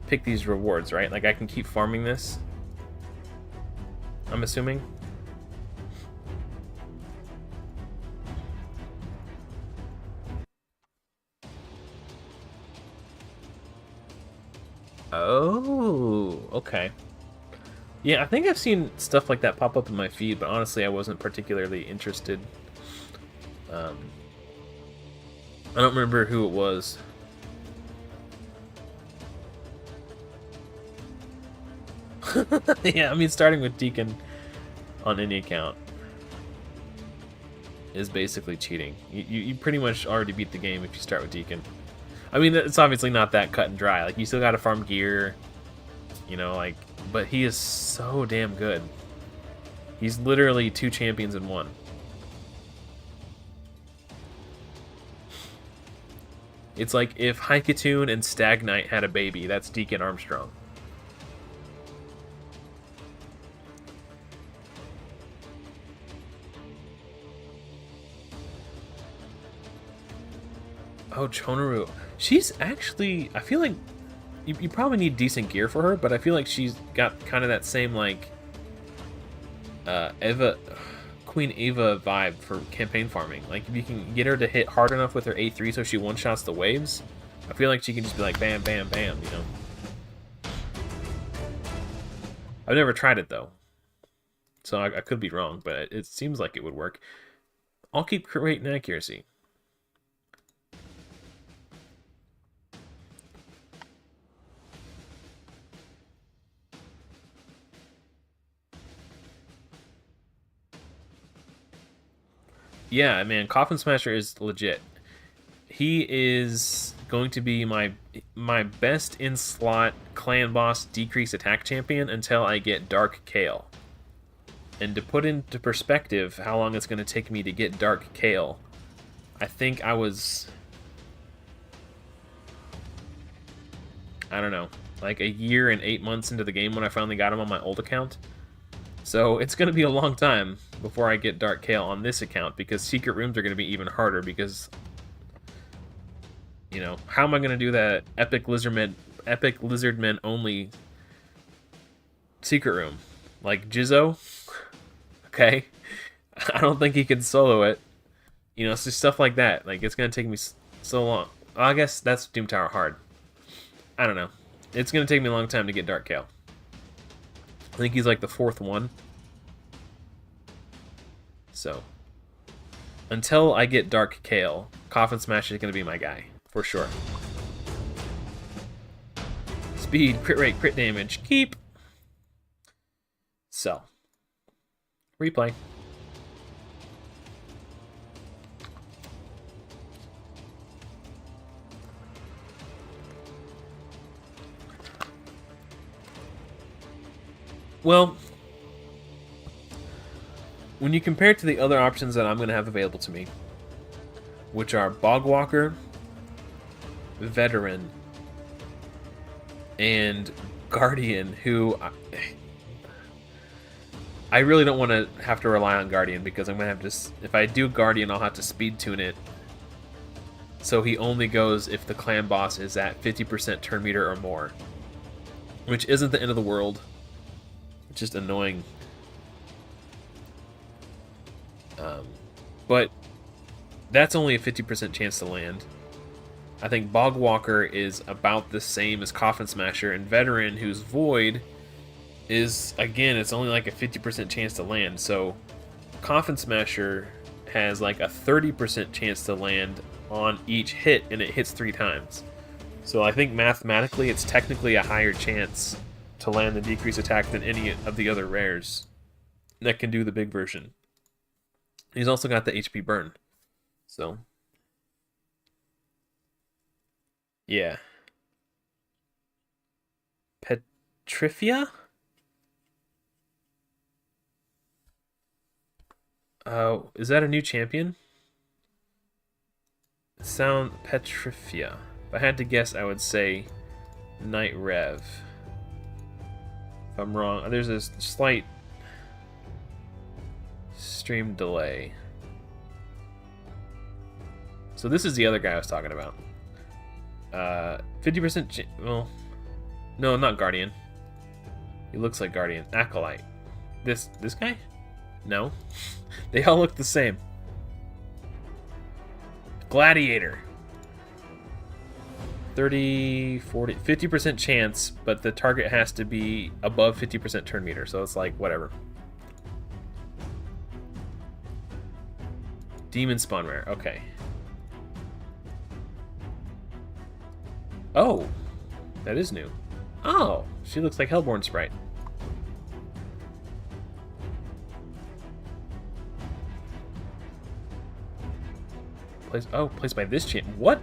pick these rewards, right? I can keep farming this, I'm assuming. Oh, okay. Yeah, I think I've seen stuff like that pop up in my feed, but honestly, I wasn't particularly interested. I don't remember who it was. Yeah, I mean, starting with Deacon on any account is basically cheating. You pretty much already beat the game if you start with Deacon. I mean, it's obviously not that cut and dry. You still gotta farm gear, but he is so damn good. He's literally 2 champions in 1. It's like if Haikatoon and Stag Knight had a baby, that's Deacon Armstrong. Oh, Chonaru. She's actually, I feel like you probably need decent gear for her, but I feel like she's got kind of that same Queen Eva vibe for campaign farming. If you can get her to hit hard enough with her A3 so she one-shots the waves, I feel like she can just be like bam, bam, bam, I've never tried it though, so I could be wrong, but it seems like it would work. I'll keep creating accuracy. Yeah, man, Coffin Smasher is legit. He is going to be my best in slot clan boss decrease attack champion until I get Dark Kale. And to put into perspective how long it's going to take me to get Dark Kale, I think I was, I don't know, like a year and 8 months into the game when I finally got him on my old account. So it's going to be a long time before I get Dark Kale on this account, because secret rooms are going to be even harder, because, you know, how am I going to do that Epic Lizardmen only secret room? Like Jizzo? Okay. I don't think he can solo it. You know, it's just stuff like that. Like, it's going to take me so long. Well, I guess that's Doom Tower hard. I don't know. It's going to take me a long time to get Dark Kale. I think he's like the 4th one. So, until I get Dark Kale, Coffin Smasher is going to be my guy, for sure. Speed, crit rate, crit damage, keep. Sell. Replay. Well, when you compare it to the other options that I'm going to have available to me, which are Bogwalker, Veteran, and Guardian, who I really don't want to have to rely on Guardian, because I'm going to have to, if I do Guardian, I'll have to speed tune it. So he only goes if the clan boss is at 50% turn meter or more, which isn't the end of the world. It's just annoying. But that's only a 50% chance to land. I think Bogwalker is about the same as Coffin Smasher, and Veteran, who's Void, is, again, it's only like a 50% chance to land. So Coffin Smasher has like a 30% chance to land on each hit, and it hits 3 times. So I think mathematically it's technically a higher chance to land the decrease attack than any of the other rares that can do the big version. He's also got the HP burn. So, yeah. Petrifia? Is that a new champion? Petrifia. If I had to guess, I would say Night Rev. If I'm wrong, there's a slight stream delay. So this is the other guy I was talking about. 50%. Well, no, not Guardian. He looks like Guardian. Acolyte. This guy? No, they all look the same. Gladiator. 30, 40, 50% chance, but the target has to be above 50% turn meter, so it's like, whatever. Demon Spawn Rare, okay. Oh, that is new. Oh, she looks like Hellborn Sprite. Placed by this champ. What?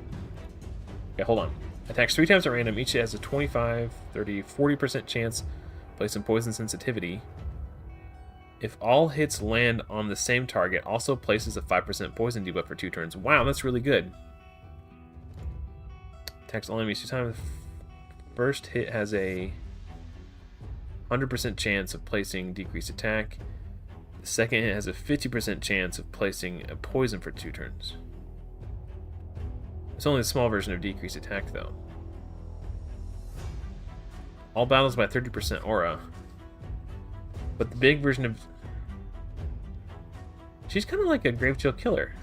Okay, hold on. Attacks 3 times at random. Each has a 25, 30, 40% chance. Place some poison sensitivity. If all hits land on the same target, also places a 5% poison debuff for 2 turns. Wow, that's really good. Attacks all enemies 2 times. First hit has a 100% chance of placing decreased attack. The second hit has a 50% chance of placing a poison for 2 turns. It's only a small version of decreased attack, though. All battles by 30% aura. But the big version of... She's kind of like a Gravechill Killer.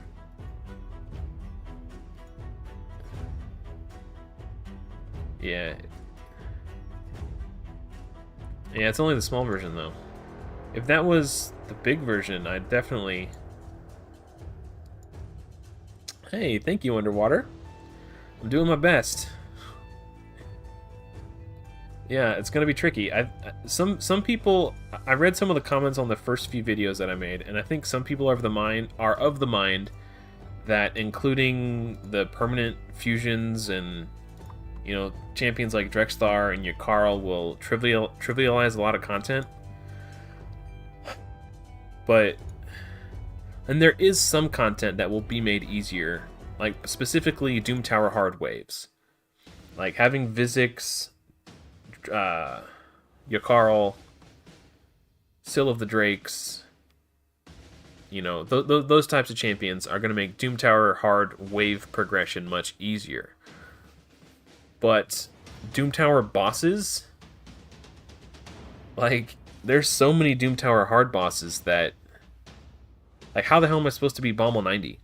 Yeah. Yeah, it's only the small version, though. If that was the big version, I'd definitely... Hey, thank you, Underwater. I'm doing my best. Yeah, it's gonna be tricky. Some people, I read some of the comments on the first few videos that I made, and I think some people are of the mind that including the permanent fusions and, you know, champions like Drexthar and Yakarl will trivialize a lot of content. But And there is some content that will be made easier, like specifically Doom Tower hard waves. Like having Vizix, Yakarl, Seal of the Drakes, you know, those types of champions are going to make Doom Tower hard wave progression much easier. But Doom Tower bosses, like, there's so many Doom Tower hard bosses that, like, how the hell am I supposed to be Bommel 90?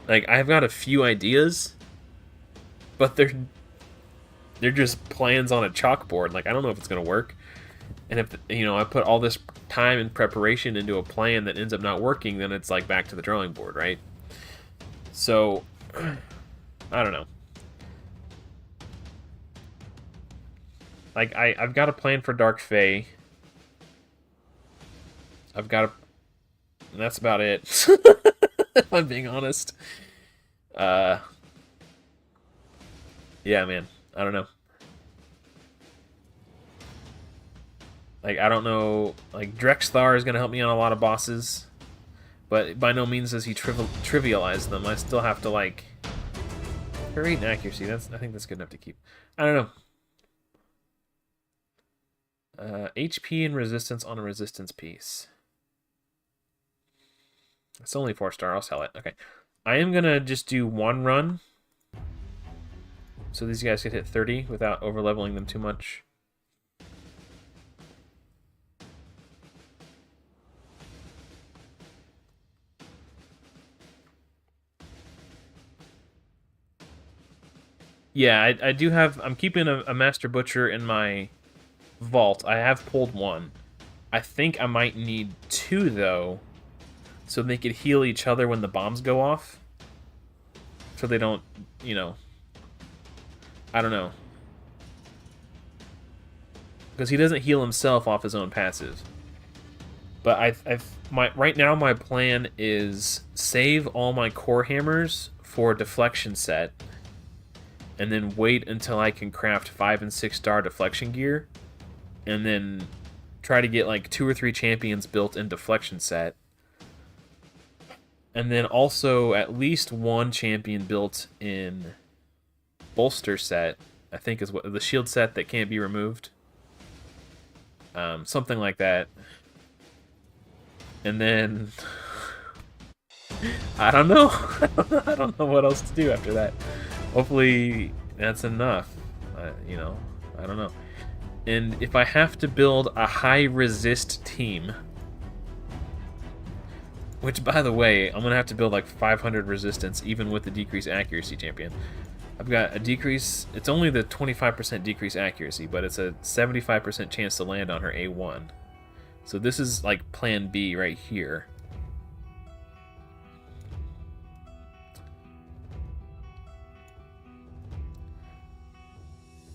Like, I've got a few ideas, but they're just plans on a chalkboard. Like, I don't know if it's going to work. And if, you know, I put all this time and preparation into a plan that ends up not working, then it's, like, back to the drawing board, right? So, I don't know. Like, I've got a plan for Dark Fae. I've got a... That's about it. If I'm being honest. Yeah, man. I don't know. Like, I don't know... Like, Drexthar is going to help me on a lot of bosses. But by no means does he trivialize them. I still have to, like... Rate and accuracy. I think that's good enough to keep. I don't know. HP and resistance on a resistance piece. It's only 4-star. I'll sell it. Okay. I am going to just do one run. So these guys could hit 30 without over-leveling them too much. Yeah, I do have... I'm keeping a Master Butcher in my vault. I have pulled one. I think I might need 2, though, so they could heal each other when the bombs go off. So they don't, you know... I don't know. Because he doesn't heal himself off his own passive. But right now my plan is save all my core hammers for deflection set, and then wait until I can craft 5 and 6-star deflection gear, and then try to get like 2 or 3 champions built in deflection set, and then also at least 1 champion built in bolster set, I think is what the shield set that can't be removed. Something like that. And then I don't know. I don't know what else to do after that. Hopefully that's enough. You know, I don't know. And if I have to build a high resist team, which by the way, I'm gonna have to build like 500 resistance even with the decreased accuracy champion. I've got a decrease, it's only the 25% decrease accuracy, but it's a 75% chance to land on her A1. So this is like plan B right here.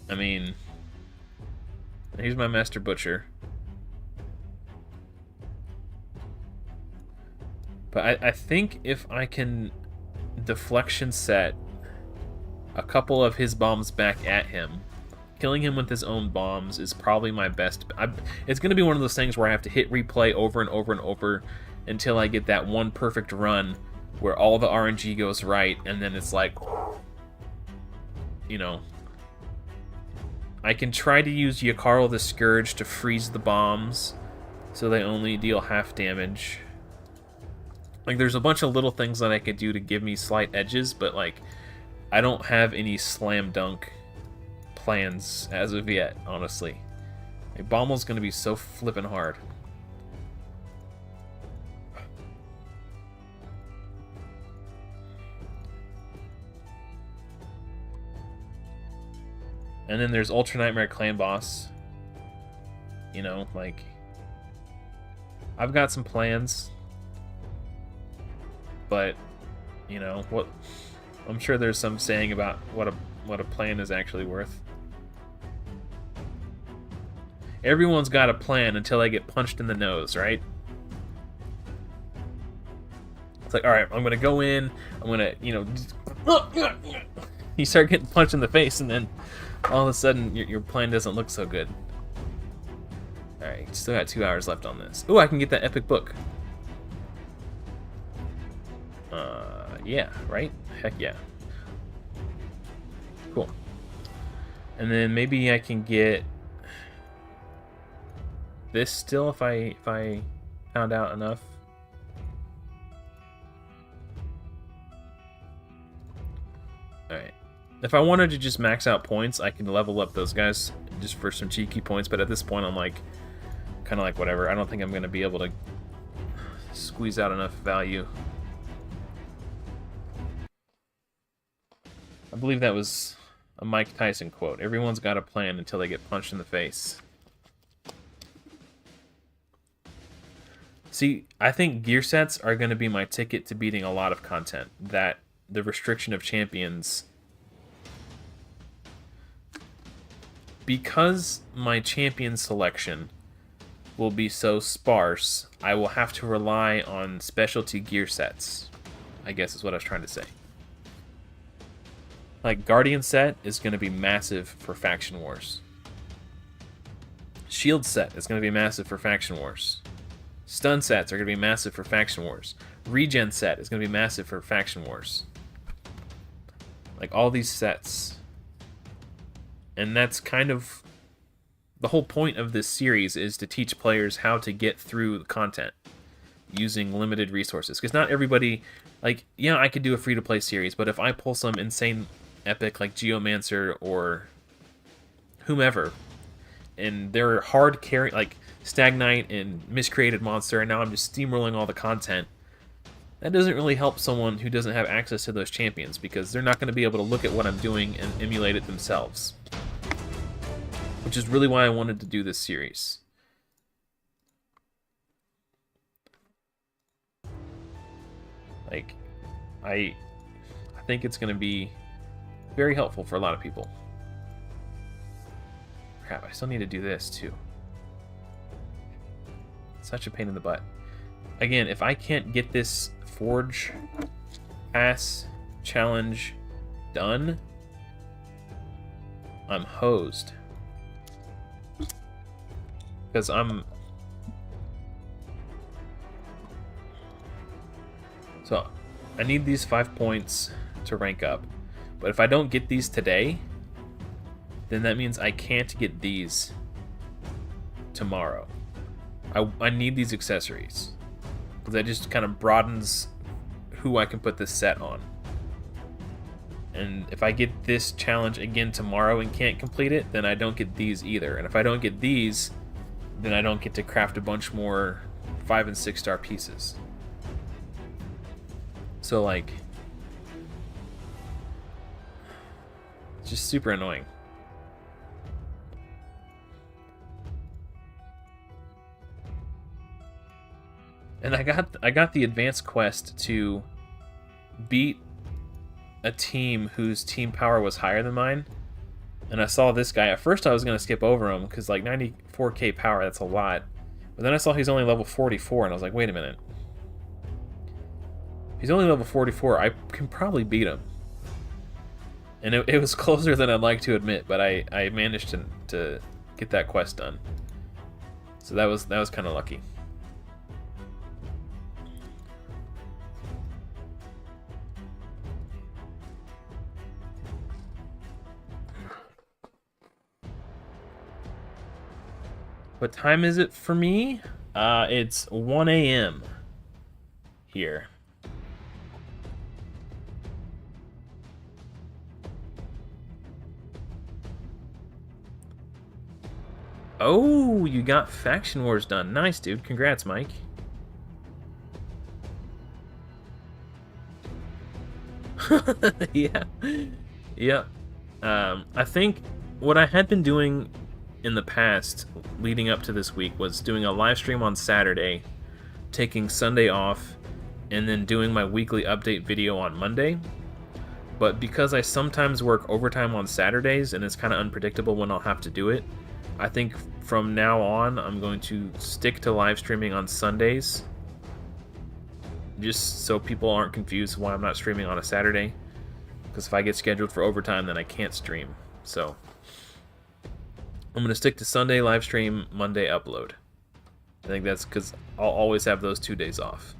I mean, here's my Master Butcher. But I think if I can deflection set a couple of his bombs back at him, killing him with his own bombs is probably my best. It's going to be one of those things where I have to hit replay over and over and over until I get that one perfect run where all the RNG goes right, and then it's like, you know, I can try to use Yakarl the Scourge to freeze the bombs so they only deal half damage. Like, there's a bunch of little things that I could do to give me slight edges, but, like, I don't have any slam dunk plans as of yet, honestly. Like, Bommel's gonna be so flippin' hard. And then there's Ultra Nightmare Clan Boss. You know, like, I've got some plans, but, you know, what... I'm sure there's some saying about what a plan is actually worth. Everyone's got a plan until they get punched in the nose, right? It's like, all right, I'm gonna go in, I'm gonna, you know, you start getting punched in the face, and then all of a sudden your plan doesn't look so good. All right, still got 2 hours left on this. Ooh, I can get that epic book. Yeah, right? Heck yeah. Cool. And then maybe I can get this still if I found out enough. Alright. If I wanted to just max out points, I can level up those guys just for some cheeky points, but at this point I'm like, kind of like whatever. I don't think I'm going to be able to squeeze out enough value. I believe that was a Mike Tyson quote. Everyone's got a plan until they get punched in the face. See, I think gear sets are going to be my ticket to beating a lot of content. That the restriction of champions... Because my champion selection will be so sparse, I will have to rely on specialty gear sets, I guess is what I was trying to say. Like, Guardian set is going to be massive for Faction Wars. Shield set is going to be massive for Faction Wars. Stun sets are going to be massive for Faction Wars. Regen set is going to be massive for Faction Wars. Like, all these sets. And that's kind of... The whole point of this series is to teach players how to get through the content using limited resources. Because not everybody... Like, yeah, I could do a free-to-play series, but if I pull some insane epic like Geomancer or whomever, and they're hard carry like Stagnite and Miscreated Monster, and now I'm just steamrolling all the content, that doesn't really help someone who doesn't have access to those champions, because they're not going to be able to look at what I'm doing and emulate it themselves. Which is really why I wanted to do this series. Like, I think it's going to be very helpful for a lot of people. Crap, I still need to do this too. Such a pain in the butt. Again, if I can't get this Forge Pass challenge done, I'm hosed. Because So, I need these 5 points to rank up. But if I don't get these today, then that means I can't get these tomorrow. I need these accessories. Because that just kind of broadens who I can put this set on. And if I get this challenge again tomorrow and can't complete it, then I don't get these either. And if I don't get these, then I don't get to craft a bunch more 5 and 6 star pieces. So, like, it's just super annoying. And I got the advanced quest to beat a team whose team power was higher than mine. And I saw this guy. At first I was going to skip over him because, like, 94k power, that's a lot. But then I saw he's only level 44 and I was like, wait a minute. He's only level 44. I can probably beat him. And it was closer than I'd like to admit, but I managed to get that quest done. So that was kind of lucky. What time is it for me? It's 1 a.m. here. Oh, you got Faction Wars done. Nice, dude. Congrats, Mike. Yeah. Yeah. I think what I had been doing in the past, leading up to this week, was doing a live stream on Saturday, taking Sunday off, and then doing my weekly update video on Monday. But because I sometimes work overtime on Saturdays, and it's kind of unpredictable when I'll have to do it, I think from now on, I'm going to stick to live streaming on Sundays, just so people aren't confused why I'm not streaming on a Saturday. Because if I get scheduled for overtime, then I can't stream. So I'm going to stick to Sunday live stream, Monday upload. I think that's because I'll always have those 2 days off.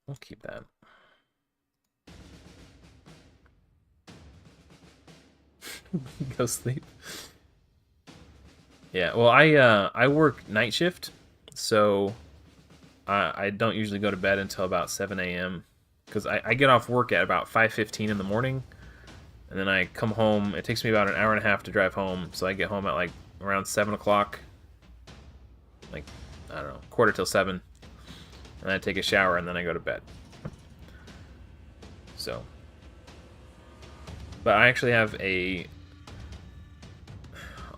We'll keep that. Go sleep. Yeah, well, I work night shift, so I don't usually go to bed until about 7 a.m. because I get off work at about 5:15 in the morning, and then I come home. It takes me about an hour and a half to drive home, so I get home at like around 7 o'clock, like, I don't know, quarter till 7, and I take a shower, and then I go to bed. So, but I actually have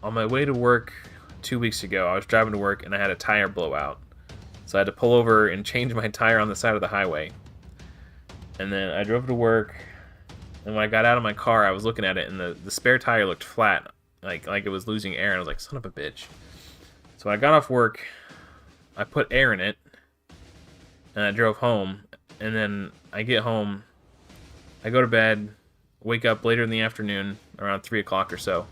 on my way to work 2 weeks ago, I was driving to work, and I had a tire blowout. So I had to pull over and change my tire on the side of the highway. And then I drove to work, and when I got out of my car, I was looking at it, and the spare tire looked flat, like it was losing air, and I was like, son of a bitch. So when I got off work, I put air in it, and I drove home, and then I get home, I go to bed, wake up later in the afternoon, around 3 o'clock or so,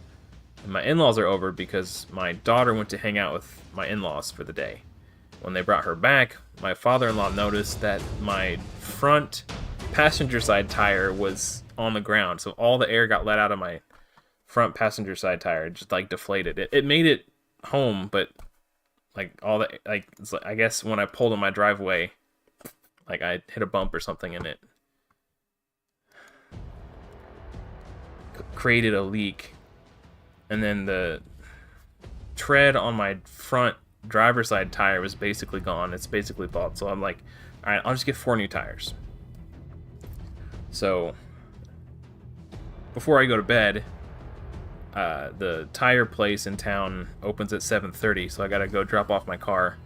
and my in-laws are over because my daughter went to hang out with my in-laws for the day. When they brought her back, my father-in-law noticed that my front passenger side tire was on the ground, so all the air got let out of my front passenger side tire, just like deflated. It made it home, but like all the it's like, I guess when I pulled in my driveway, like I hit a bump or something, and it created a leak, and then the tread on my front driver's side tire was basically gone. It's basically bald. So I'm like, all right, I'll just get 4 new tires. So before I go to bed, the tire place in town opens at 7:30, so I gotta go drop off my car,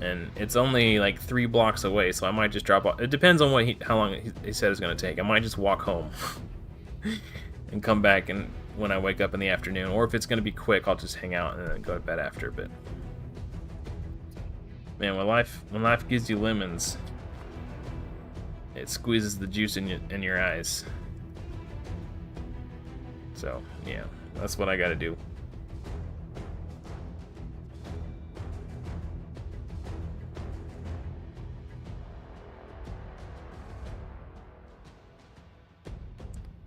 and it's only like 3 blocks away, so I might just drop off. It depends on how long he said it's gonna take. I might just walk home and come back and when I wake up in the afternoon, or if it's gonna be quick, I'll just hang out and then go to bed after. But man, when life gives you lemons, it squeezes the juice in your eyes. So yeah, that's what I gotta do.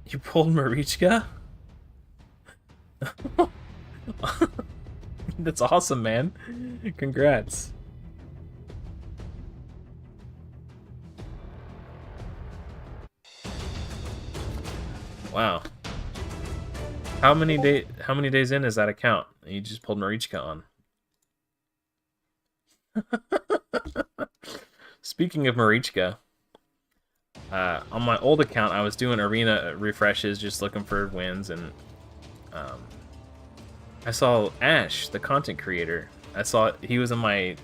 You pulled Marichka? That's awesome, man. Congrats. Wow. How many days in is that account? You just pulled Marichka on. Speaking of Marichka, on my old account, I was doing arena refreshes, just looking for wins, and I saw Ash, the content creator. I saw he was in my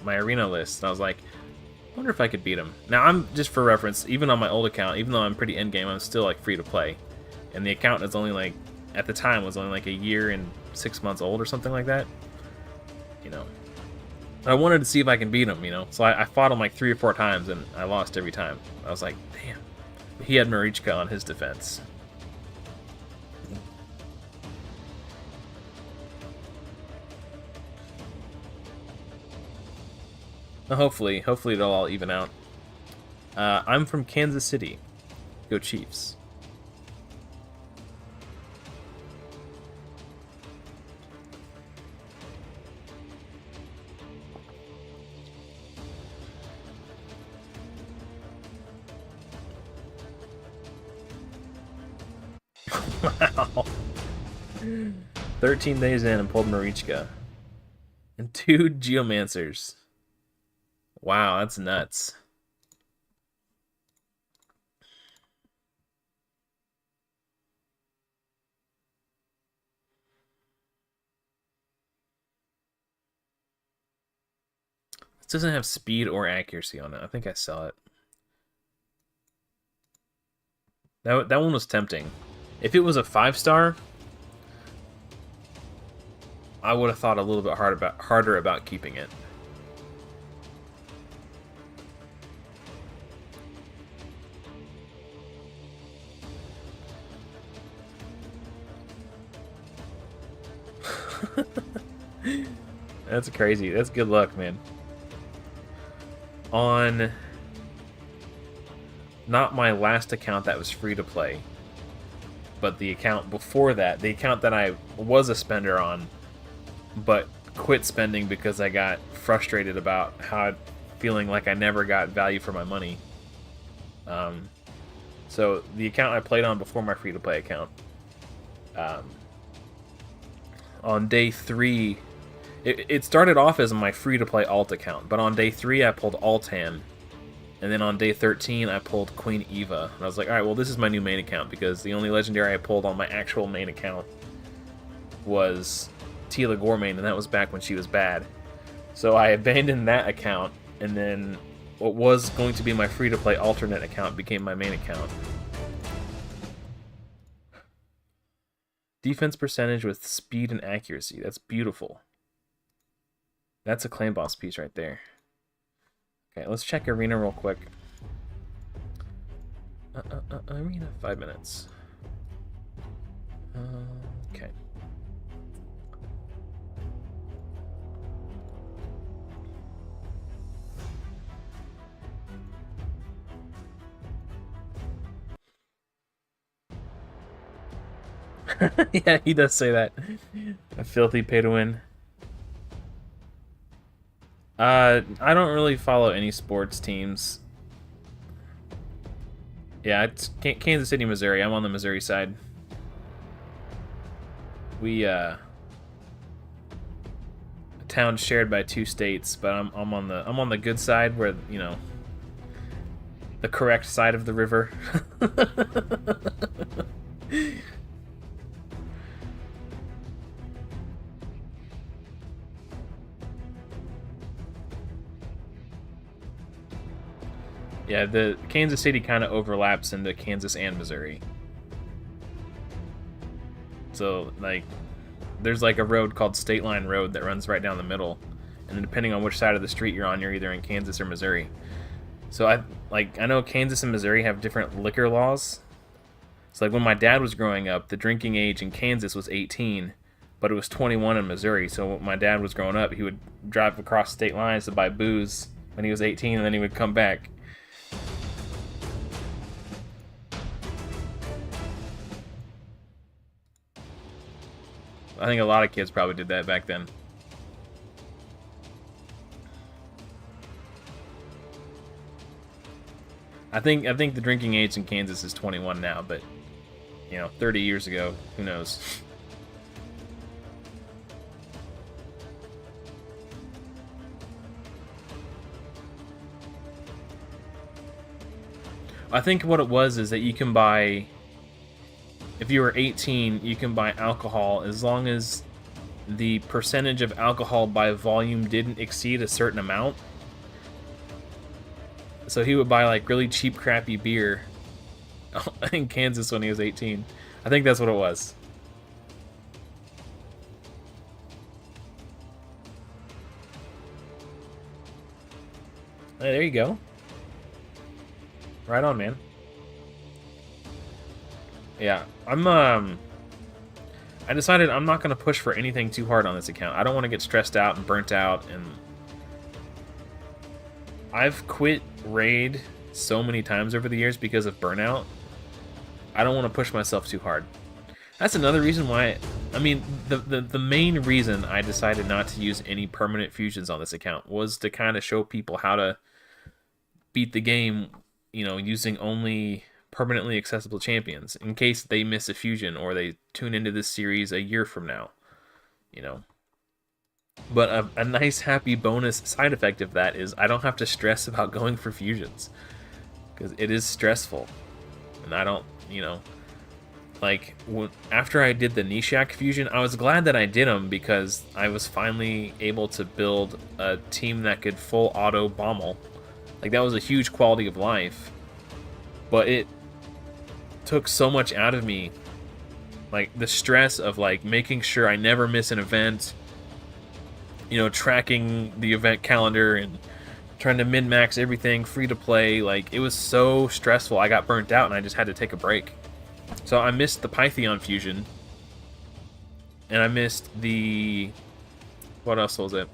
arena list, and I was like, I wonder if I could beat him. Now, I'm just for reference, even on my old account, even though I'm pretty end game, I'm still like free to play, and the account is only like, at the time, was only like a year and 6 months old or something like that. I wanted to see if I can beat him, So I fought him like 3 or 4 times, and I lost every time. I was like, damn. He had Marichka on his defense. Hopefully it'll all even out. I'm from Kansas City. Go Chiefs. Wow. 13 days in and pulled Marichka. And 2 Geomancers. Wow, that's nuts. This doesn't have speed or accuracy on it. I think I saw it. That one was tempting. If it was a 5-star, I would have thought a little bit harder about keeping it. That's crazy. That's good luck, man. On not my last account that was free to play, but the account before that, the account that I was a spender on, but quit spending because I got frustrated about feeling like I never got value for my money. So the account I played on before my free to play account, on day 3, it started off as my free to play alt account, but on day 3 I pulled Altan. And then on day 13, I pulled Queen Eva. And I was like, alright, well, this is my new main account, because the only legendary I pulled on my actual main account was Tila Gormain, and that was back when she was bad. So I abandoned that account, and then what was going to be my free-to-play alternate account became my main account. Defense percentage with speed and accuracy. That's beautiful. That's a clan boss piece right there. Okay, let's check Arena real quick. Arena, 5 minutes. Okay. Yeah, he does say that. A filthy pay to win. I don't really follow any sports teams. Yeah, it's Kansas City, Missouri. I'm on the Missouri side. We a town shared by 2 states, but I'm on the good side, where, you know, the correct side of the river. Yeah, the Kansas City kind of overlaps into Kansas and Missouri. So, like, there's like a road called State Line Road that runs right down the middle, and depending on which side of the street you're on, you're either in Kansas or Missouri. So I know Kansas and Missouri have different liquor laws. So like when my dad was growing up, the drinking age in Kansas was 18, but it was 21 in Missouri. So when my dad was growing up, he would drive across state lines to buy booze when he was 18, and then he would come back. I think a lot of kids probably did that back then. I think the drinking age in Kansas is 21 now, but, you know, 30 years ago, who knows? I think what it was is that you can buy, if you were 18, you can buy alcohol as long as the percentage of alcohol by volume didn't exceed a certain amount. So he would buy like really cheap, crappy beer in Kansas when he was 18. I think that's what it was. Hey, there you go. Right on, man. Yeah, I decided I'm not going to push for anything too hard on this account. I don't want to get stressed out and burnt out, and I've quit Raid so many times over the years because of burnout. I don't want to push myself too hard. That's another reason why, I mean, the main reason I decided not to use any permanent fusions on this account was to kind of show people how to beat the game, you know, using only permanently accessible champions in case they miss a fusion or they tune into this series a year from now, you know. But a nice happy bonus side effect of that is I don't have to stress about going for fusions, because it is stressful, and I don't, you know, like after I did the Nishak fusion, I was glad that I did them because I was finally able to build a team that could full auto Bommel. Like, that was a huge quality of life, but it took so much out of me, like the stress of like making sure I never miss an event, you know, tracking the event calendar and trying to min-max everything free to play. Like, it was so stressful. I got burnt out and I just had to take a break. So I missed the Pythion fusion, and I missed the, what else was it?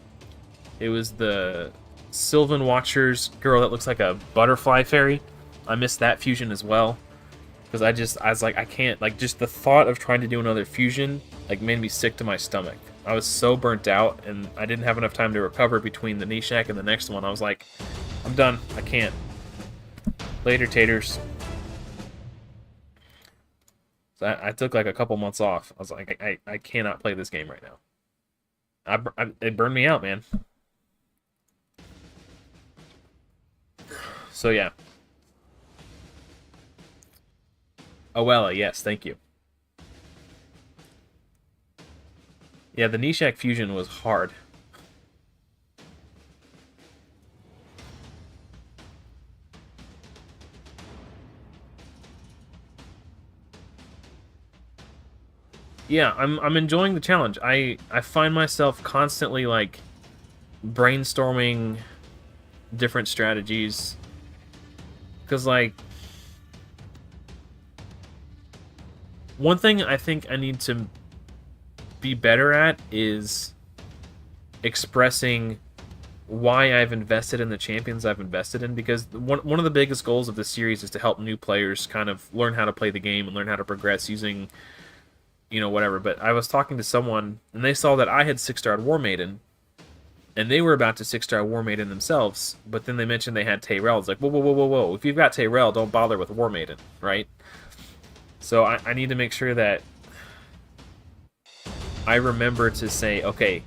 It was the Sylvan Watcher's girl that looks like a butterfly fairy. I missed that fusion as well. Because I was like, I can't, like, just the thought of trying to do another fusion, like, made me sick to my stomach. I was so burnt out, and I didn't have enough time to recover between the Nishak and the next one. I was like, I'm done. I can't. Later, taters. So I took, like, a couple months off. I was like, I cannot play this game right now. It burned me out, man. So, yeah. Oella, yes, thank you. Yeah, the Nishak fusion was hard. Yeah, I'm enjoying the challenge. I find myself constantly like brainstorming different strategies, because like one thing I think I need to be better at is expressing why I've invested in the champions I've invested in, because one of the biggest goals of this series is to help new players kind of learn how to play the game and learn how to progress using, you know, whatever. But I was talking to someone, and they saw that I had 6-starred War Maiden, and they were about to 6-star War Maiden themselves, but then they mentioned they had Tayrell. It's like, whoa, whoa, whoa, whoa, whoa. If you've got Tayrell, don't bother with War Maiden, right? So I need to make sure that I remember to say, okay,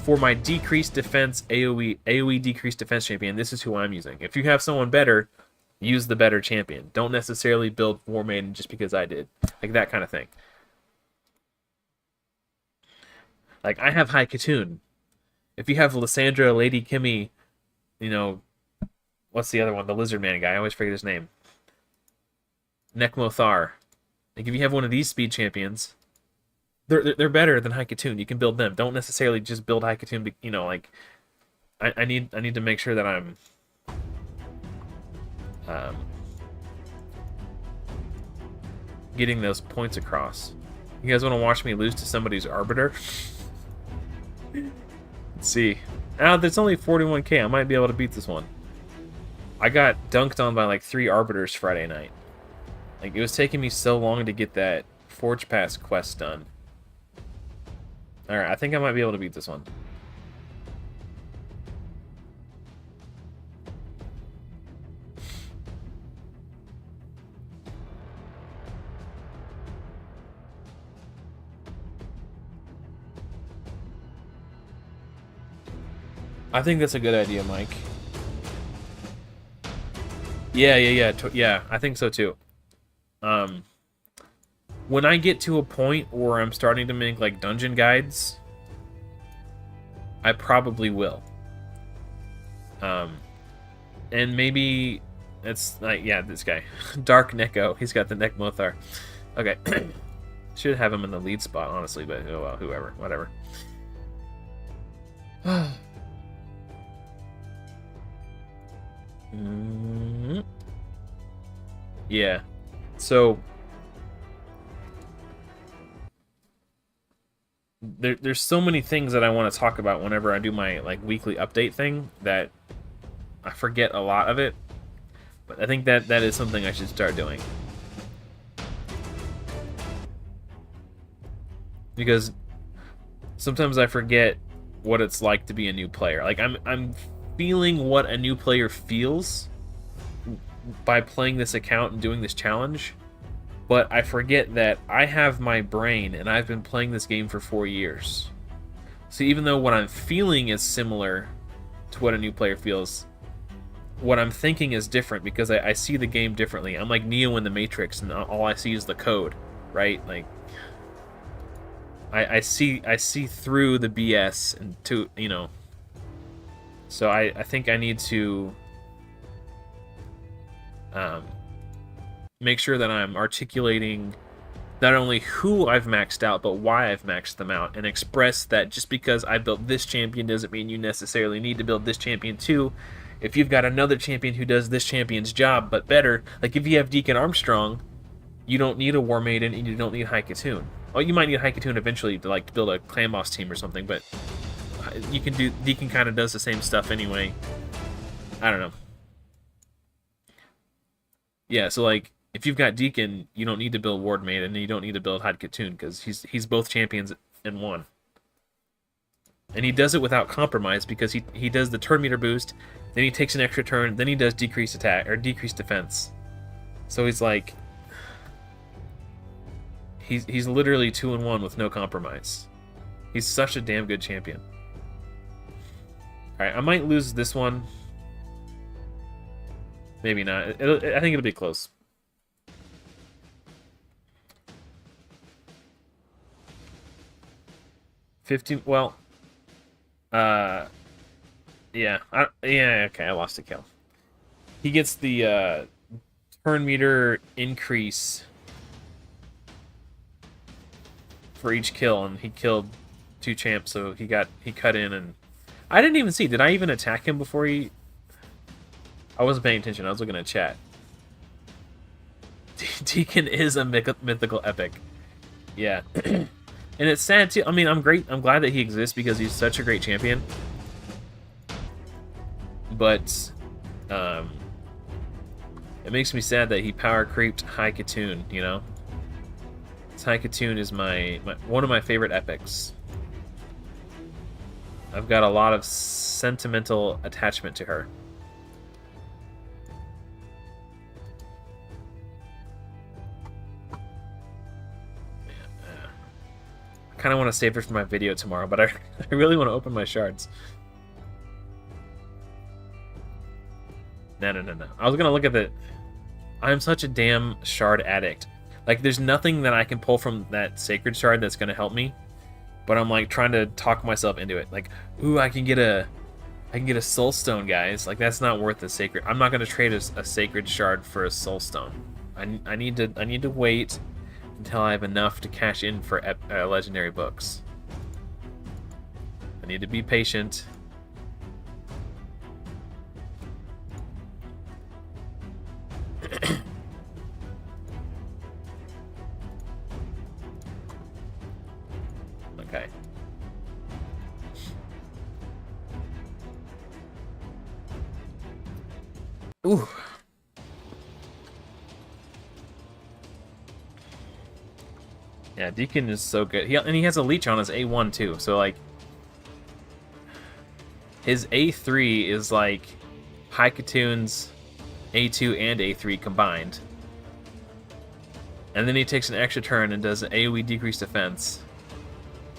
for my decreased defense AoE decreased defense champion, this is who I'm using. If you have someone better, use the better champion. Don't necessarily build War Maiden just because I did. Like that kind of thing. Like, I have High Katoon. If you have Lysandra, Lady Kimmy, you know, what's the other one? The Lizard Man guy. I always forget his name. Nekmothar. Like, if you have one of these speed champions, they're better than High Katoon. You can build them. Don't necessarily just build High Katoon. You know, like I need to make sure that I'm getting those points across. You guys want to watch me lose to somebody's Arbiter? Let's see. There's only 41k. I might be able to beat this one. I got dunked on by like 3 Arbiters Friday night. Like, it was taking me so long to get that Forge Pass quest done. Alright, I think I might be able to beat this one. I think that's a good idea, Mike. Yeah, I think so too. When I get to a point where I'm starting to make like dungeon guides, I probably will. And maybe it's like, yeah, this guy, Dark Neko. He's got the Nekmothar. Okay, should have him in the lead spot, honestly, but oh well, whoever, whatever. Yeah, so there's so many things that I want to talk about whenever I do my like weekly update thing that I forget a lot of it, but I think that is something I should start doing, because sometimes I forget what it's like to be a new player. Like, I'm feeling what a new player feels by playing this account and doing this challenge, but I forget that I have my brain and I've been playing this game for 4 years. So even though what I'm feeling is similar to what a new player feels, what I'm thinking is different, because I see the game differently. I'm like Neo in the Matrix, and all I see is the code, right? Like, I see through the BS, and to, you know. So I think I need to make sure that I'm articulating not only who I've maxed out, but why I've maxed them out, and express that just because I built this champion doesn't mean you necessarily need to build this champion too. If you've got another champion who does this champion's job but better, like if you have Deacon Armstrong, you don't need a War Maiden and you don't need High Katoon. Oh, you might need High Katoon eventually to like build a clan boss team or something, but you can do, Deacon kind of does the same stuff anyway. I don't know. Yeah, so like if you've got Deacon, you don't need to build Ward Maid and you don't need to build Hyde Katoon because he's both champions in one. And he does it without compromise because he does the turn meter boost, then he takes an extra turn, then he does decreased attack or decreased defense. So he's like he's literally 2-in-1 with no compromise. He's such a damn good champion. All right, I might lose this one. Maybe not. I think it'll be close. Well, yeah, yeah, okay, I lost a kill. He gets the turn meter increase for each kill, and he killed 2 champs, so he cut in, and I didn't even see. Did I even attack him before he? I wasn't paying attention. I was looking at chat. Deacon is a mythical epic. Yeah. And it's sad too. I mean, I'm glad that he exists because he's such a great champion. But it makes me sad that he power creeped High Katoon, you know? High Katoon is one of my favorite epics. I've got a lot of sentimental attachment to her. I kind of want to save it for my video tomorrow, but I really want to open my shards. No. I was going to look at the... I'm such a damn shard addict. Like, there's nothing that I can pull from that sacred shard that's going to help me. But I'm, like, trying to talk myself into it. Like, ooh, I can get a soul stone, guys. Like, that's not worth the sacred. I'm not going to trade a sacred shard for a soul stone. I need to wait until I have enough to cash in for legendary books. I need to be patient. Okay. Ooh. Yeah, Deacon is so good. And he has a leech on his A1 too, so like his A3 is like High Katoon's A2 and A3 combined. And then he takes an extra turn and does an AoE decreased defense.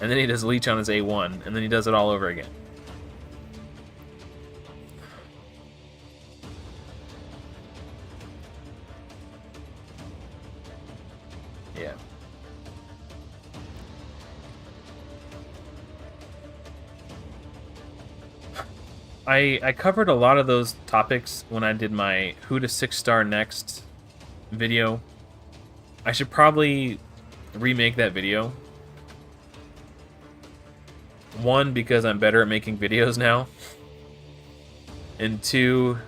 And then he does leech on his A1, and then he does it all over again. Yeah. I covered a lot of those topics when I did my Who to 6-star next video. I should probably remake that video. One, because I'm better at making videos now. And two,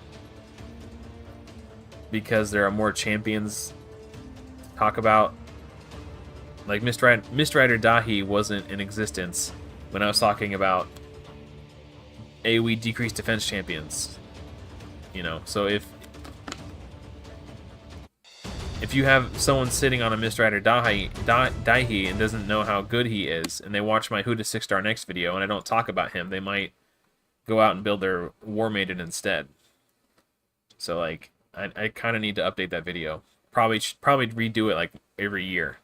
because there are more champions to talk about. Like Mistrider Dahi wasn't in existence when I was talking about AoE decreased defense champions. You know, so if you have someone sitting on a Mistrider Dahi and doesn't know how good he is, and they watch my Who to 6-star next video and I don't talk about him, they might go out and build their War Maiden instead. So like, I kind of need to update that video. Probably redo it like every year.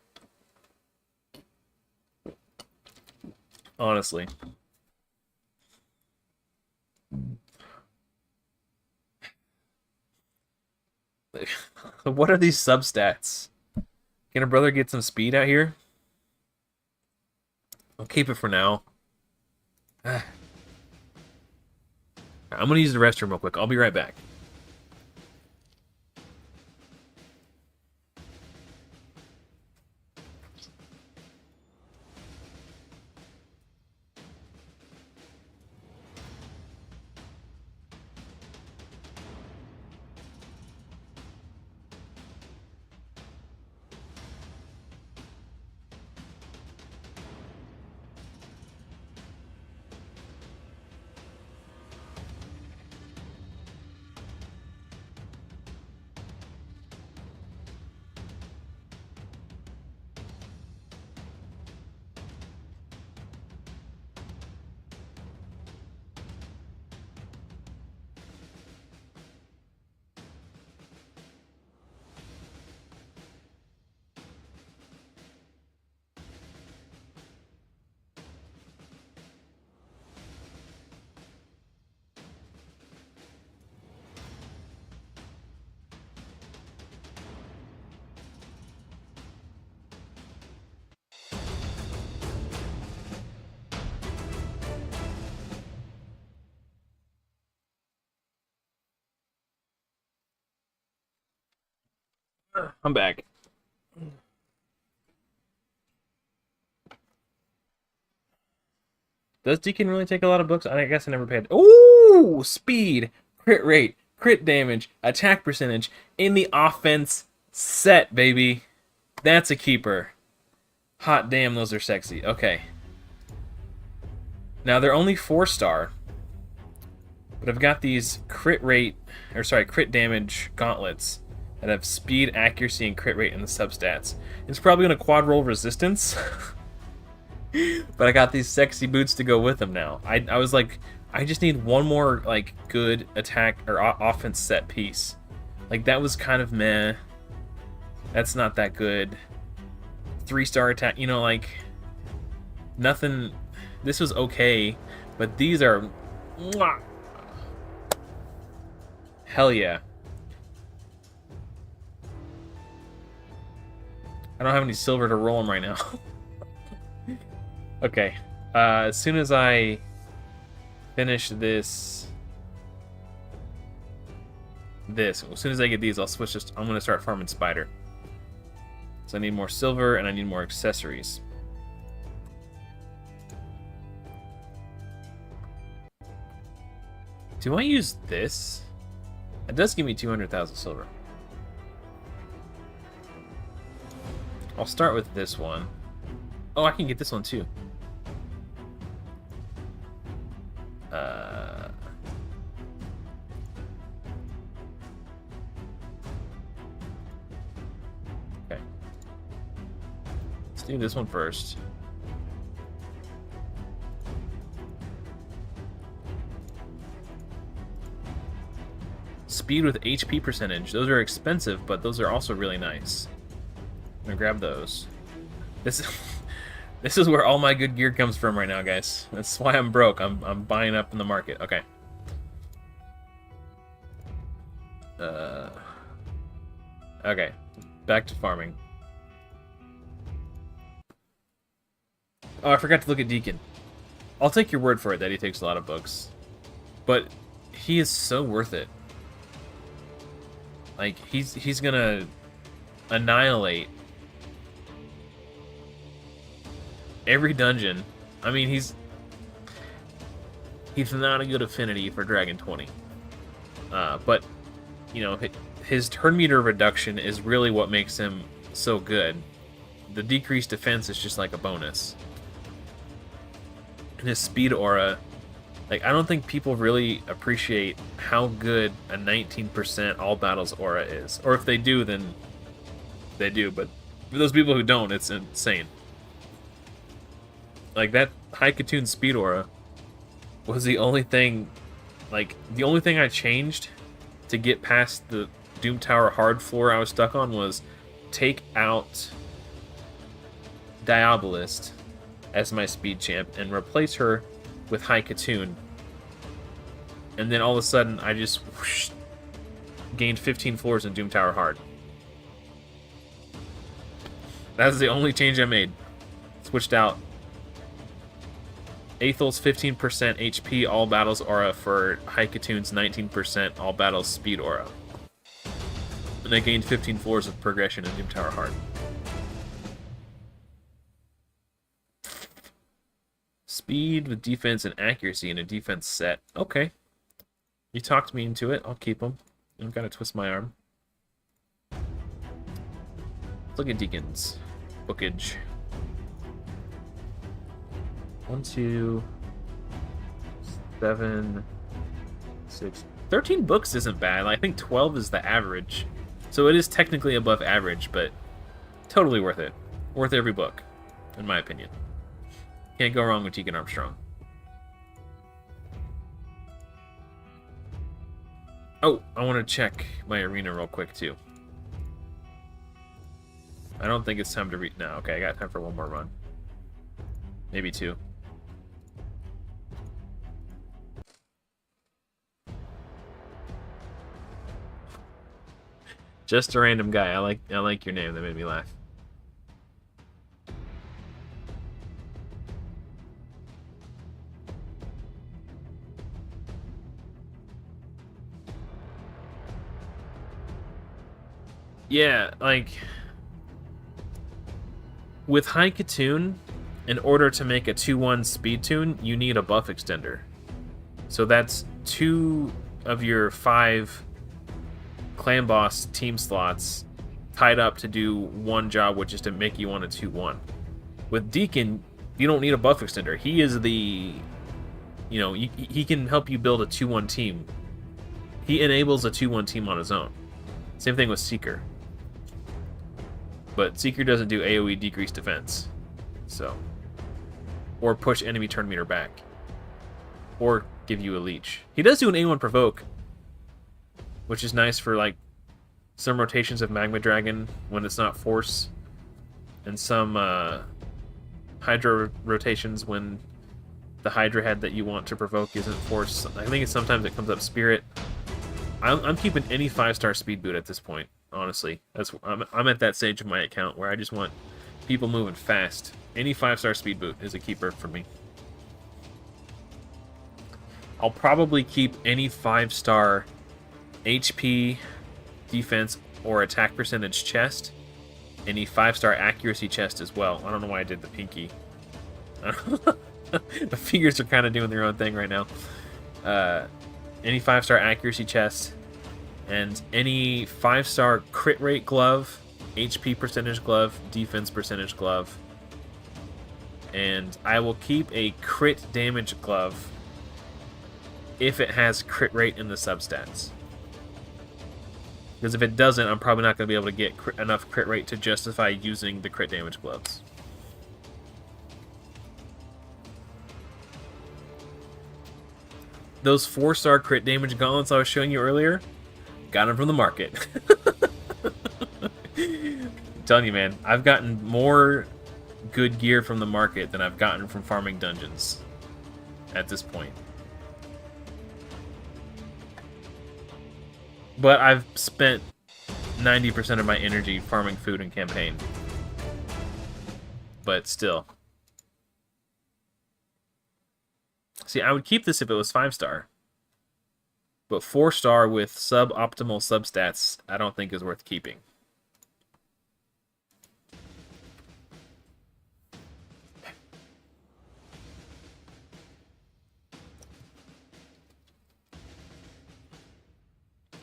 Honestly. What are these substats? Can a brother get some speed out here? I'll keep it for now. I'm gonna use the restroom real quick. I'll be right back. I'm back. Does Deacon really take a lot of books? I guess I never paid. Ooh, speed, crit rate, crit damage, attack percentage in the offense set, baby. That's a keeper. Hot damn, those are sexy. Okay. Now they're only 4-star, but I've got these crit damage gauntlets that have speed, accuracy, and crit rate in the substats. It's probably gonna quad roll resistance. But I got these sexy boots to go with them now. I was like, I just need one more like good attack or offense set piece. Like that was kind of meh. That's not that good. 3-star attack, you know, like nothing. This was okay, but these are mwah. Hell yeah. I don't have any silver to roll them right now. Okay, as soon as I finish this, as soon as I get these, I'll switch this. I'm going to start farming spider. So I need more silver and I need more accessories. Do I use this? It does give me 200,000 silver. I'll start with this one. Oh, I can get this one too. Okay. Let's do this one first. Speed with HP percentage. Those are expensive, but those are also really nice. I'm gonna grab those. This is where all my good gear comes from right now, guys. That's why I'm broke. I'm buying up in the market. Okay. Okay. Back to farming. Oh, I forgot to look at Deacon. I'll take your word for it that he takes a lot of books. But he is so worth it. Like, he's gonna annihilate every dungeon. I mean, he's not a good affinity for Dragon 20. But, you know, his turn meter reduction is really what makes him so good. The decreased defense is just like a bonus. And his speed aura, like, I don't think people really appreciate how good a 19% all battles aura is. Or if they do, then they do. But for those people who don't, it's insane. Like, that High Katoon speed aura was the only thing, like, the only thing I changed to get past the Doom Tower hard floor I was stuck on was take out Diabolist as my speed champ and replace her with High Katoon. And then all of a sudden, I just whoosh, gained 15 floors in Doom Tower hard. That's the only change I made. Switched out Aethel's 15% HP all battles aura for High Katoon's 19% all battles speed aura. And I gained 15 floors of progression in Doom Tower hard. Speed with defense and accuracy in a defense set. Okay. You talked me into it. I'll keep them. I'm gonna twist my arm. Let's look at Deacon's bookage. 1, 2, 7, 6. 13 books isn't bad. I think 12 is the average. So it is technically above average, but totally worth it. Worth every book, in my opinion. Can't go wrong with Deacon Armstrong. Oh, I want to check my arena real quick, too. I don't think it's time to read now. Okay, I got time for one more run. Maybe 2. Just a random guy. I like your name. That made me laugh. Yeah, like with High Katoon, in order to make a 2-1 speed tune, you need a buff extender. So that's 2 of your 5 clan boss team slots tied up to do one job, which is to make you on a 2-1. With Deacon, you don't need a buff extender. He is the, you know, he can help you build a 2-1 team. He enables a 2-1 team on his own. Same thing with Seeker. But Seeker doesn't do AoE decreased defense. So. Or push enemy turn meter back. Or give you a leech. He does do an A1 provoke, which is nice for like some rotations of Magma Dragon when it's not force, and some Hydra rotations when the Hydra head that you want to provoke isn't force. I think sometimes it comes up Spirit. I'm keeping any 5-star speed boot at this point. Honestly, I'm at that stage of my account where I just want people moving fast. Any 5-star speed boot is a keeper for me. I'll probably keep any 5-star HP, defense, or attack percentage chest. Any 5-star accuracy chest as well. I don't know why I did the pinky. The fingers are kind of doing their own thing right now. Any 5-star accuracy chest, and any 5-star crit rate glove, HP percentage glove, defense percentage glove. And I will keep a crit damage glove if it has crit rate in the substats. Because if it doesn't, I'm probably not going to be able to get enough crit rate to justify using the crit damage gloves. Those 4-star crit damage gauntlets I was showing you earlier, got them from the market. I'm telling you, man, I've gotten more good gear from the market than I've gotten from farming dungeons at this point. But I've spent 90% of my energy farming food in campaign. But still. See, I would keep this if it was 5-star. But 4-star with suboptimal substats, I don't think is worth keeping.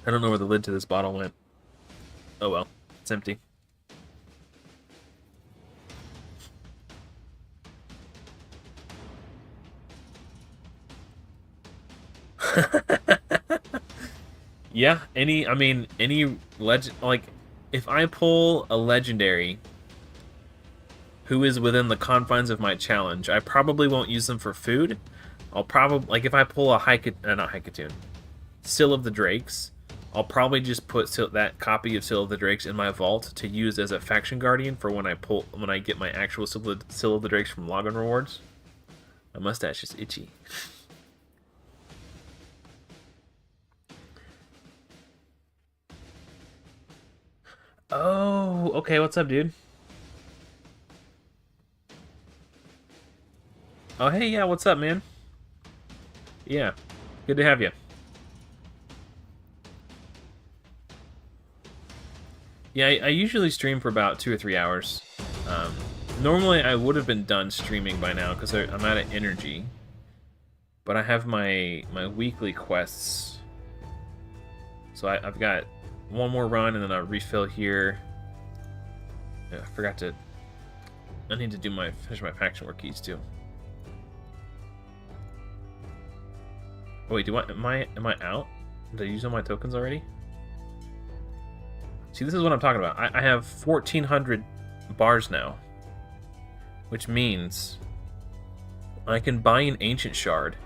I don't know where the lid to this bottle went. Oh well, it's empty. Yeah, any legend, like, if I pull a legendary who is within the confines of my challenge, I probably won't use them for food. I'll probably, like, if I pull a not Hikatoon, Seal of the Drakes, I'll probably just put that copy of Seal of the Drakes in my vault to use as a faction guardian for when I get my actual Seal of the Drakes from login rewards. My mustache is itchy. Oh, okay, what's up, dude? Oh, hey, yeah, what's up, man? Yeah, good to have you. Yeah, I usually stream for about 2 or 3 hours. Normally, I would have been done streaming by now because I'm out of energy. But I have my weekly quests. So I've got one more run and then I'll refill here. Yeah, I forgot to... I need to finish my faction war keys too. Oh, wait, am I out? Did I use all my tokens already? See, this is what I'm talking about. I have 1,400 bars now, which means I can buy an Ancient Shard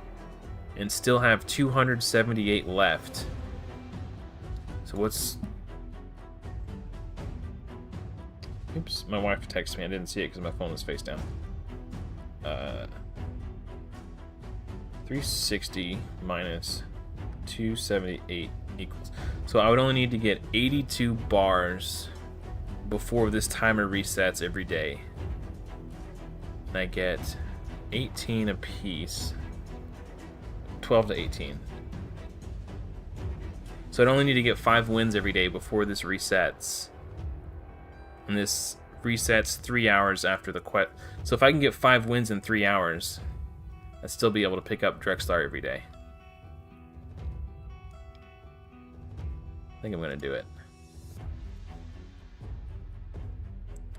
and still have 278 left. So what's... Oops, my wife texted me. I didn't see it because my phone was face down. 360 minus 278 equals. So I would only need to get 82 bars before this timer resets every day. And I get 18 apiece. 12 to 18. So I'd only need to get 5 wins every day before this resets And this resets 3 hours after the quest. So if I can get 5 wins in 3 hours, I'd still be able to pick up Drexlar every day. I think I'm going to do it.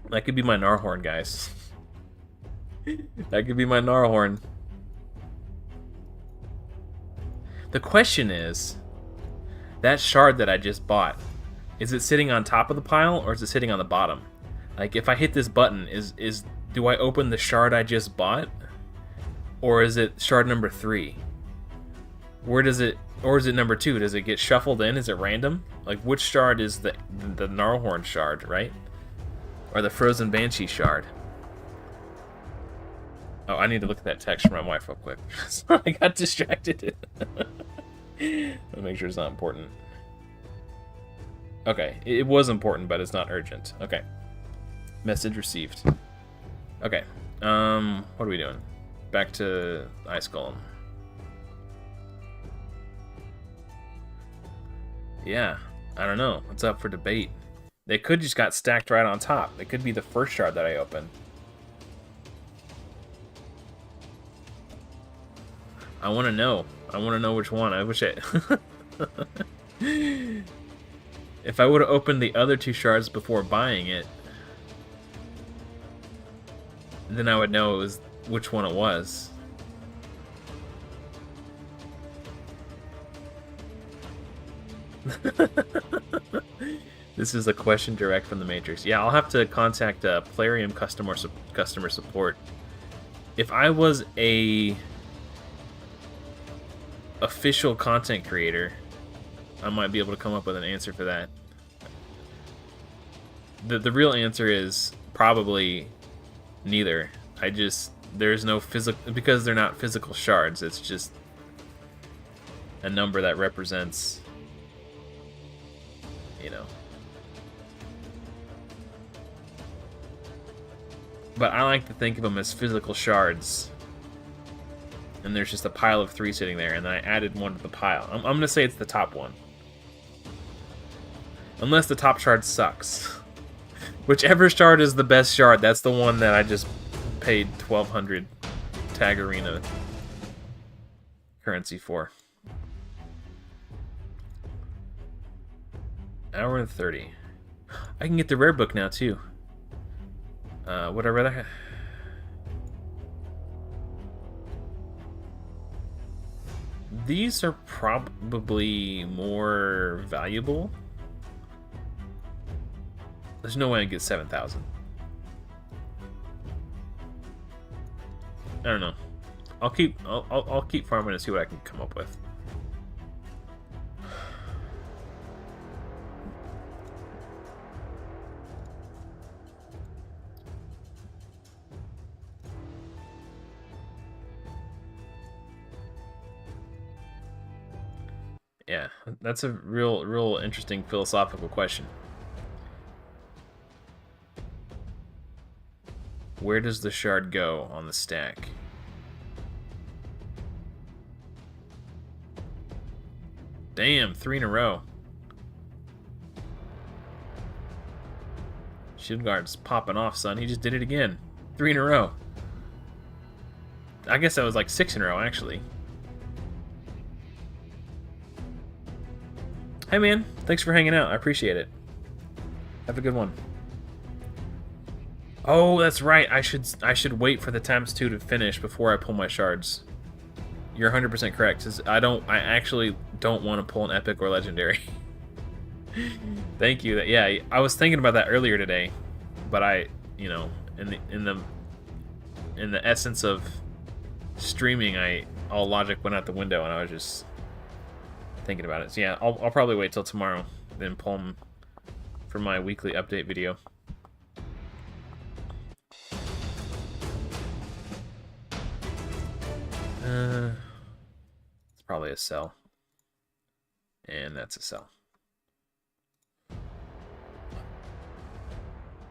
That could be my Gnarhorn, guys. That could be my Gnarhorn. The question is, that shard that I just bought, is it sitting on top of the pile or is it sitting on the bottom? Like, if I hit this button, do I open the shard I just bought? Or is it shard number 3? Where does it, or is it number 2? Does it get shuffled in? Is it random? Like, which shard is the Gnarlhorn shard, right? Or the Frozen Banshee shard? Oh, I need to look at that text from my wife real quick. So I got distracted. Let me make sure it's not important. Okay, it was important, but it's not urgent. Okay. Message received. Okay. What are we doing? Back to Ice Golem. Yeah, I don't know. It's up for debate. They could just got stacked right on top. It could be the first shard that I opened. I want to know. I want to know which one. I wish I... If I would have opened the other 2 shards before buying it, then I would know it was which one it was. This is a question direct from the Matrix. Yeah, I'll have to contact Plarium customer support. If I was a official content creator, I might be able to come up with an answer for that. The real answer is probably neither. There's no physical, because they're not physical shards. It's just a number that represents, you know. But I like to think of them as physical shards. And there's just a pile of 3 sitting there, and then I added one to the pile. I'm going to say it's the top one. Unless the top shard sucks. Whichever shard is the best shard, that's the one that I just paid 1,200 Tag Arena currency for. Hour and 30. I can get the rare book now, too. Would I rather have... These are probably more valuable. There's no way I can get 7,000. I don't know. I'll keep farming and see what I can come up with. Yeah, that's a real interesting philosophical question. Where does the shard go on the stack? Damn, 3 in a row. Shield guard's popping off, son. He just did it again. 3 in a row. I guess that was like 6 in a row, actually. Hey man, thanks for hanging out. I appreciate it. Have a good one. Oh, that's right. I should wait for the ×2 to finish before I pull my shards. You're 100% correct. I actually don't want to pull an epic or legendary. Thank you. Yeah, I was thinking about that earlier today, but you know, in the essence of streaming, all logic went out the window, and I was just thinking about it. So yeah, I'll probably wait till tomorrow, then pull them for my weekly update video. It's probably a sell. And that's a sell. I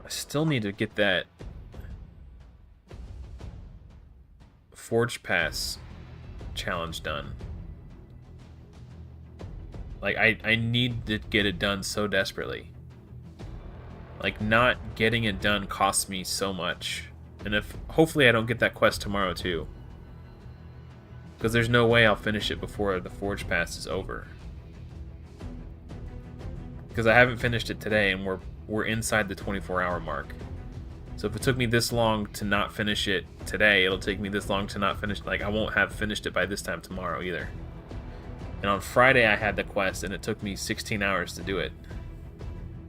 still need to get that Forge Pass challenge done. Like, I need to get it done so desperately. Like, not getting it done costs me so much. And if hopefully I don't get that quest tomorrow too. Because there's no way I'll finish it before the Forge Pass is over. Because I haven't finished it today, and we're inside the 24-hour mark. So if it took me this long to not finish it today, it'll take me this long to not finish. Like, I won't have finished it by this time tomorrow either. And on Friday I had the quest, and it took me 16 hours to do it.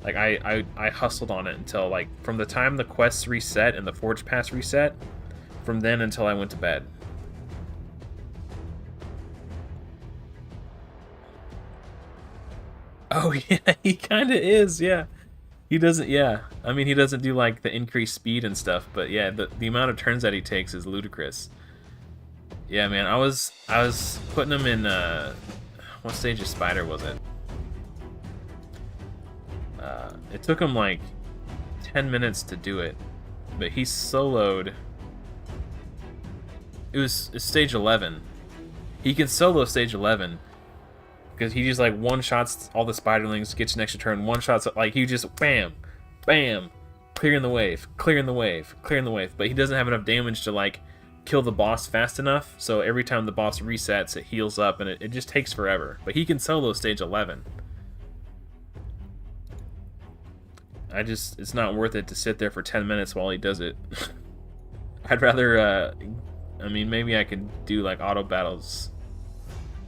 Like, I hustled on it until, like, from the time the quests reset and the Forge Pass reset, from then until I went to bed. Oh, yeah, he kind of is, yeah. He doesn't, yeah. I mean, he doesn't do, like, the increased speed and stuff, but yeah, the amount of turns that he takes is ludicrous. Yeah, man, I was putting him in, what stage of Spider was it? It took him, like, 10 minutes to do it, but he soloed... It's stage 11. He can solo stage 11, because he just, like, one-shots all the spiderlings, gets an extra turn, one-shots, like, he just, bam, bam, clearing the wave, clearing the wave, clearing the wave. But he doesn't have enough damage to, like, kill the boss fast enough, so every time the boss resets, it heals up, and it just takes forever. But he can solo stage 11. It's not worth it to sit there for 10 minutes while he does it. I'd rather, I mean, maybe I could do, like, auto battles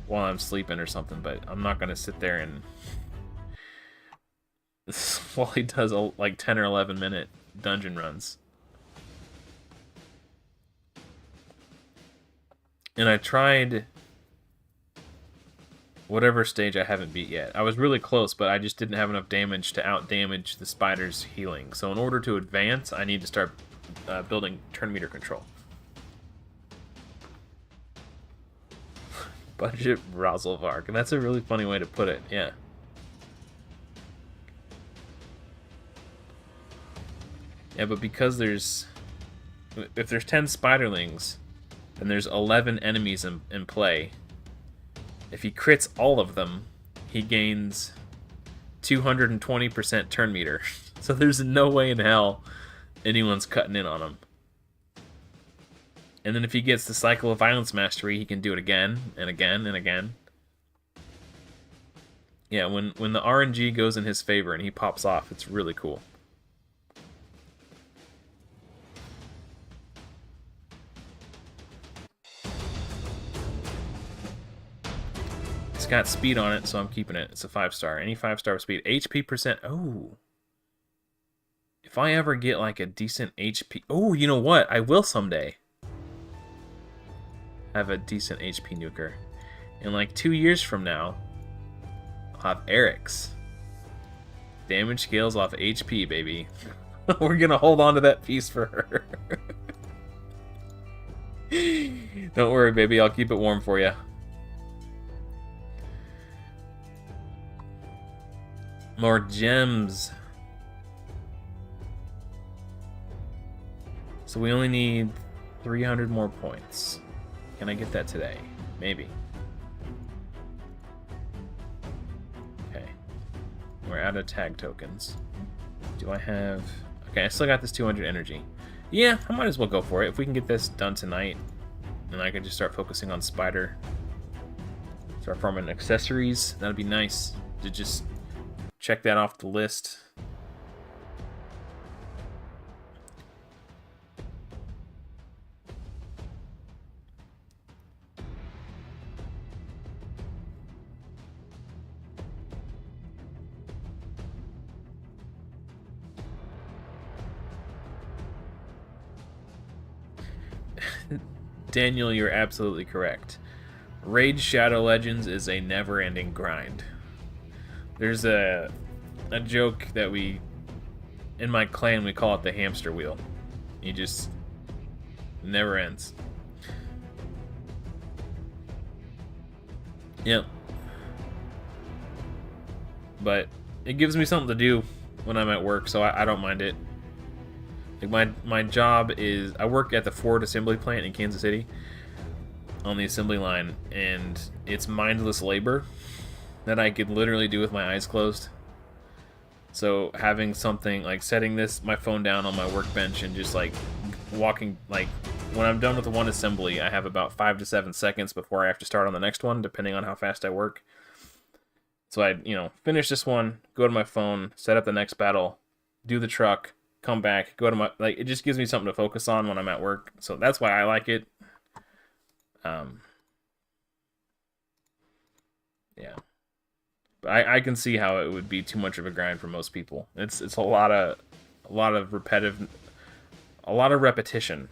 while I'm sleeping or something, but I'm not gonna sit there and while he does like 10 or 11 minute dungeon runs. And I tried whatever stage I haven't beat yet. I was really close, but I just didn't have enough damage to out-damage the spider's healing. So in order to advance, I need to start building turn meter control. Budget Rosalvark. And that's a really funny way to put it, yeah. Yeah, but because if there's 10 spiderlings, then there's 11 enemies in play. If he crits all of them, he gains 220% turn meter. So there's no way in hell anyone's cutting in on him. And then if he gets the Cycle of Violence Mastery, he can do it again, and again, and again. Yeah, when the RNG goes in his favor and he pops off, it's really cool. It's got speed on it, so I'm keeping it. It's a 5-star. Any 5-star speed. HP percent. Oh. If I ever get like a decent HP... Oh, you know what? I will someday. Have a decent HP nuker. In like 2 years from now, I'll have Eric's. Damage scales off HP, baby. We're gonna hold on to that piece for her. Don't worry, baby. I'll keep it warm for you. More gems. So we only need 300 more points. Can I get that today? Maybe. Okay. We're out of tag tokens. Do I have... Okay, I still got this 200 energy. Yeah, I might as well go for it. If we can get this done tonight, then I can just start focusing on Spider. Start farming accessories. That'd be nice to just check that off the list. Daniel, you're absolutely correct. Raid Shadow Legends is a never-ending grind. There's a joke that in my clan, we call it the hamster wheel. You just never ends. Yep. But it gives me something to do when I'm at work, so I don't mind it. Like my job is, I work at the Ford assembly plant in Kansas City on the assembly line, and it's mindless labor that I could literally do with my eyes closed. So having something like setting my phone down on my workbench and just like walking, like when I'm done with the one assembly, I have about 5 to 7 seconds before I have to start on the next one, depending on how fast I work. So I, finish this one, go to my phone, set up the next battle, do the truck, come back, go to my, like, it just gives me something to focus on when I'm at work. So that's why I like it. Yeah. But I can see how it would be too much of a grind for most people. It's a lot of repetition.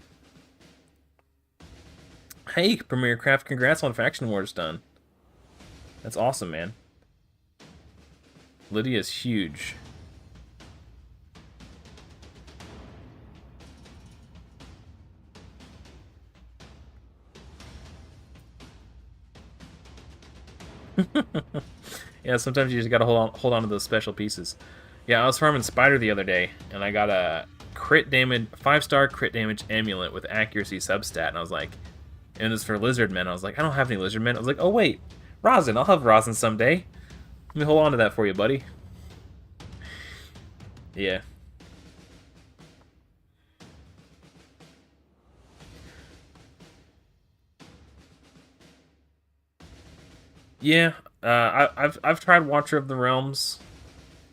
Hey, Premier Craft, congrats on Faction Wars done. That's awesome, man. Lydia's huge. Yeah, sometimes you just gotta hold on to those special pieces. Yeah, I was farming Spider the other day, and I got a crit damage, 5-star crit damage amulet with accuracy substat, and I was like, and it's for Lizardmen. I was like, I don't have any Lizardmen. I was like, oh wait, Rosin, I'll have Rosin someday. Let me hold on to that for you, buddy. Yeah. Yeah, I've tried Watcher of the Realms.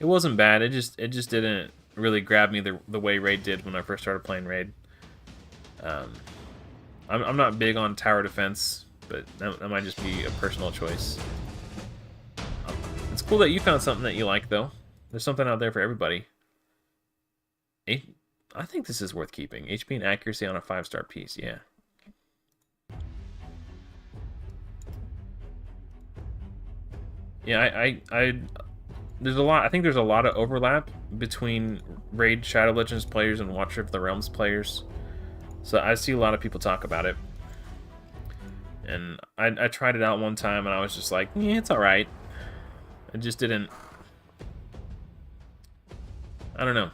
It wasn't bad. It just didn't really grab me the way Raid did when I first started playing Raid. Um, I'm not big on tower defense, but that might just be a personal choice. It's cool that you found something that you like, though. There's something out there for everybody. I think this is worth keeping. HP and accuracy on a 5-star piece, yeah. Yeah, there's a lot. I think there's a lot of overlap between Raid Shadow Legends players and Watcher of the Realms players. So I see a lot of people talk about it. And I tried it out one time and I was just like, yeah, it's alright. It just didn't... I don't know.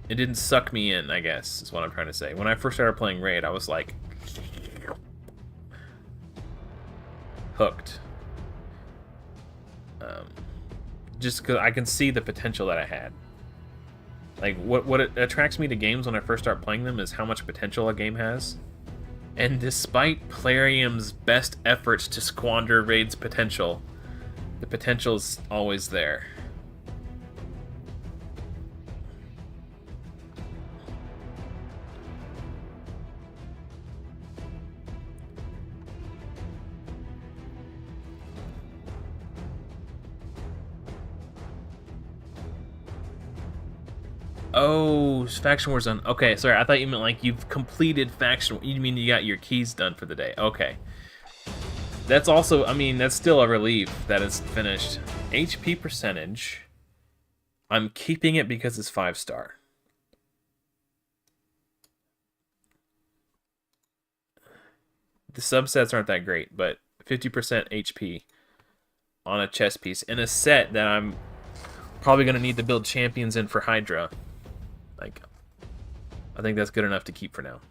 It didn't suck me in, I guess, is what I'm trying to say. When I first started playing Raid, I was like... hooked. Just because I can see the potential that I had. Like, what it attracts me to games when I first start playing them is how much potential a game has. And despite Plarium's best efforts to squander Raid's potential, the potential's always there. Oh, Faction War's done. Okay, sorry, I thought you meant like you've completed Faction. You mean you got your keys done for the day? Okay. That's also, I mean, that's still a relief that it's finished. HP percentage. I'm keeping it because it's 5-star. The subsets aren't that great, but 50% HP on a chess piece in a set that I'm probably going to need to build champions in for Hydra. Like, I think that's good enough to keep for now.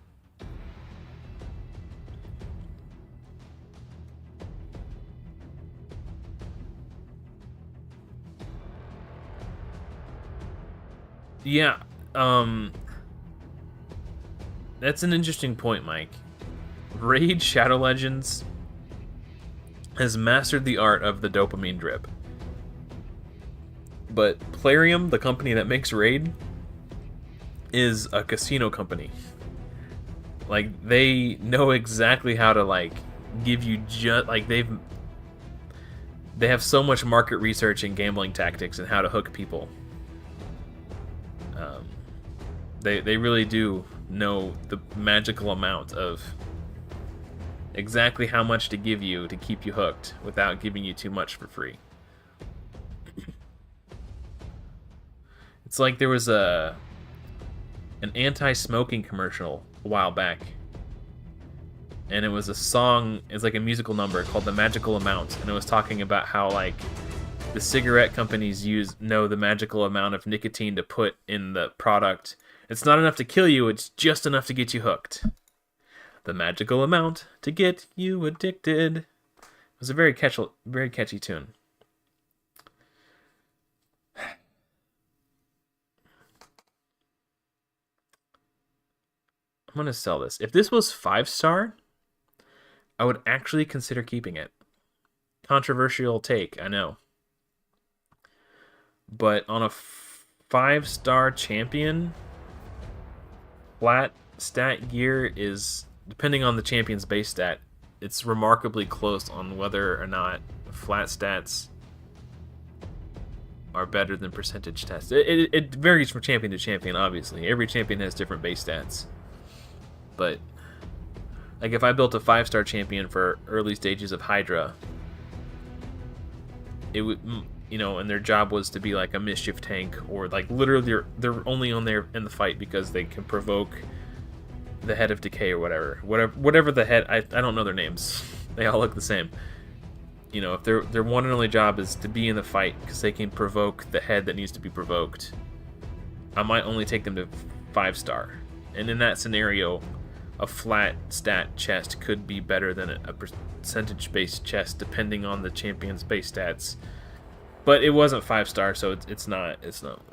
Yeah, that's an interesting point, Mike. Raid Shadow Legends has mastered the art of the dopamine drip. But Plarium, the company that makes Raid, is a casino company. Like, they know exactly how to, like, give you just... Like, they have so much market research and gambling tactics and how to hook people. They really do know the magical amount of exactly how much to give you to keep you hooked without giving you too much for free. It's like there was an anti-smoking commercial a while back, and it was a song, it's like a musical number called The Magical Amount, and it was talking about how, like, the cigarette companies know the magical amount of nicotine to put in the product. It's not enough to kill you, it's just enough to get you hooked. The magical amount to get you addicted. It was a very catchy tune. I'm going to sell this. If this was 5-star, I would actually consider keeping it. Controversial take, I know. But on a 5-star champion, flat stat gear is, depending on the champion's base stat, it's remarkably close on whether or not flat stats are better than percentage tests. It varies from champion to champion, obviously. Every champion has different base stats. But, like, if I built a 5-star champion for early stages of Hydra, it would, and their job was to be like a mischief tank, or like literally they're only on there in the fight because they can provoke the head of decay or whatever the head. I don't know their names. They all look the same. If their one and only job is to be in the fight because they can provoke the head that needs to be provoked, I might only take them to 5-star. And in that scenario, a flat stat chest could be better than a percentage-based chest, depending on the champion's base stats. But it wasn't 5-star, so it's not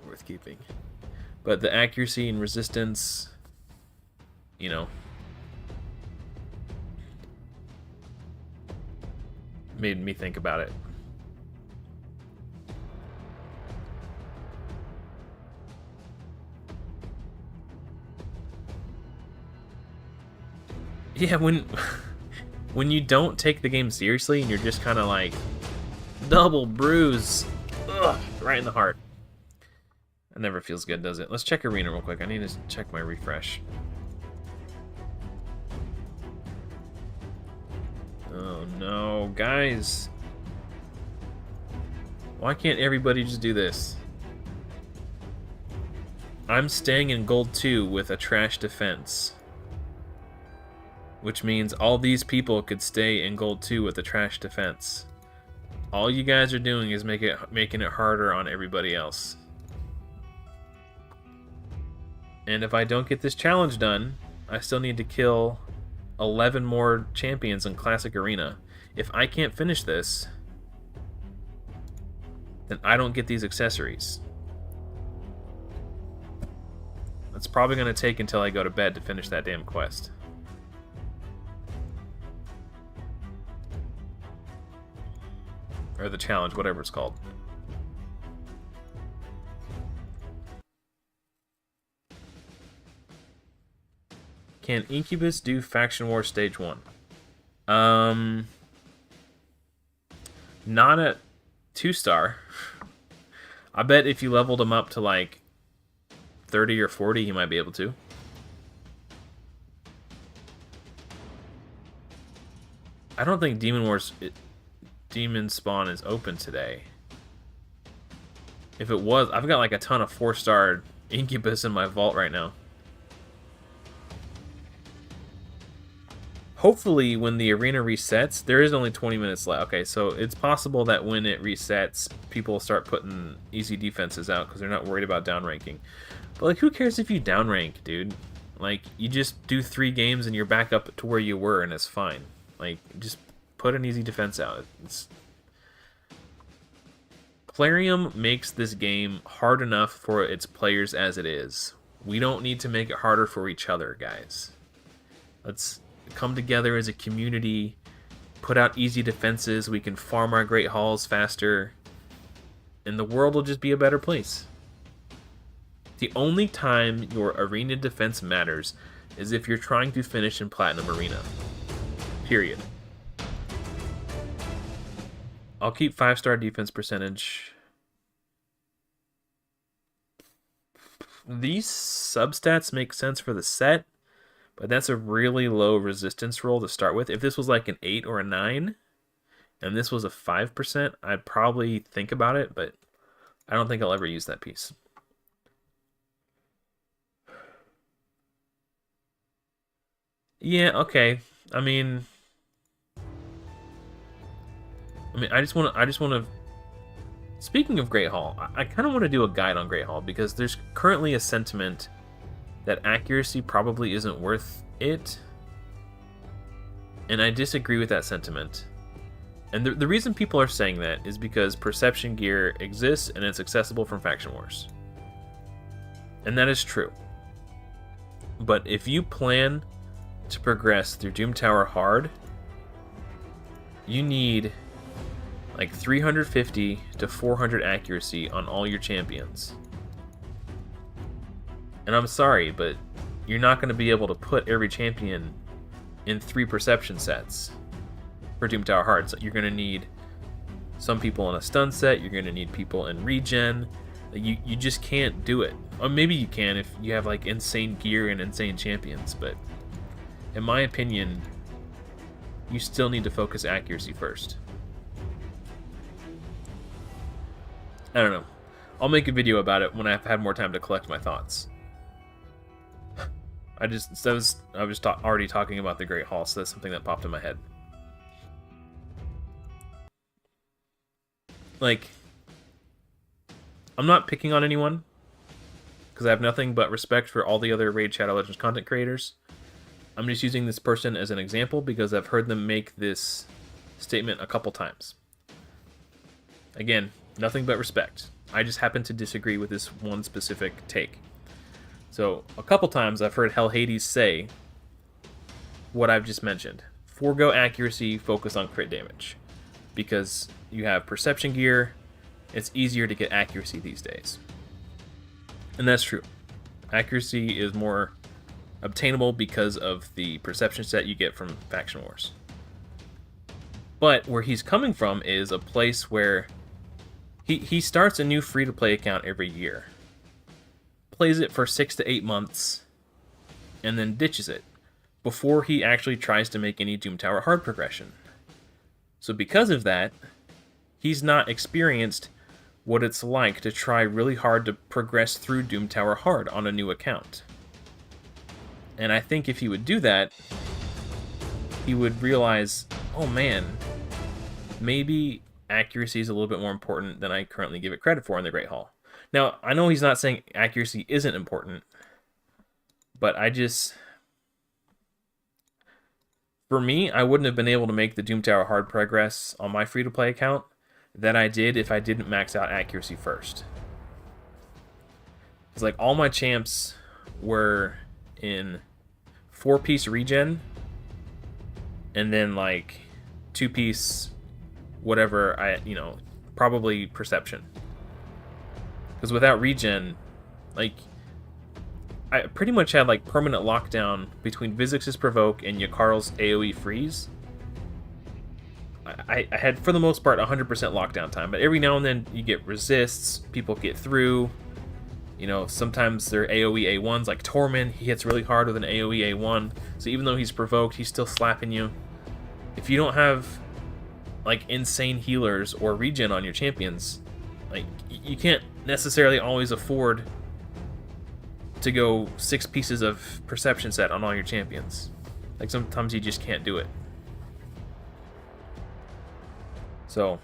worth keeping. But the accuracy and resistance, made me think about it. Yeah, when you don't take the game seriously and you're just kind of like double bruise, right in the heart. That never feels good, does it? Let's check arena real quick. I need to check my refresh. Oh no, guys. Why can't everybody just do this? I'm staying in gold 2 with a trash defense. Which means all these people could stay in gold 2 with a trash defense. All you guys are doing is making it harder on everybody else. And if I don't get this challenge done, I still need to kill 11 more champions in Classic Arena. If I can't finish this, then I don't get these accessories. It's probably going to take until I go to bed to finish that damn quest. Or the challenge, whatever it's called. Can Incubus do Faction War Stage 1? Not at 2-star. I bet if you leveled him up to like 30 or 40, he might be able to. I don't think Demon Spawn is open today. If it was, I've got like a ton of 4-star Incubus in my vault right now. Hopefully, when the arena resets, there is only 20 minutes left. Okay, so it's possible that when it resets, people start putting easy defenses out because they're not worried about downranking. But like, who cares if you downrank, dude? Like, you just do 3 games and you're back up to where you were, and it's fine. Like, just put an easy defense out. Plarium makes this game hard enough for its players as it is. We don't need to make it harder for each other, guys. Let's come together as a community, put out easy defenses, we can farm our great halls faster, and the world will just be a better place. The only time your arena defense matters is if you're trying to finish in Platinum Arena. Period. I'll keep 5-star defense percentage. These substats make sense for the set, but that's a really low resistance roll to start with. If this was like an 8 or a 9, and this was a 5%, I'd probably think about it, but I don't think I'll ever use that piece. Yeah, okay. I mean, I just want to. Speaking of Great Hall, I kind of want to do a guide on Great Hall because there's currently a sentiment that accuracy probably isn't worth it, and I disagree with that sentiment. And the reason people are saying that is because perception gear exists and it's accessible from Faction Wars, and that is true. But if you plan to progress through Doom Tower hard, you need like 350 to 400 accuracy on all your champions. And I'm sorry, but you're not going to be able to put every champion in 3 perception sets for Doom Tower hard. So you're going to need some people in a stun set, you're going to need people in regen. You just can't do it. Or maybe you can if you have like insane gear and insane champions, but in my opinion, you still need to focus accuracy first. I don't know. I'll make a video about it when I've had more time to collect my thoughts. I was already talking about the Great Hall, so that's something that popped in my head. Like, I'm not picking on anyone, because I have nothing but respect for all the other Raid Shadow Legends content creators. I'm just using this person as an example because I've heard them make this statement a couple times. Again, nothing but respect. I just happen to disagree with this one specific take. So, a couple times I've heard Hell Hades say what I've just mentioned. Forgo accuracy, focus on crit damage. Because you have perception gear, it's easier to get accuracy these days. And that's true. Accuracy is more obtainable because of the perception set you get from Faction Wars. But where he's coming from is a place where he starts a new free-to-play account every year. Plays it for 6 to 8 months, and then ditches it before he actually tries to make any Doom Tower hard progression. So because of that, he's not experienced what it's like to try really hard to progress through Doom Tower hard on a new account. And I think if he would do that, he would realize, oh man, maybe accuracy is a little bit more important than I currently give it credit for in the Great Hall. Now, I know he's not saying accuracy isn't important, but for me, I wouldn't have been able to make the Doom Tower hard progress on my free-to-play account that I did if I didn't max out accuracy first. It's like all my champs were in 4-piece regen, and then like 2-piece whatever, probably perception. Because without regen, like, I pretty much had like permanent lockdown between Vizix's Provoke and Yakarl's AoE Freeze. I had, for the most part, 100% lockdown time, but every now and then you get resists, people get through. You know, sometimes they're AoE A1s, like Tormund, he hits really hard with an AoE A1, so even though he's provoked, he's still slapping you. If you don't have, like, insane healers or regen on your champions, like, you can't necessarily always afford to go 6 pieces of perception set on all your champions. Like, sometimes you just can't do it. So,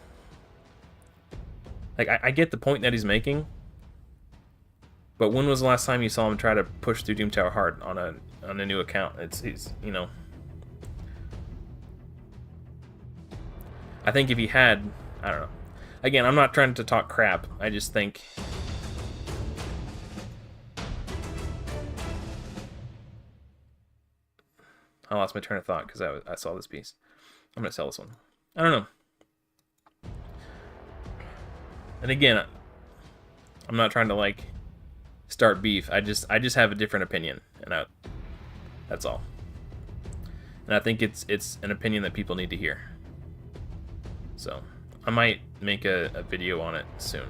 like, I get the point that he's making, but when was the last time you saw him try to push through Doom Tower hard on a new account? He's you know. I think if he had, I don't know. Again, I'm not trying to talk crap. I just think I lost my train of thought because I saw this piece. I'm gonna sell this one. I don't know. And again, I'm not trying to like start beef. I just have a different opinion, and that's all. And I think it's an opinion that people need to hear. So I might make a video on it soon.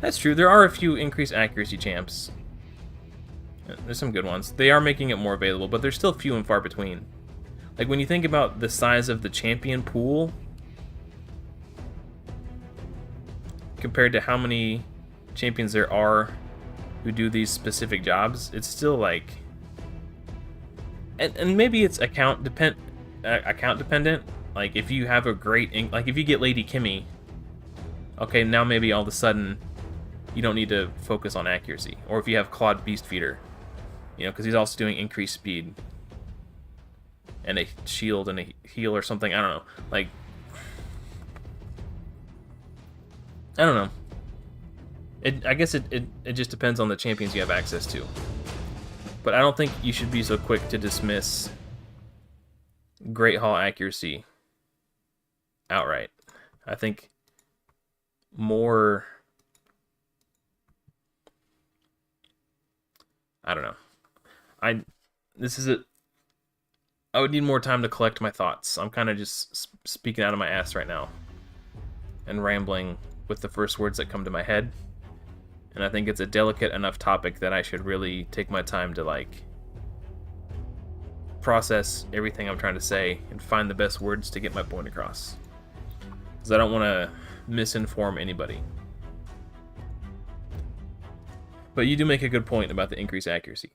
That's true. There are a few increased accuracy champs. There's some good ones. They are making it more available, but they're still few and far between. Like, when you think about the size of the champion pool compared to how many champions there are who do these specific jobs, it's still like... And maybe it's account dependent. Like, if you have a great... Like, if you get Lady Kimmy, okay, now maybe all of a sudden you don't need to focus on accuracy. Or if you have Claude Beastfeeder, you know, because he's also doing increased speed and a shield and a heal or something. I don't know. Like, I don't know. I guess it just depends on the champions you have access to. But I don't think you should be so quick to dismiss Great Hall accuracy outright. I think more... I don't know. I would need more time to collect my thoughts. I'm kind of just speaking out of my ass right now and rambling with the first words that come to my head. And I think it's a delicate enough topic that I should really take my time to like process everything I'm trying to say and find the best words to get my point across. Because I don't want to misinform anybody. But you do make a good point about the increased accuracy.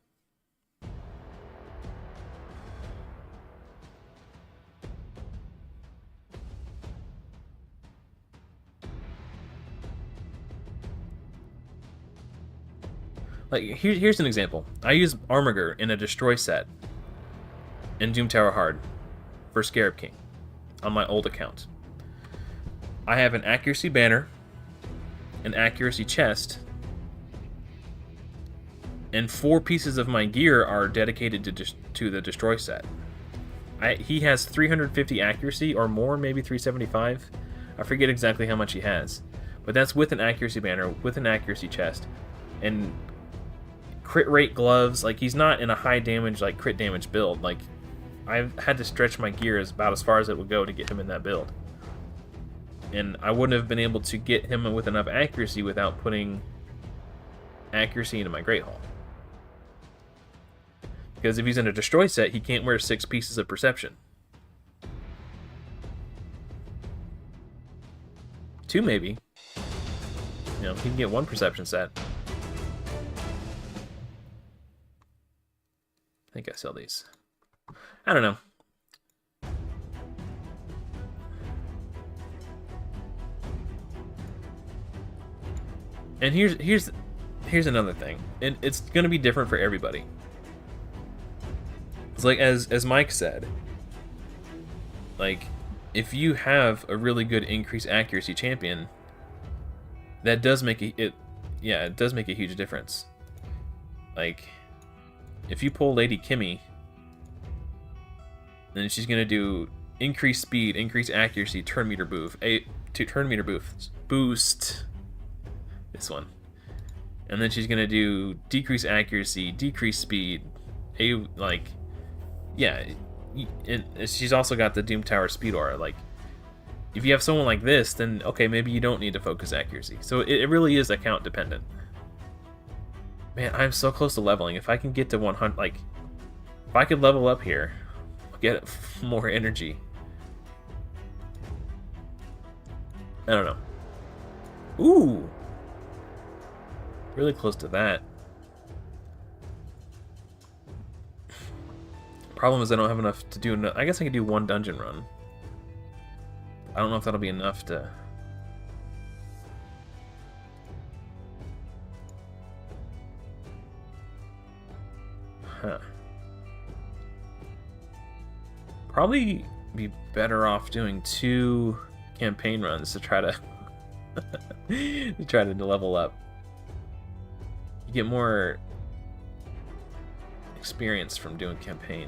Like, here's an example. I use Armiger in a Destroy set in Doom Tower Hard for Scarab King on my old account. I have an accuracy banner, an accuracy chest, and 4 pieces of my gear are dedicated to the Destroy set. He has 350 accuracy or more, maybe 375. I forget exactly how much he has. But that's with an accuracy banner, with an accuracy chest, and crit rate gloves. Like, he's not in a high damage, like crit damage build. Like, I've had to stretch my gear about as far as it would go to get him in that build. And I wouldn't have been able to get him with enough accuracy without putting accuracy into my Great Hall. Because if he's in a Destroy set, he can't wear 6 pieces of Perception. 2 maybe. You know, he can get 1 Perception set. I think I sell these. I don't know. And here's another thing. And it's going to be different for everybody. It's like, as Mike said, like, if you have a really good increased accuracy champion, that does make it does make a huge difference. Like, if you pull Lady Kimmy, then she's gonna do increased speed, increased accuracy, turn meter boost. This one, and then she's gonna do decreased accuracy, decreased speed. She's also got the Doom Tower speed aura. Like, if you have someone like this, then okay, maybe you don't need to focus accuracy. So it really is account dependent. Man, I'm so close to leveling. If I can get to 100, like, if I could level up here, get more energy. I don't know. Ooh! Really close to that. Problem is I don't have enough to do. I guess I could do 1 dungeon run. I don't know if that'll be enough to... Huh. Probably be better off doing 2 campaign runs to try to level up. You get more experience from doing campaign.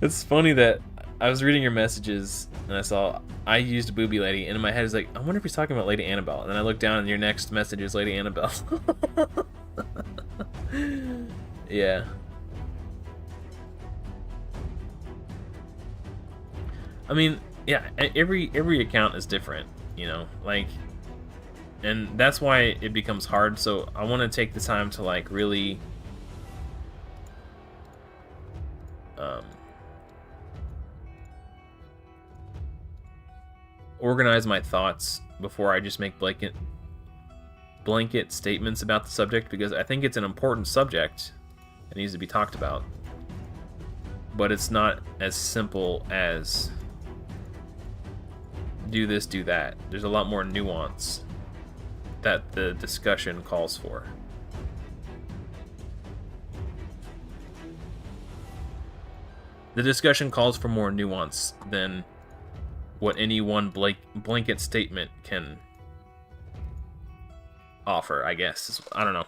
It's funny that I was reading your messages and I saw I used Booby Lady, and in my head is like, I wonder if he's talking about Lady Annabelle. And then I look down and your next message is Lady Annabelle. Yeah. I mean, yeah, every account is different, you know, like, and that's why it becomes hard. So I want to take the time to like really organize my thoughts before I just make blanket statements about the subject, because I think it's an important subject that needs to be talked about, but it's not as simple as do this, do that. There's a lot more nuance that the discussion calls for. the discussion calls for more nuance than what any one blanket statement can offer, I guess. I don't know.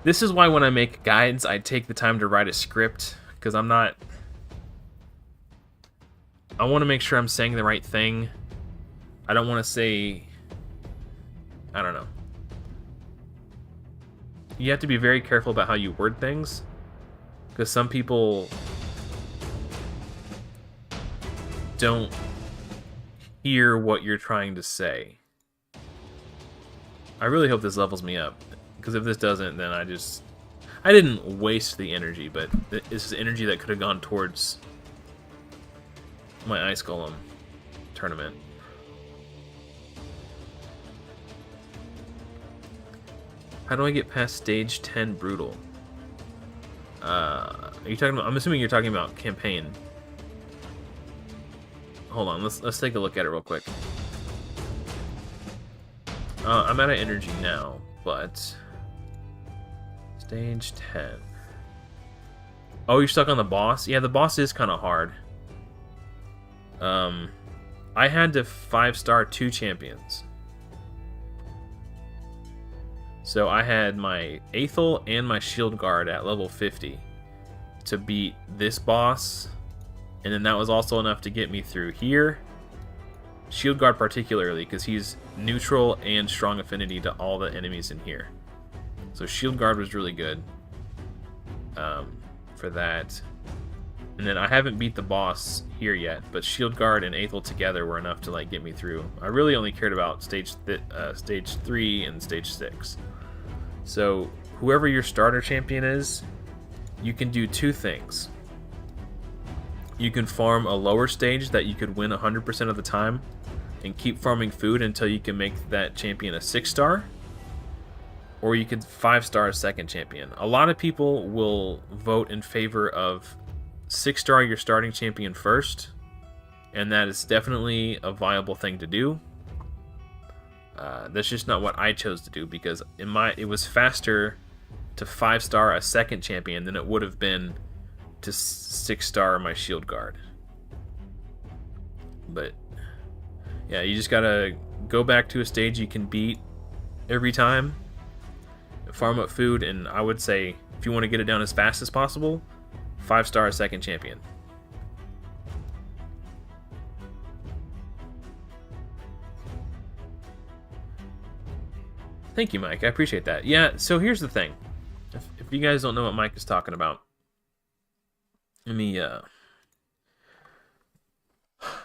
This is why when I make guides, I take the time to write a script, because I want to make sure I'm saying the right thing. I don't want to say, I don't know. You have to be very careful about how you word things, because some people don't hear what you're trying to say. I really hope this levels me up, because if this doesn't, then I didn't waste the energy, but this is energy that could have gone towards my Ice Golem tournament. How do I get past stage 10 brutal? Are you talking about, I'm assuming you're talking about campaign. Hold on, let's take a look at it real quick. I'm out of energy now, but stage 10. Oh, you're stuck on the boss? Yeah, the boss is kind of hard. I had to 5-star 2 champions. So I had my Aethel and my Shield Guard at level 50 to beat this boss, and then that was also enough to get me through here. Shield Guard particularly, because he's neutral and strong affinity to all the enemies in here. So Shield Guard was really good for that. And then I haven't beat the boss here yet, but Shield Guard and Aethel together were enough to like get me through. I really only cared about stage 3 and stage 6. So whoever your starter champion is, you can do 2 things. You can farm a lower stage that you could win 100% of the time and keep farming food until you can make that champion a 6-star, or you could 5-star a second champion. A lot of people will vote in favor of 6-star your starting champion first, and that is definitely a viable thing to do. That's just not what I chose to do, because it was faster to 5-star a second champion than it would have been to 6-star my Shield Guard. But yeah, you just gotta go back to a stage you can beat every time, farm up food, and I would say if you want to get it down as fast as possible, 5-star a second champion. Thank you, Mike. I appreciate that. Yeah, so here's the thing. If you guys don't know what Mike is talking about, let me,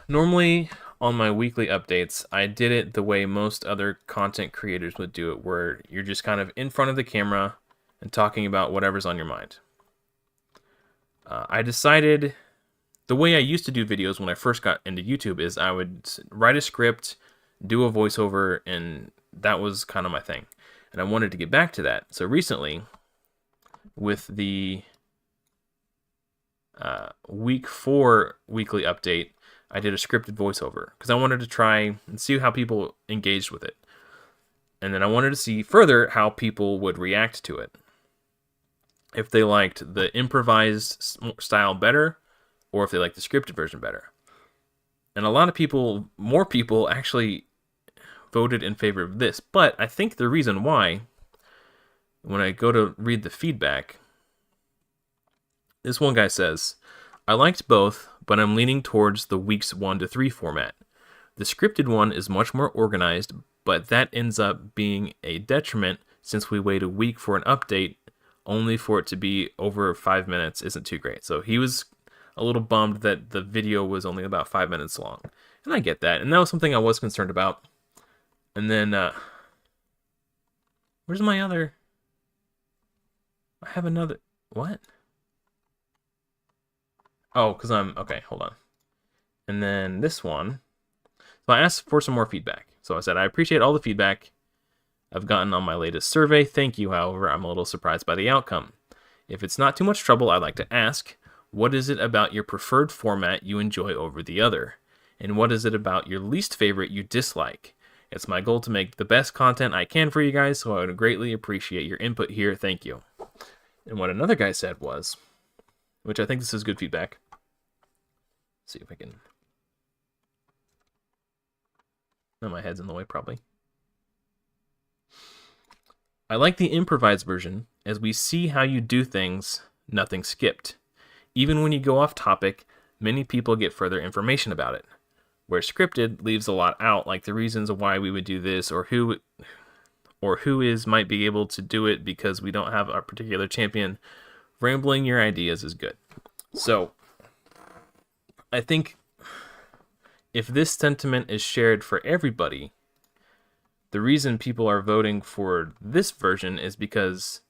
normally on my weekly updates, I did it the way most other content creators would do it, where you're just kind of in front of the camera and talking about whatever's on your mind. I decided the way I used to do videos when I first got into YouTube is I would write a script, do a voiceover, and that was kind of my thing. And I wanted to get back to that. So recently, with the week 4 weekly update, I did a scripted voiceover because I wanted to try and see how people engaged with it. And then I wanted to see further how people would react to it. If they liked the improvised style better, or if they liked the scripted version better. And a lot of people, more people, actually voted in favor of this. But I think the reason why, when I go to read the feedback, this one guy says, I liked both, but I'm leaning towards the weeks 1 to 3 format. The scripted one is much more organized, but that ends up being a detriment since we wait a week for an update, only for it to be over 5 minutes isn't too great. So he was a little bummed that the video was only about 5 minutes long. And I get that, and that was something I was concerned about. And then, where's my other? I have another, what? Oh, because okay, hold on. And then this one. So I asked for some more feedback. So I said, I appreciate all the feedback I've gotten on my latest survey. Thank you, however, I'm a little surprised by the outcome. If it's not too much trouble, I'd like to ask, what is it about your preferred format you enjoy over the other? And what is it about your least favorite you dislike? It's my goal to make the best content I can for you guys, so I would greatly appreciate your input here. Thank you. And what another guy said was, which I think this is good feedback. Let's see if I can... Oh, my head's in the way, probably. I like the improvised version, as we see how you do things, nothing skipped. Even when you go off topic, many people get further information about it. Where scripted leaves a lot out, like the reasons why we would do this, or who might be able to do it because we don't have a particular champion. Rambling your ideas is good. So, I think if this sentiment is shared for everybody, the reason people are voting for this version is because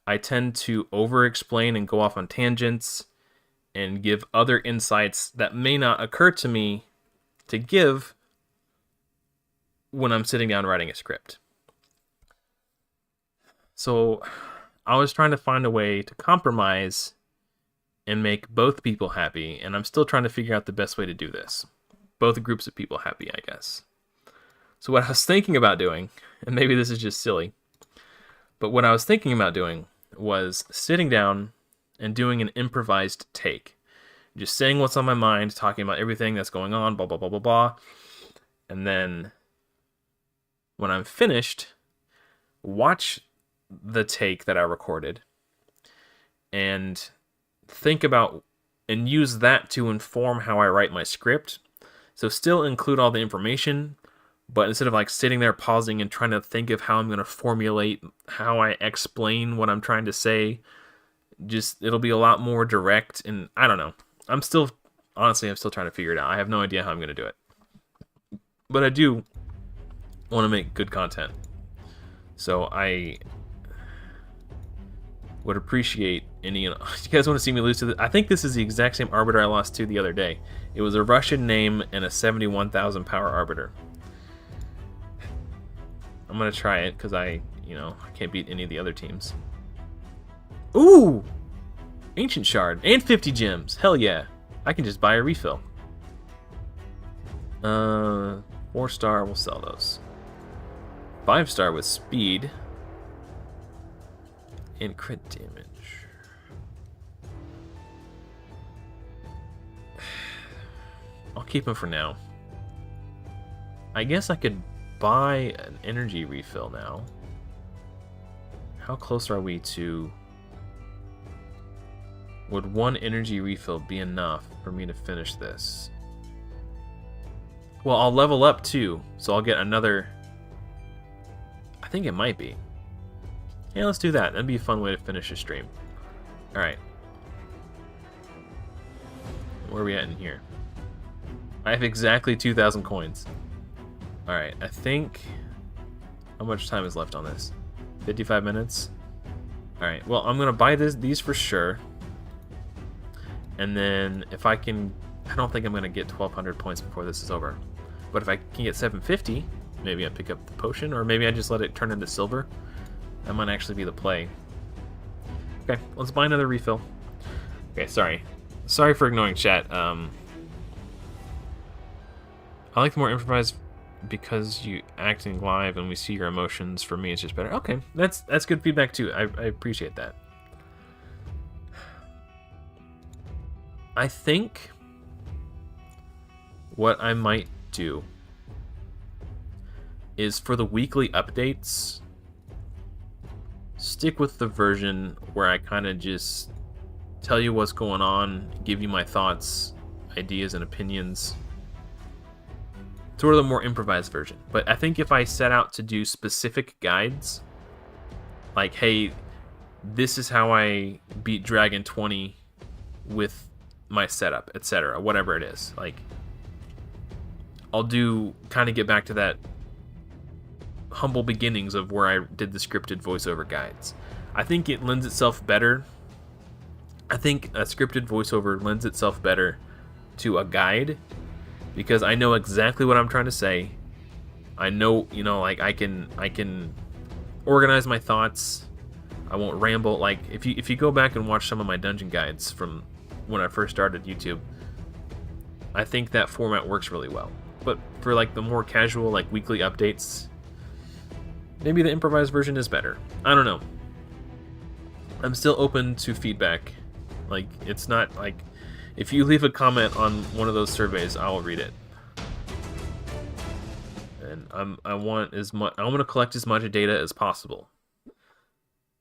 I tend to over-explain and go off on tangents and give other insights that may not occur to me to give when I'm sitting down writing a script. So I was trying to find a way to compromise and make both people happy, and I'm still trying to figure out the best way to do this. Both groups of people happy, I guess. So what I was thinking about doing, and maybe this is just silly, but what I was thinking about doing was sitting down and doing an improvised take. Just saying what's on my mind, talking about everything that's going on, blah, blah, blah, blah, blah. And then when I'm finished, watch the take that I recorded and think about and use that to inform how I write my script. So still include all the information, but instead of like sitting there pausing and trying to think of how I'm going to formulate how I explain what I'm trying to say, just it'll be a lot more direct. And I don't know. I'm still trying to figure it out. I have no idea how I'm going to do it. But I do want to make good content. So I would appreciate any... You guys want to see me lose to this? I think this is the exact same Arbiter I lost to the other day. It was a Russian name and a 71,000 power Arbiter. I'm going to try it because I can't beat any of the other teams. Ooh! Ancient Shard and 50 gems. Hell yeah. I can just buy a refill. 4-star, we'll sell those. 5-star with speed. And crit damage. I'll keep them for now. I guess I could buy an energy refill now. How close are we to... Would one energy refill be enough for me to finish this? Well, I'll level up too, so I'll get another... I think it might be. Yeah, let's do that. That'd be a fun way to finish a stream. Alright. Where are we at in here? I have exactly 2,000 coins. Alright, I think... How much time is left on this? 55 minutes? Alright, well, I'm going to buy these for sure. And then if I can... I don't think I'm going to get 1,200 points before this is over. But if I can get 750, maybe I pick up the potion, or maybe I just let it turn into silver. That might actually be the play. Okay, let's buy another refill. Okay, sorry. Sorry for ignoring chat. I like the more improvised because you acting live and we see your emotions. For me, it's just better. Okay, that's good feedback too. I appreciate that. I think what I might do is for the weekly updates, stick with the version where I kind of just tell you what's going on, give you my thoughts, ideas, and opinions. Sort of the more improvised version. But I think if I set out to do specific guides, like, hey, this is how I beat Dragon 20 with my setup, etc., whatever it is, like, I'll do kind of get back to that humble beginnings of where I did the scripted voiceover guides. I think it lends itself better. I think a scripted voiceover lends itself better to a guide because I know exactly what I'm trying to say. I know, like I can organize my thoughts. I won't ramble. Like if you go back and watch some of my dungeon guides from when I first started YouTube, I think that format works really well. But for like the more casual, like weekly updates, maybe the improvised version is better. I don't know. I'm still open to feedback Like, it's not like if you leave a comment on one of those surveys, I will read it. And I want to collect as much data as possible,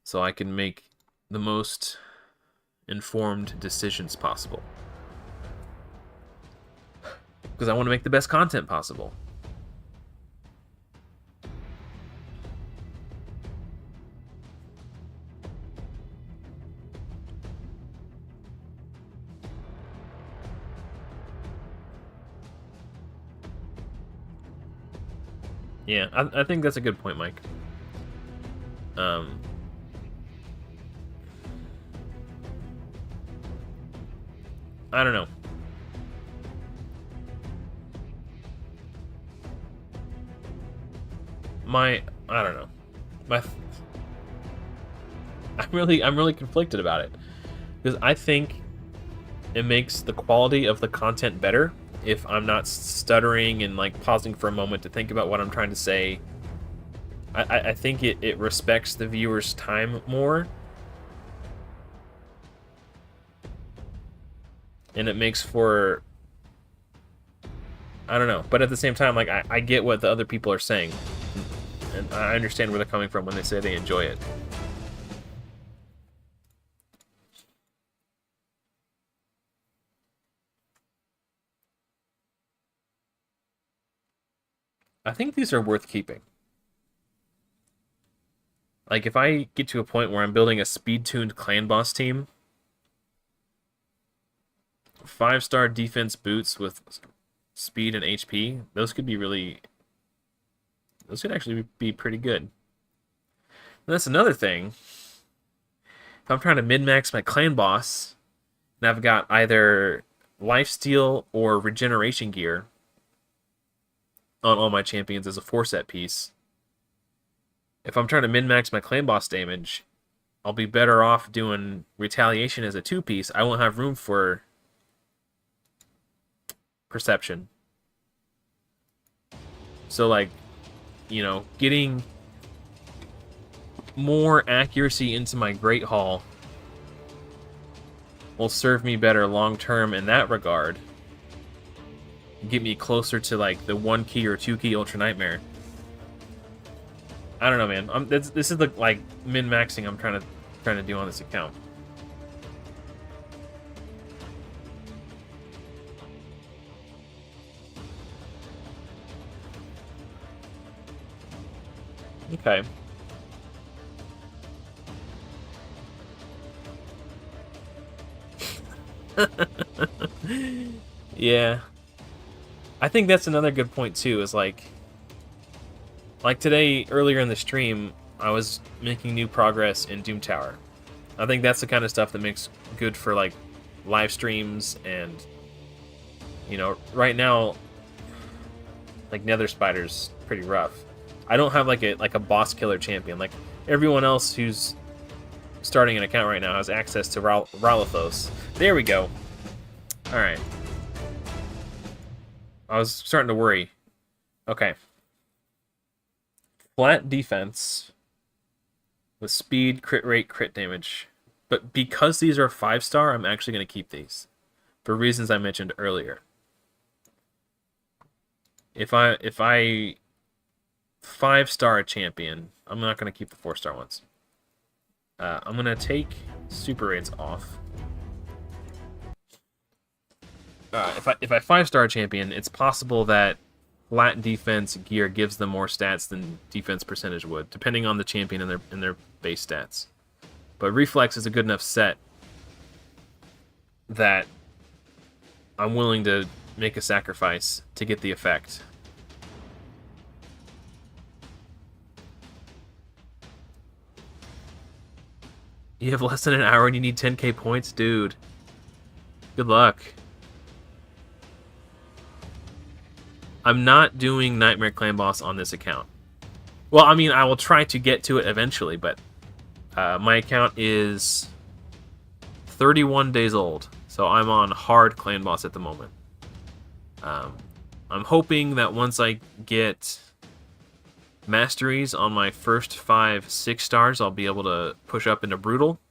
so I can make the most informed decisions possible. Because I want to make the best content possible. Yeah, I think that's a good point, Mike. I don't know. I don't know. I'm really conflicted about it, because I think it makes the quality of the content better if I'm not stuttering and like pausing for a moment to think about what I'm trying to say. I think it respects the viewer's time more, and it makes for, I don't know, but at the same time, like I get what the other people are saying, and I understand where they're coming from when they say they enjoy it. I think these are worth keeping. Like, if I get to a point where I'm building a speed-tuned clan boss team, 5-star defense boots with speed and HP, those could actually be pretty good. And that's another thing. If I'm trying to min-max my clan boss, and I've got either lifesteal or regeneration gear on all my champions as a 4-set piece, if I'm trying to min-max my clan boss damage, I'll be better off doing retaliation as a 2-piece. I won't have room for perception. So, like, you know, getting more accuracy into my Great Hall will serve me better long-term in that regard. Get me closer to, like, the 1-key or 2-key Ultra Nightmare. I don't know, man. This is the, like, min-maxing I'm trying to do on this account. Okay. Yeah. I think that's another good point too, is like today, earlier in the stream, I was making new progress in Doom Tower. I think that's the kind of stuff that makes good for like live streams, and you know, right now like Nether Spider's pretty rough. I don't have like a boss killer champion. Like everyone else who's starting an account right now has access to Ralathos. There we go. Alright. I was starting to worry. Okay. Flat defense with speed, crit rate, crit damage. But because these are 5-star, I'm actually going to keep these for reasons I mentioned earlier. If I 5-star a champion, I'm not going to keep the 4-star ones. I'm going to take super rates off. If I 5-star a champion, it's possible that flat defense gear gives them more stats than defense percentage would, depending on the champion and their base stats. But reflex is a good enough set that I'm willing to make a sacrifice to get the effect. You have less than an hour and you need 10k points? Dude. Good luck. I'm not doing Nightmare Clan Boss on this account. Well, I mean, I will try to get to it eventually, but my account is 31 days old, so I'm on hard Clan Boss at the moment. I'm hoping that once I get masteries on my first 5 6-stars, I'll be able to push up into Brutal.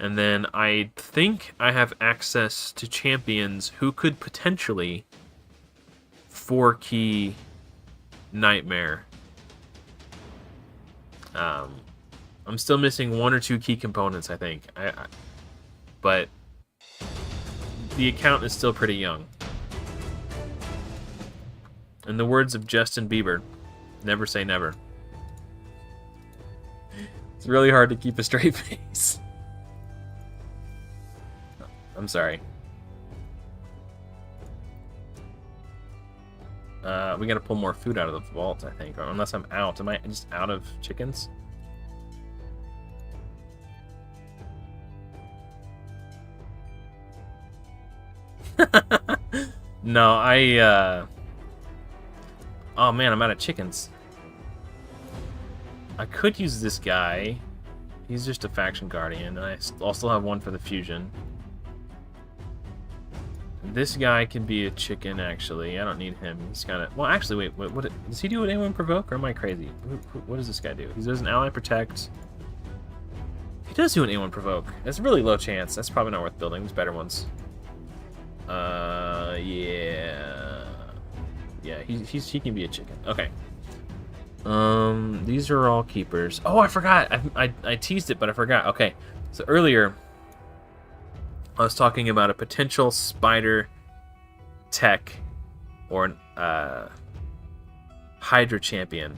And then I think I have access to champions who could potentially 4-key Nightmare. I'm still missing 1 or 2 key components, I think. But the account is still pretty young. In the words of Justin Bieber, never say never. It's really hard to keep a straight face. I'm sorry. We gotta pull more food out of the vault, I think. Or unless I'm out. Am I just out of chickens? No, oh man, I'm out of chickens. I could use this guy. He's just a faction guardian, and I also have one for the fusion. This guy can be a chicken, actually. I don't need him. He's kind of... Well, actually, wait. What does he do an A1 provoke, or am I crazy? What does this guy do? He does an ally protect. He does do an A1 provoke. That's a really low chance. That's probably not worth building. There's better ones. Yeah. Yeah, he can be a chicken. Okay. These are all keepers. Oh, I forgot. I teased it, but I forgot. Okay. So earlier, I was talking about a potential spider tech or an Hydra champion.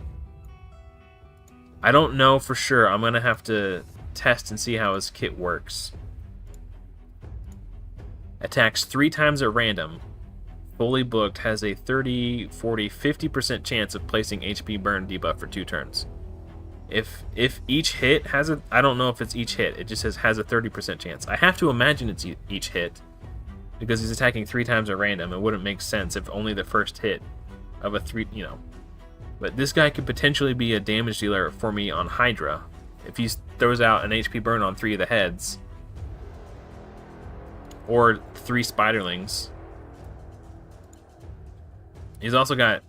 I don't know for sure. I'm gonna have to test and see how his kit works. Attacks 3 times at random. Fully booked, has a 30, 40, 50% chance of placing HP burn debuff for 2 turns. If each hit has a... I don't know if it's each hit. It just says has a 30% chance. I have to imagine it's each hit, because he's attacking 3 times at random. It wouldn't make sense if only the first hit of a 3... You know. But this guy could potentially be a damage dealer for me on Hydra. If he throws out an HP burn on 3 of the heads, or 3 spiderlings. He's also got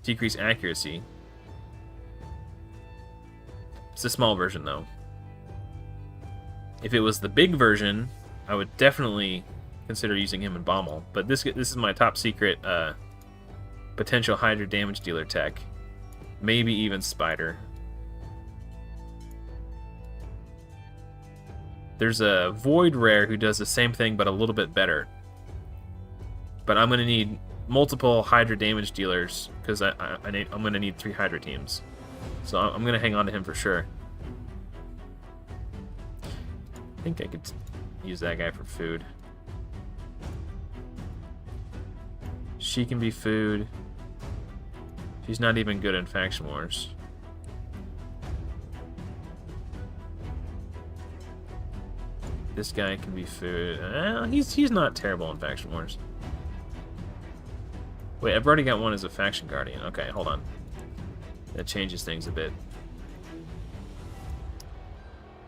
decreased accuracy. It's a small version, though. If it was the big version, I would definitely consider using him in Bommel. But this is my top secret potential Hydra damage dealer tech. Maybe even Spider. There's a Void rare who does the same thing, but a little bit better. But I'm going to need multiple Hydra damage dealers, because I'm going to need 3 Hydra teams. So I'm going to hang on to him for sure. I think I could use that guy for food. She can be food. She's not even good in Faction Wars. This guy can be food. He's not terrible in Faction Wars. Wait, I've already got one as a Faction Guardian. Okay, hold on. That changes things a bit.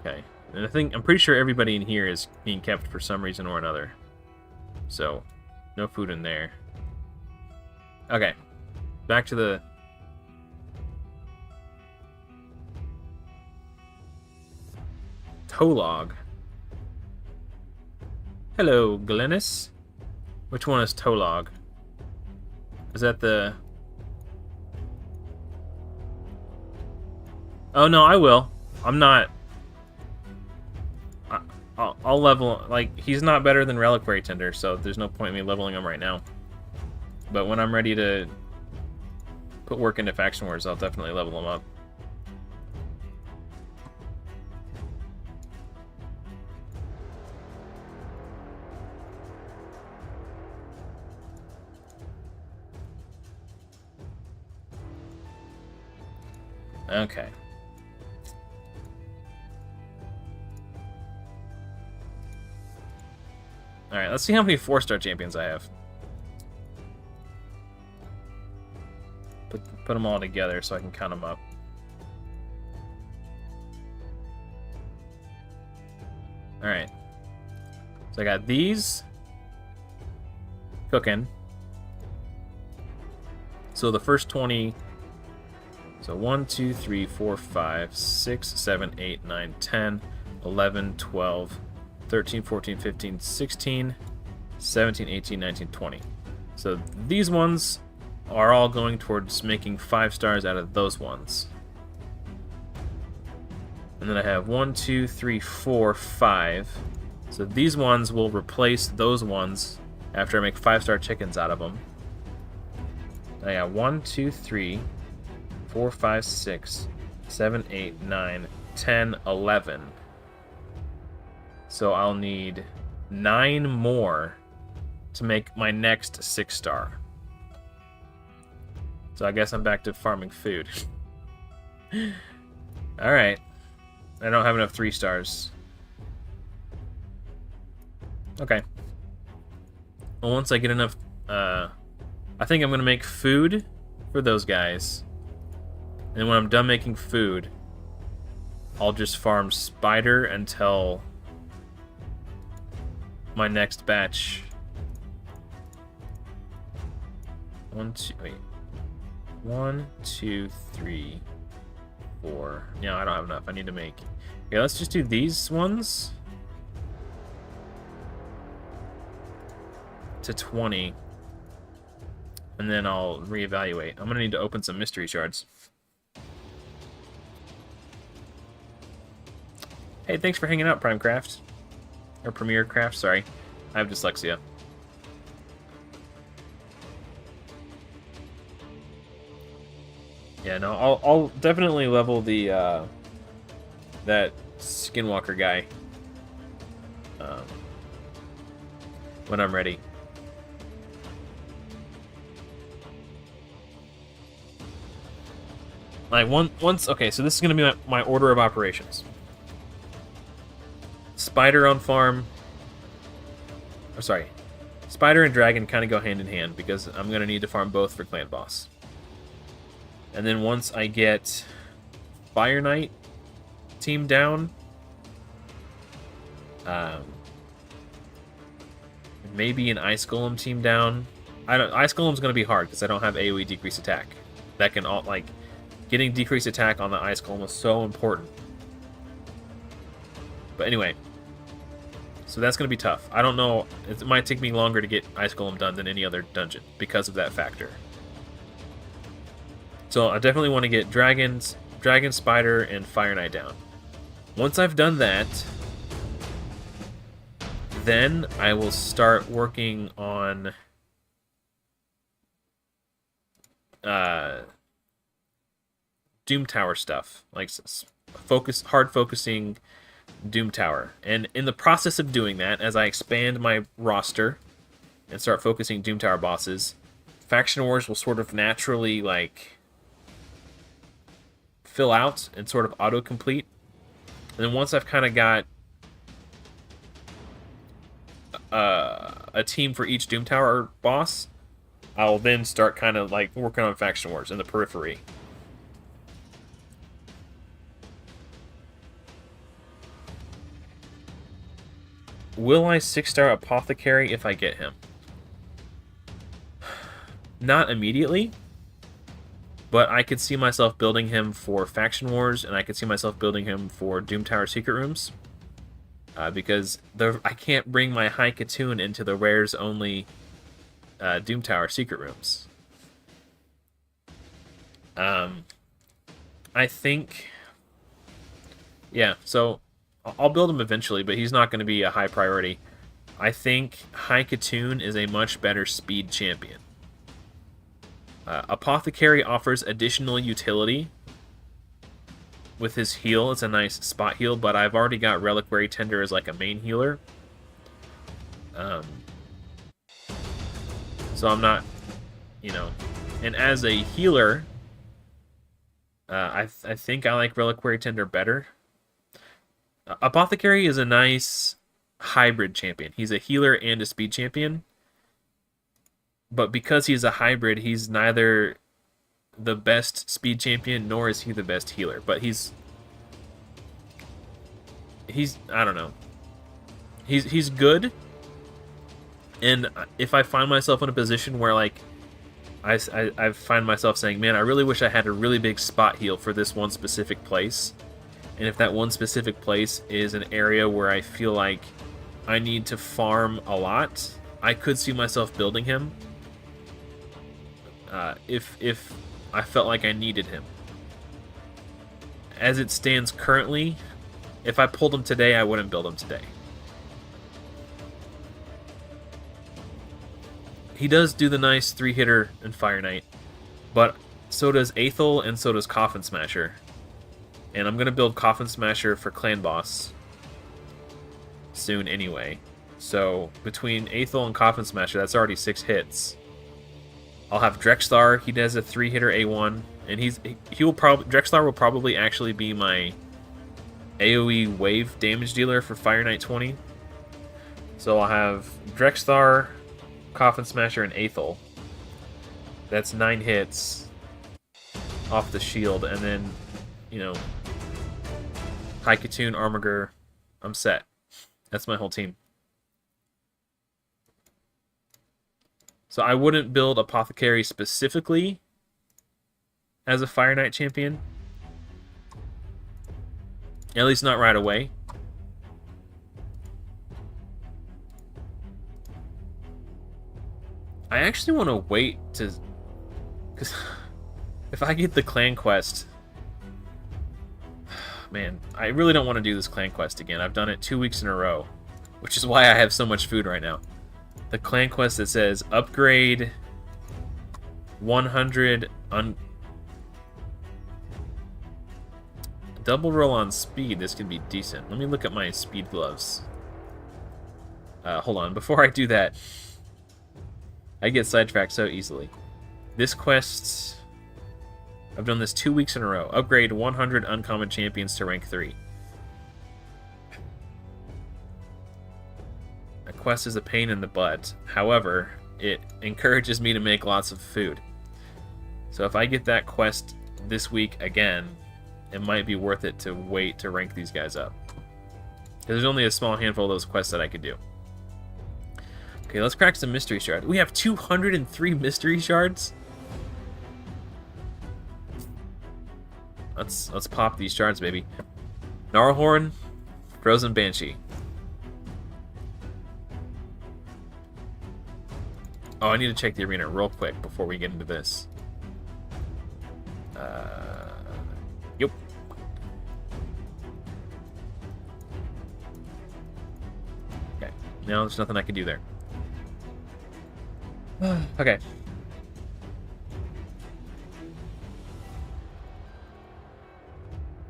Okay, and I'm pretty sure everybody in here is being kept for some reason or another. So, no food in there. Okay, back to the... Tolog. Hello, Glennis. Which one is Tolog? Is that the... Oh, no, I will. I'm not... I'll level... Like, he's not better than Reliquary Tender, so there's no point in me leveling him right now. But when I'm ready to put work into Faction Wars, I'll definitely level him up. Okay. Alright, let's see how many 4-star champions I have. Put them all together so I can count them up. Alright. So I got these cooking. So the first 20... So 1, 2, 3, 4, 5, 6, 7, 8, 9, 10, 11, 12, 13, 14, 15, 16, 17, 18, 19, 20. So these ones are all going towards making 5 stars out of those ones. And then I have 1, 2, 3, 4, 5. So these ones will replace those ones after I make 5-star chickens out of them. I got 1, 2, 3, 4, 5, 6, 7, 8, 9, 10, 11. So I'll need 9 more to make my next 6-star. So I guess I'm back to farming food. Alright. I don't have enough 3 stars. Okay. Well, once I get enough... I think I'm going to make food for those guys. And when I'm done making food, I'll just farm spider until my next batch. 1, 2, 3, 4. No, I don't have enough. I need to make... Okay, let's just do these ones to 20. And then I'll reevaluate. I'm going to need to open some mystery shards. Hey, thanks for hanging out, Primecraft. Or Premier Craft, sorry. I have dyslexia. Yeah, no, I'll definitely level the, that Skinwalker guy. When I'm ready. Like, once, okay, so this is going to be my order of operations. Spider on farm. Oh, sorry. Spider and dragon kind of go hand in hand because I'm going to need to farm both for clan boss. And then once I get Fire Knight team down, maybe an Ice Golem team down. Ice Golem's going to be hard because I don't have AoE decrease attack. That can all, like, getting decreased attack on the Ice Golem is so important. But anyway, so that's going to be tough. I don't know. It might take me longer to get Ice Golem done than any other dungeon because of that factor. So I definitely want to get Dragon, Spider, and Fire Knight down. Once I've done that, then I will start working on Doom Tower stuff, like hard focusing Doom Tower. And in the process of doing that, as I expand my roster and start focusing Doom Tower bosses, Faction Wars will sort of naturally, like, fill out and sort of auto-complete. And then once I've kind of got a team for each Doom Tower boss, I'll then start kind of, like, working on Faction Wars in the periphery. Will I 6-star Apothecary if I get him? Not immediately, but I could see myself building him for Faction Wars, and I could see myself building him for Doom Tower Secret Rooms. Because I can't bring my High Katoon into the rares only Doom Tower Secret Rooms. I think... Yeah, so I'll build him eventually, but he's not going to be a high priority. I think High Katoon is a much better speed champion. Apothecary offers additional utility with his heal. It's a nice spot heal, but I've already got Reliquary Tender as like a main healer. So I'm not, and as a healer, I think I like Reliquary Tender better. Apothecary is a nice hybrid champion. He's a healer and a speed champion. But because he's a hybrid, he's neither the best speed champion nor is he the best healer. But he's I don't know. He's good. And if I find myself in a position where, like, I find myself saying, man, I really wish I had a really big spot heal for this one specific place, and if that one specific place is an area where I feel like I need to farm a lot, I could see myself building him if I felt like I needed him. As it stands currently, if I pulled him today, I wouldn't build him today. He does do the nice 3-hitter and Fire Knight, but so does Aethel and so does Coffin Smasher. And I'm going to build Coffin Smasher for Clan Boss soon anyway. So between Aethel and Coffin Smasher, that's already 6 hits. I'll have Drexthar. He does a 3-hitter A1, and Drexthar will probably actually be my AoE wave damage dealer for Fire Knight 20. So I'll have Drexthar, Coffin Smasher, and Aethel. That's 9 hits off the shield, and then, you know, Haikatoon, Armiger, I'm set. That's my whole team. So I wouldn't build Apothecary specifically as a Fire Knight champion. At least not right away. I actually want to wait to... because if I get the clan quest... man, I really don't want to do this clan quest again. I've done it 2 weeks in a row, which is why I have so much food right now. The clan quest that says upgrade 100 on double roll on speed. This can be decent. Let me look at my speed gloves. Hold on. Before I do that, I get sidetracked so easily. This quest, I've done this 2 weeks in a row. Upgrade 100 uncommon champions to rank 3. A quest is a pain in the butt. However, it encourages me to make lots of food. So if I get that quest this week again, it might be worth it to wait to rank these guys up. Because there's only a small handful of those quests that I could do. Okay, let's crack some mystery shards. We have 203 mystery shards. Let's pop these shards, baby. Gnarlhorn, Frozen Banshee. Oh, I need to check the arena real quick before we get into this. Yep. Okay, no, there's nothing I can do there. Okay.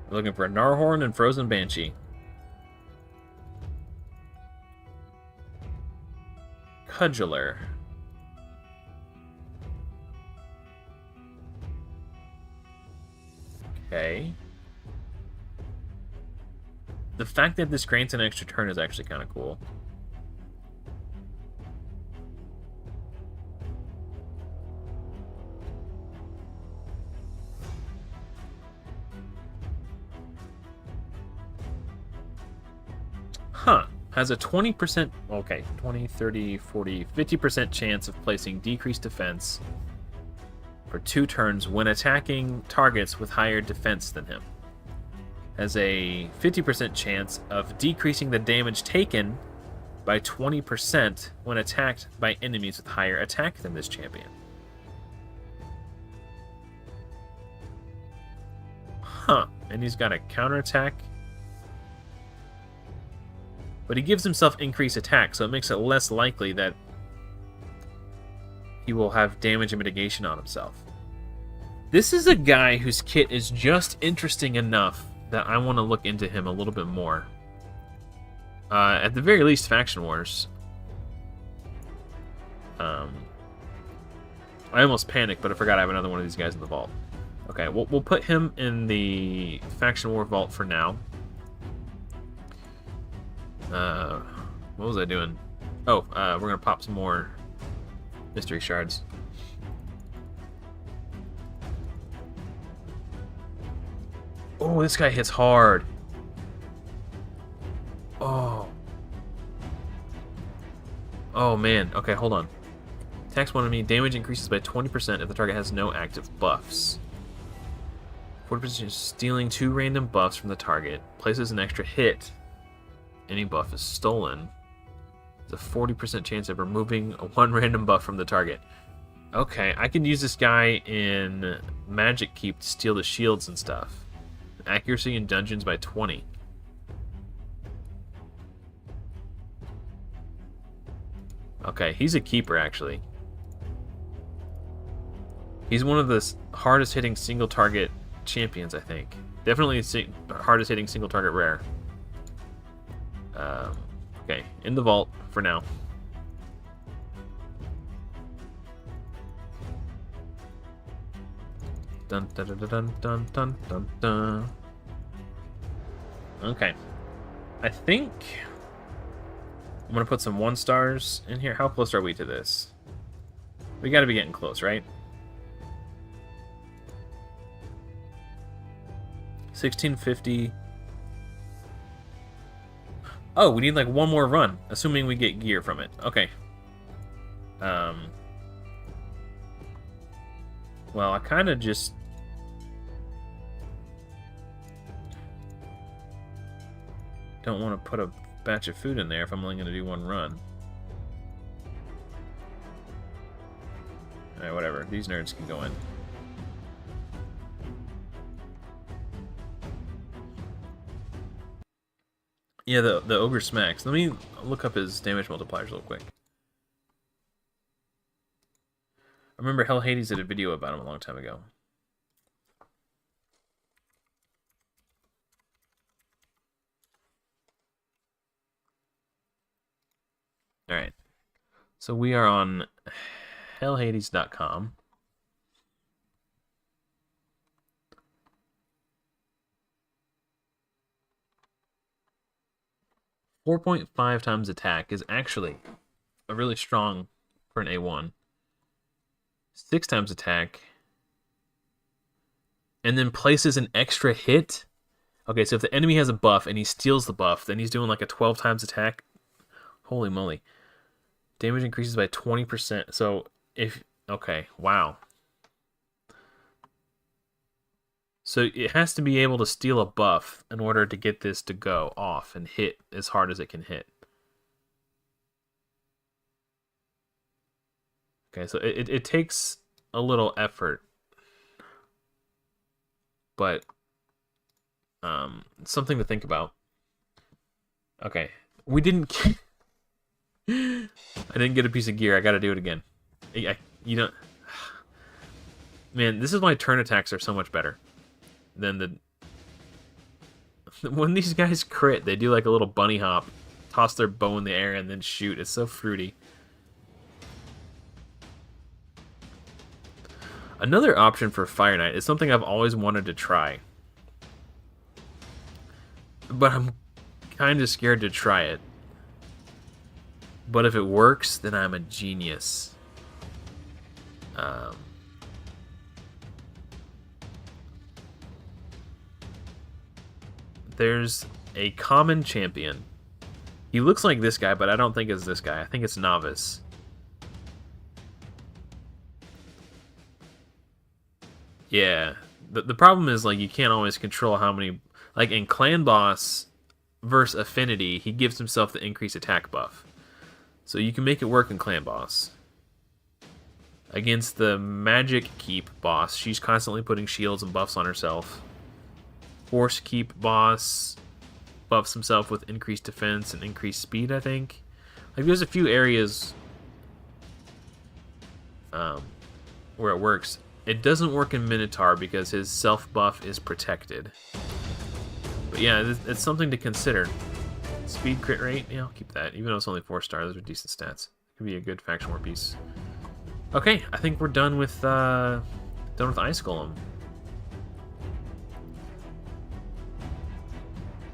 We're looking for a Gnarlhorn and Frozen Banshee. Cudgeler. Okay. The fact that this grants an extra turn is actually kind of cool. Huh. Has a 20%, okay, 20, 30, 40, 50% chance of placing decreased defense for 2 turns when attacking targets with higher defense than him. Has a 50% chance of decreasing the damage taken by 20% when attacked by enemies with higher attack than this champion. Huh. And he's got a counterattack. But he gives himself increased attack, so it makes it less likely that he will have damage and mitigation on himself. This is a guy whose kit is just interesting enough that I want to look into him a little bit more. At the very least, Faction Wars. I almost panicked, but I forgot I have another one of these guys in the vault. Okay, we'll put him in the Faction War vault for now. What was I doing? Oh, we're gonna pop some more mystery shards. Oh, this guy hits hard. Oh. Oh, man. Okay, hold on. Attacks one enemy. Damage increases by 20% if the target has no active buffs. 40% stealing 2 random buffs from the target. Places an extra hit. Any buff is stolen. There's a 40% chance of removing 1 random buff from the target. Okay, I can use this guy in Magic Keep to steal the shields and stuff. Accuracy in dungeons by 20. Okay, he's a keeper, actually. He's one of the hardest hitting single target champions, I think. Definitely hardest hitting single target rare. Okay, in the vault for now. Dun dun dun dun dun dun dun dun. Okay, I think I'm gonna put some 1-stars in here. How close are we to this? We gotta be getting close, right? 1650. Oh, we need like 1 more run, assuming we get gear from it. Okay. Well, I kind of just... don't want to put a batch of food in there if I'm only going to do 1 run. Alright, whatever. These nerds can go in. Yeah, the ogre smacks. Let me look up his damage multipliers real quick. I remember Hell Hades did a video about him a long time ago. Alright. So we are on hellhades.com. .5 times attack is actually a really strong for an A1. 6 times attack. And then places an extra hit. Okay, so if the enemy has a buff and he steals the buff, then he's doing like a 12 times attack. Holy moly. Damage increases by 20%. So if... okay, wow. So it has to be able to steal a buff in order to get this to go off and hit as hard as it can hit. Okay, so it takes a little effort. But something to think about. Okay, we didn't... I didn't get a piece of gear. I gotta do it again. You know... Man, this is why turn attacks are so much better than the... When these guys crit, they do like a little bunny hop, toss their bow in the air, and then shoot. It's so fruity. Another option for Fire Knight is something I've always wanted to try. But I'm kind of scared to try it. But if it works, then I'm a genius. There's a common champion. He looks like this guy, but I don't think it's this guy. I think it's Novice. Yeah. The problem is, like, you can't always control how many... Like, in Clan Boss versus Affinity, he gives himself the increased attack buff. So you can make it work in Clan Boss. Against the Magic Keep boss, she's constantly putting shields and buffs on herself. Force Keep boss buffs himself with increased defense and increased speed, I think. Like, there's a few areas where it works. It doesn't work in Minotaur because his self buff is protected. But yeah, it's something to consider. Speed crit rate, yeah, I'll keep that. Even though it's only 4 stars, those are decent stats. Could be a good faction war piece. Okay, I think we're done with Ice Golem.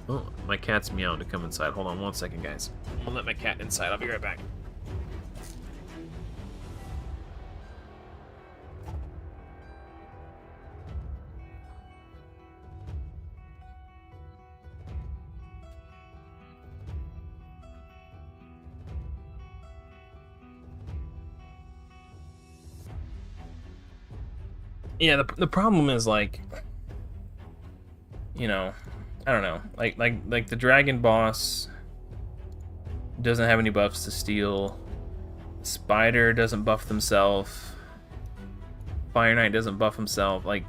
Oh, my cat's meowing to come inside. Hold on 1 second, guys. I'll let my cat inside. I'll be right back. Yeah, the problem is, like, you know, I don't know. Like the dragon boss doesn't have any buffs to steal. Spider doesn't buff themselves. Fire Knight doesn't buff himself. Like,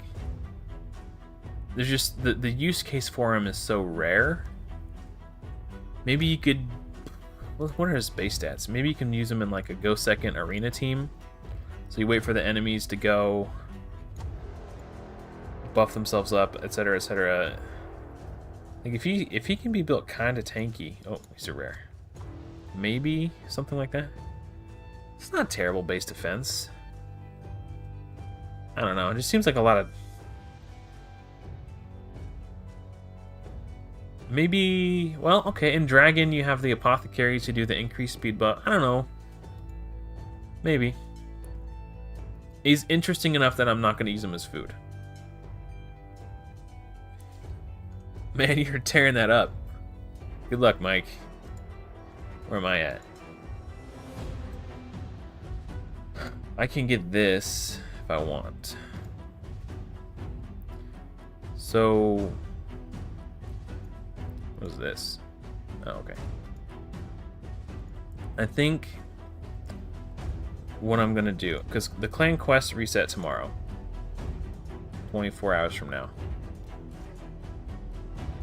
there's just the use case for him is so rare. Maybe you could. What are his base stats? Maybe you can use him in like a go second arena team. So you wait for the enemies to go, buff themselves up, etc., etc. Like if he can be built kind of tanky. Oh, he's a rare. Maybe something like that. It's not terrible base defense. I don't know. It just seems like a lot of. Maybe, well, okay, in Dragon you have the Apothecary to do the increased speed buff. I don't know. Maybe. He's interesting enough that I'm not going to use him as food. Man, you're tearing that up. Good luck, Mike. Where am I at? I can get this if I want. So... what is this? Oh, okay. I think what I'm gonna do, because the clan quests reset tomorrow, 24 hours from now.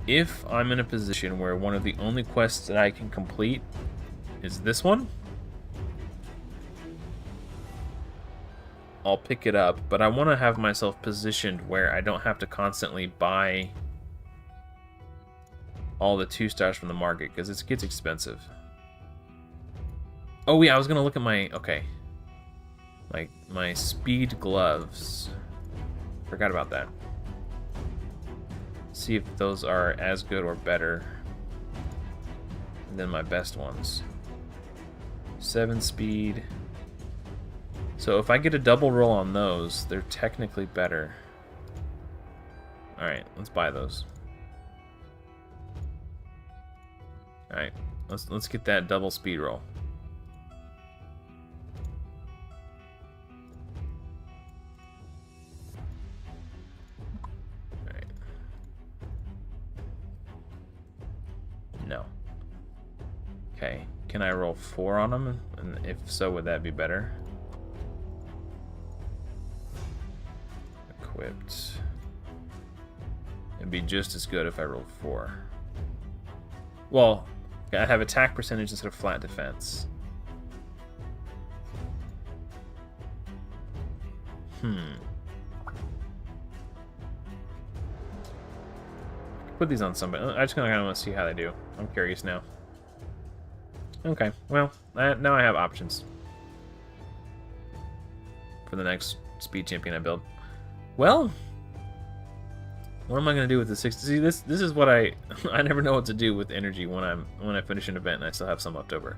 If I'm in a position where one of the only quests that I can complete is this one, I'll pick it up, but I want to have myself positioned where I don't have to constantly buy all the 2 stars from the market, because it gets expensive. Oh yeah, I was gonna look at my, okay, like my speed gloves. Forgot about that. See if those are as good or better than my best ones. 7 speed. So if I get a double roll on those, they're technically better. Alright, let's buy those. Alright, let's get that double speed roll. Alright. No. Okay, can I roll 4 on them? And if so, would that be better? Equipped. It'd be just as good if I rolled 4. Well, I have attack percentage instead of flat defense. Put these on somebody. I just kind of want to see how they do. I'm curious now. Okay, well, now I have options for the next speed champion I build. Well, what am I gonna do with the 60? See, this is what I never know what to do with energy when I finish an event and I still have some left over.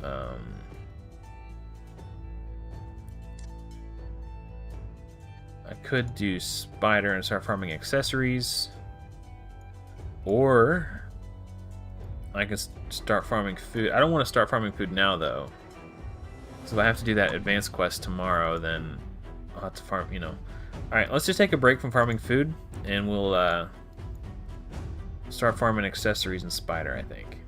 I could do spider and start farming accessories, or I can start farming food. I don't want to start farming food now though, so if I have to do that advanced quest tomorrow, then I'll have to farm, you know. Alright, let's just take a break from farming food, and we'll start farming accessories and spider, I think.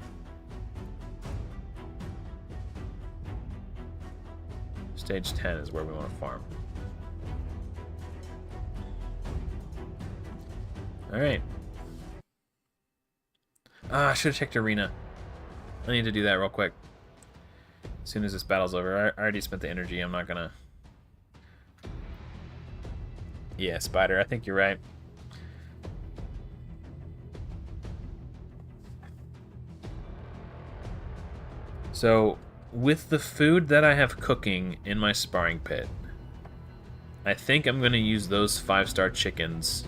Stage 10 is where we want to farm. Alright. I should have checked arena. I need to do that real quick. As soon as this battle's over. I already spent the energy, I'm not gonna... Yeah, spider, I think you're right. So, with the food that I have cooking in my sparring pit, I think I'm going to use those 5-star chickens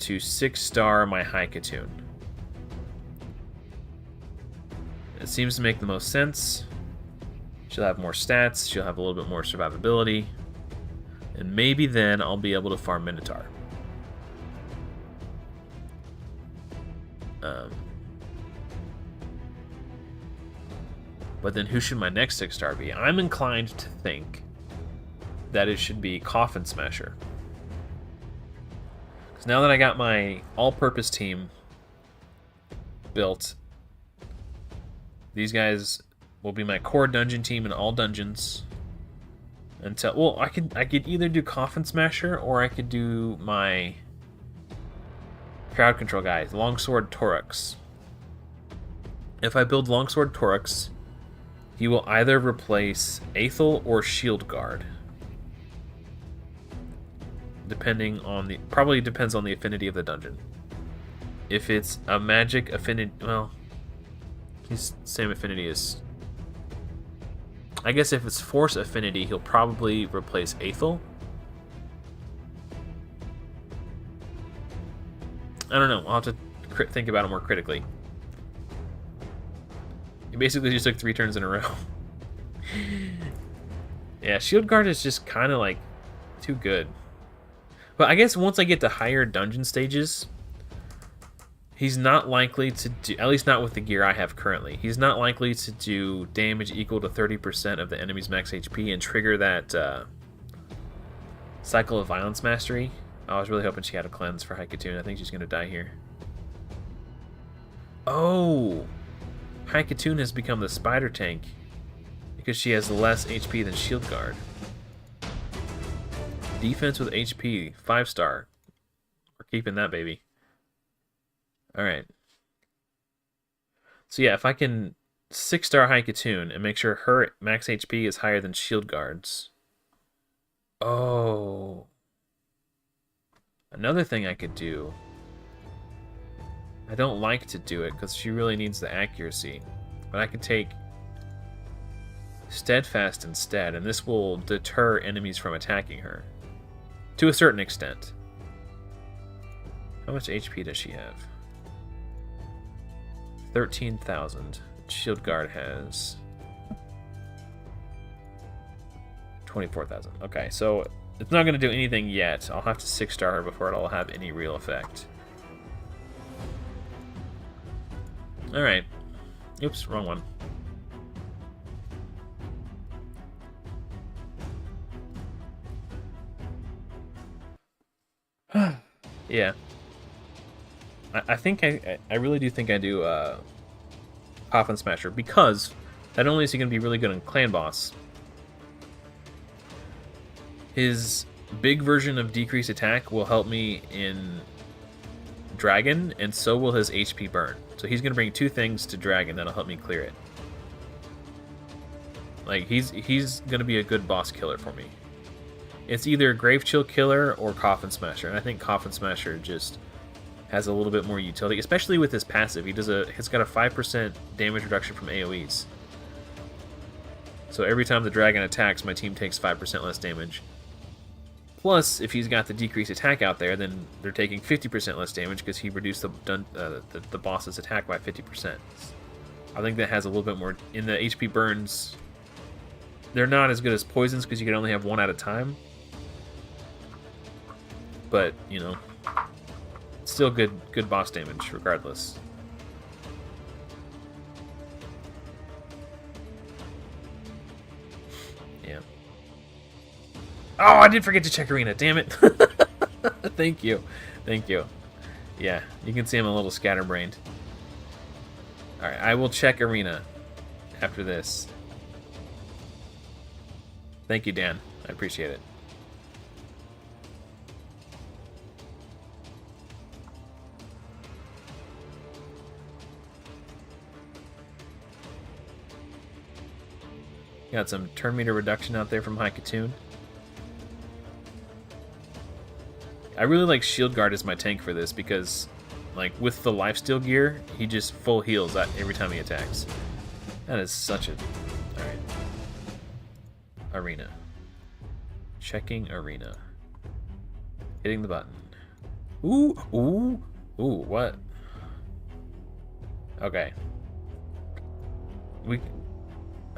to 6-star my Haikatoon. It seems to make the most sense. She'll have more stats, she'll have a little bit more survivability. And maybe then I'll be able to farm Minotaur. But then who should my next 6-star be? I'm inclined to think that it should be Coffin Smasher. So now that I got my all-purpose team built, these guys will be my core dungeon team in all dungeons. Until, well, I could either do Coffin Smasher or I could do my crowd control guy, Longsword Torux. If I build Longsword Torux, he will either replace Aethel or Shield Guard. Depending on the... Probably depends on the affinity of the dungeon. If it's a magic affinity... Well, he's same affinity as... I guess if it's force affinity, he'll probably replace Aethel. I don't know. I'll have to think about it more critically. He basically just took 3 turns in a row. Yeah, Shield Guard is just kind of like too good. But I guess once I get to higher dungeon stages, he's not likely to do, at least not with the gear I have currently, he's not likely to do damage equal to 30% of the enemy's max HP and trigger that Cycle of Violence Mastery. I was really hoping she had a cleanse for Haikatoon. I think she's going to die here. Oh! Haikatoon has become the spider tank because she has less HP than Shield Guard. Defense with HP, 5-star. We're keeping that, baby. Alright. So yeah, if I can 6-star Haikatoon and make sure her max HP is higher than Shield Guard's. Oh. Another thing I could do. I don't like to do it because she really needs the accuracy. But I could take Steadfast instead, and this will deter enemies from attacking her. To a certain extent. How much HP does she have? 13,000. Shield Guard has 24,000. Okay, so it's not going to do anything yet. I'll have to 6-star her before it'll have any real effect. Alright. Oops, wrong one. Yeah. I think I really do think I do Coffin Smasher, because not only is he going to be really good on Clan Boss, his big version of decreased attack will help me in Dragon, and so will his HP burn. So he's going to bring 2 things to Dragon that'll help me clear it. Like, he's going to be a good boss killer for me. It's either Grave Chill Killer or Coffin Smasher, and I think Coffin Smasher just has a little bit more utility, especially with his passive. He's got a 5% damage reduction from AoEs. So every time the dragon attacks, my team takes 5% less damage. Plus, if he's got the decreased attack out there, then they're taking 50% less damage because he reduced the boss's attack by 50%. I think that has a little bit more. In the HP burns, they're not as good as poisons because you can only have 1 at a time. But, you know, still good boss damage regardless. Yeah. Oh, I did forget to check Arena, damn it. Thank you. Thank you. Yeah, you can see I'm a little scatterbrained. Alright, I will check Arena after this. Thank you, Dan. I appreciate it. Got some turn meter reduction out there from Haikatoon. I really like Shield Guard as my tank for this because, like, with the lifesteal gear, he just full heals every time he attacks. That is such a... Alright. Arena. Checking Arena. Hitting the button. Ooh, ooh, ooh, what? Okay.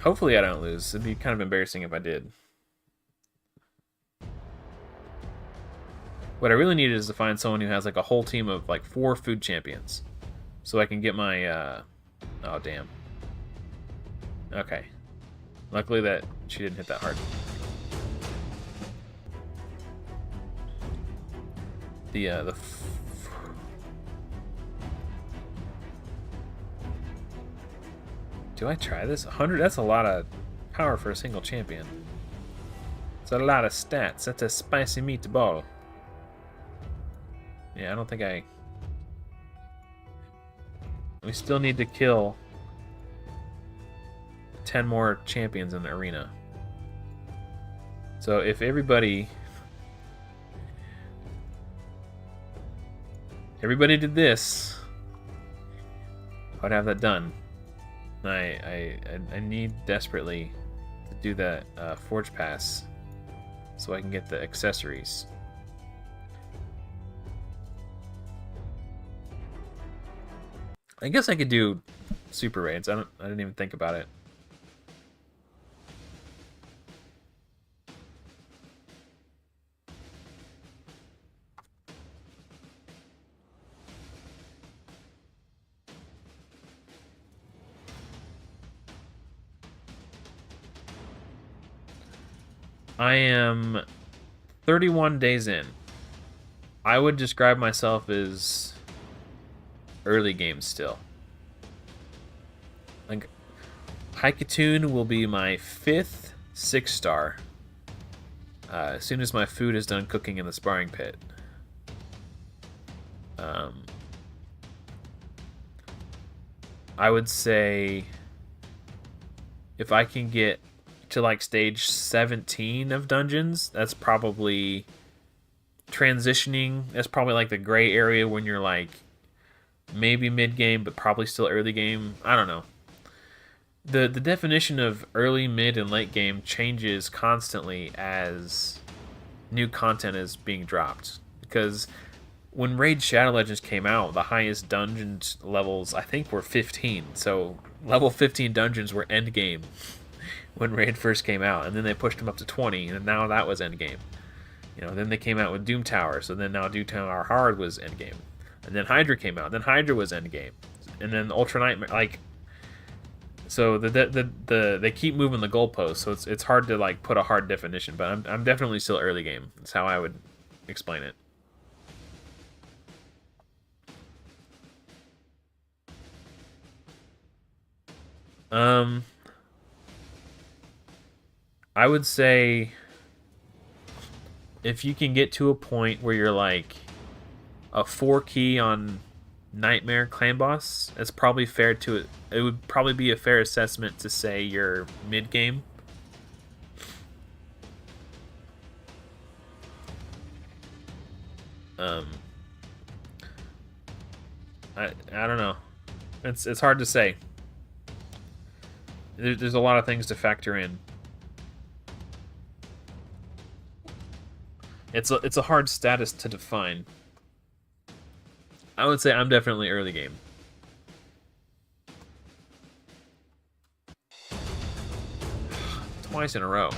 Hopefully I don't lose. It'd be kind of embarrassing if I did. What I really need is to find someone who has like a whole team of like 4 food champions. So I can get my, oh damn. Okay. Luckily that she didn't hit that hard. the do I try this? 100? That's a lot of power for a single champion. It's a lot of stats. That's a spicy meatball. Yeah, I don't think I... We still need to kill 10 more champions in the arena. So if everybody did this, I'd have that done. I need desperately to do that Forge Pass so I can get the accessories. I guess I could do super raids. I didn't even think about it. I am 31 days in. I would describe myself as early game still. Like, Haikatoon will be my 5th 6-star as soon as my food is done cooking in the sparring pit. I would say if I can get to like stage 17 of dungeons, that's probably transitioning. That's probably like the gray area when you're like maybe mid game but probably still early game. I don't know. The definition of early, mid, and late game changes constantly as new content is being dropped. Because when Raid Shadow Legends came out, the highest dungeon levels I think were 15. So level 15 dungeons were end game when Raid first came out, and then they pushed them up to 20, and now that was endgame. You know, then they came out with Doom Tower, so then now Doom Tower Hard was endgame. And then Hydra came out, then Hydra was endgame. And then Ultra Nightmare, like, so they keep moving the goalposts, so it's hard to like put a hard definition, but I'm definitely still early game. That's how I would explain it. I would say if you can get to a point where you're like a 4 key on Nightmare Clan Boss, it's probably fair to it. It would probably be a fair assessment to say you're mid game. I don't know. It's hard to say. There's a lot of things to factor in. It's a hard status to define. I would say I'm definitely early game. Twice in a row.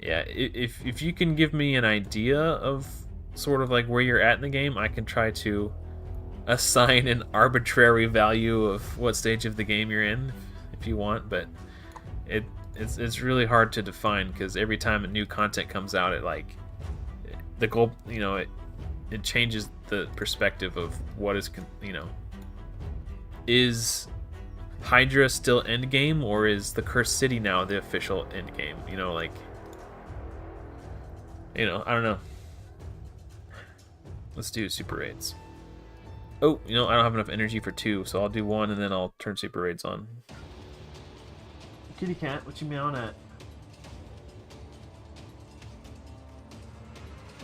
Yeah, if you can give me an idea of sort of like where you're at in the game, I can try to assign an arbitrary value of what stage of the game you're in if you want, but it's really hard to define because every time a new content comes out, it like the goal, you know, it changes the perspective of what is, you know, is Hydra still endgame or is the Cursed City now the official endgame? You know, like, you know, I don't know. Let's do super raids. Oh, you know, I don't have enough energy for 2, so I'll do 1 and then I'll turn super raids on. Kitty cat, what you meowing at?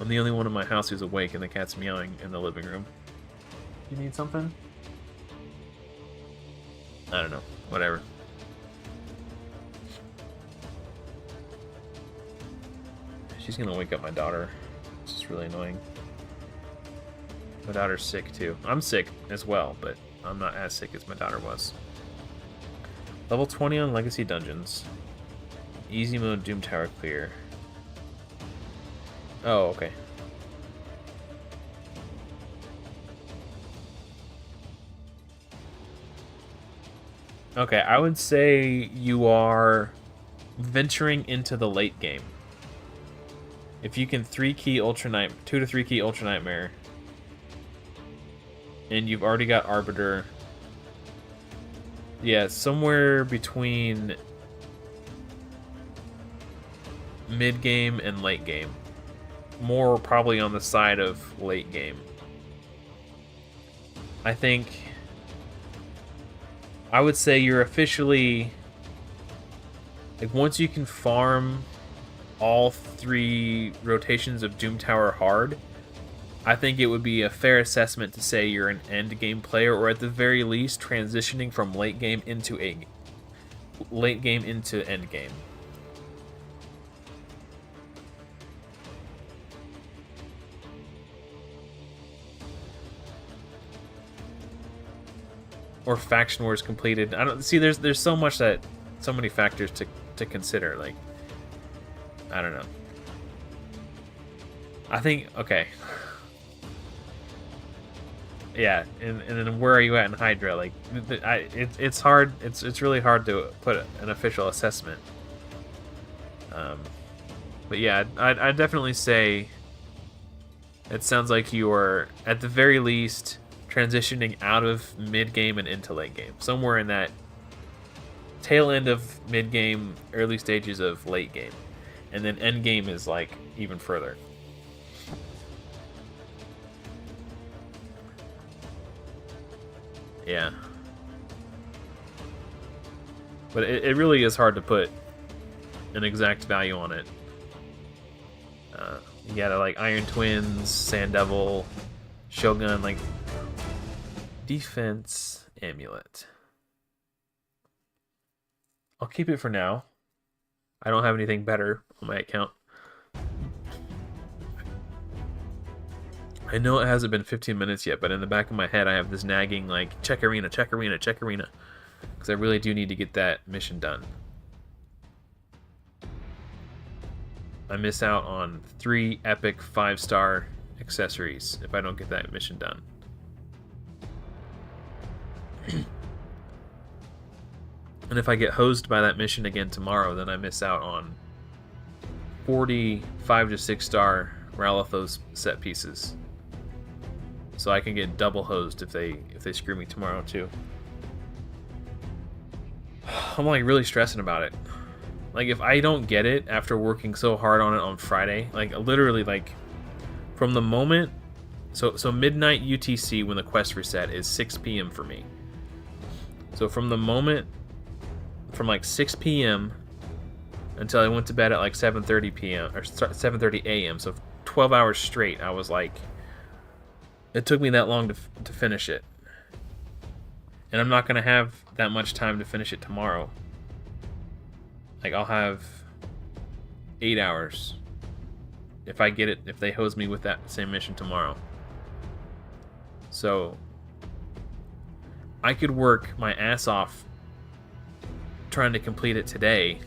I'm the only one in my house who's awake and the cat's meowing in the living room. You need something? I don't know. Whatever. She's gonna wake up my daughter. This is really annoying. My daughter's sick too. I'm sick as well, but I'm not as sick as my daughter was. Level 20 on Legacy Dungeons. Easy mode Doom Tower clear. Oh, okay. Okay, I would say you are venturing into the late game. If you can 2 to 3 key Ultra Nightmare, and you've already got Arbiter, yeah, somewhere between mid game and late game. More probably on the side of late game. I think I would say you're officially, like, once you can farm all 3 rotations of Doom Tower hard, I think it would be a fair assessment to say you're an end game player, or at the very least transitioning from late game into end game. Or faction wars completed. I don't see. There's so many factors to consider. Like, I don't know. I think, okay. Yeah, and then where are you at in Hydra? Like, it's hard. It's really hard to put an official assessment. But yeah, I'd definitely say it sounds like you are at the very least transitioning out of mid game and into late game, somewhere in that tail end of mid game, early stages of late game, and then end game is like even further. Yeah, but it really is hard to put an exact value on it. You gotta, like, Iron Twins, Sand Devil, Shogun, like, defense amulet. I'll keep it for now. I don't have anything better on my account. I know it hasn't been 15 minutes yet, but in the back of my head I have this nagging, like, check arena, check arena, check arena. Because I really do need to get that mission done. I miss out on 3 epic 5-star accessories if I don't get that mission done. And if I get hosed by that mission again tomorrow, then I miss out on 40 5 to 6-star Ralathos set pieces. So I can get double hosed if they screw me tomorrow too. I'm like really stressing about it. Like, if I don't get it after working so hard on it on Friday, like literally, like, from the moment, so midnight UTC when the quest reset is 6 p.m. for me. So from the moment, from like 6 p.m. until I went to bed at like 7:30 p.m. or 7:30 a.m. So 12 hours straight, I was like, it took me that long to finish it. And I'm not gonna have that much time to finish it tomorrow. Like, I'll have 8 hours if I get it, if they hose me with that same mission tomorrow. So I could work my ass off trying to complete it today.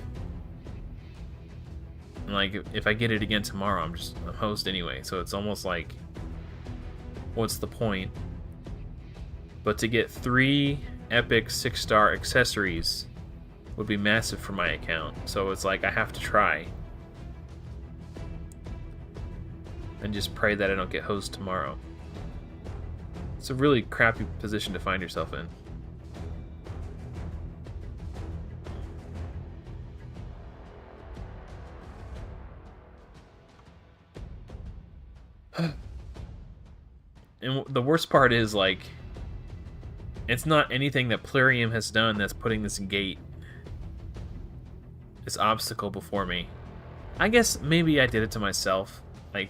And like, if I get it again tomorrow, I'm hosed anyway. So it's almost like, what's the point? But to get 3 epic 6-star accessories would be massive for my account. So it's like, I have to try. And just pray that I don't get hosed tomorrow. It's a really crappy position to find yourself in. And the worst part is, like, it's not anything that Plurium has done that's putting this gate, this obstacle before me. I guess maybe I did it to myself. Like,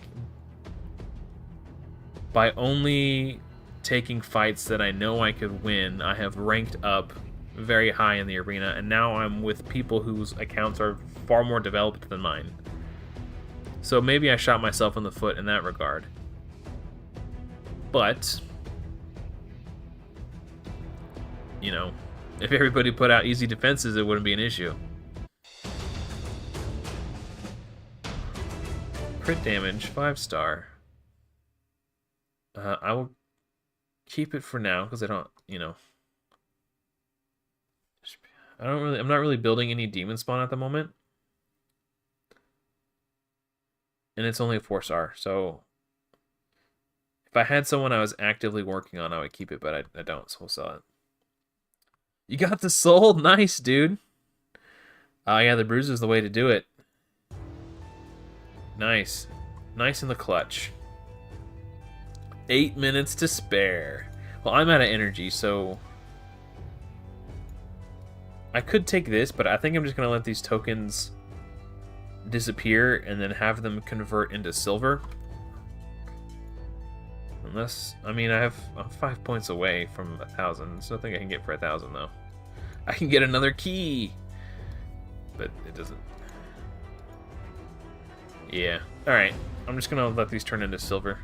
by only taking fights that I know I could win, I have ranked up very high in the arena, and now I'm with people whose accounts are far more developed than mine. So maybe I shot myself in the foot in that regard. But, you know, if everybody put out easy defenses, it wouldn't be an issue. Crit damage, 5-star. I will keep it for now because I don't, you know, I'm not really building any demon spawn at the moment. and it's only a 4-star. So if I had someone I was actively working on, I would keep it, but I don't, so we'll sell it. You got the soul? Nice, dude. Oh, yeah, the bruise is the way to do it. Nice. Nice in the clutch. 8 minutes to spare. Well, I'm out of energy, so I could take this, but I think I'm just going to let these tokens disappear and then have them convert into silver. Unless, I mean, I'm 5 points away from 1,000. There's nothing I can get for 1,000, though. I can get another key, but it doesn't. Yeah. All right. I'm just gonna let these turn into silver.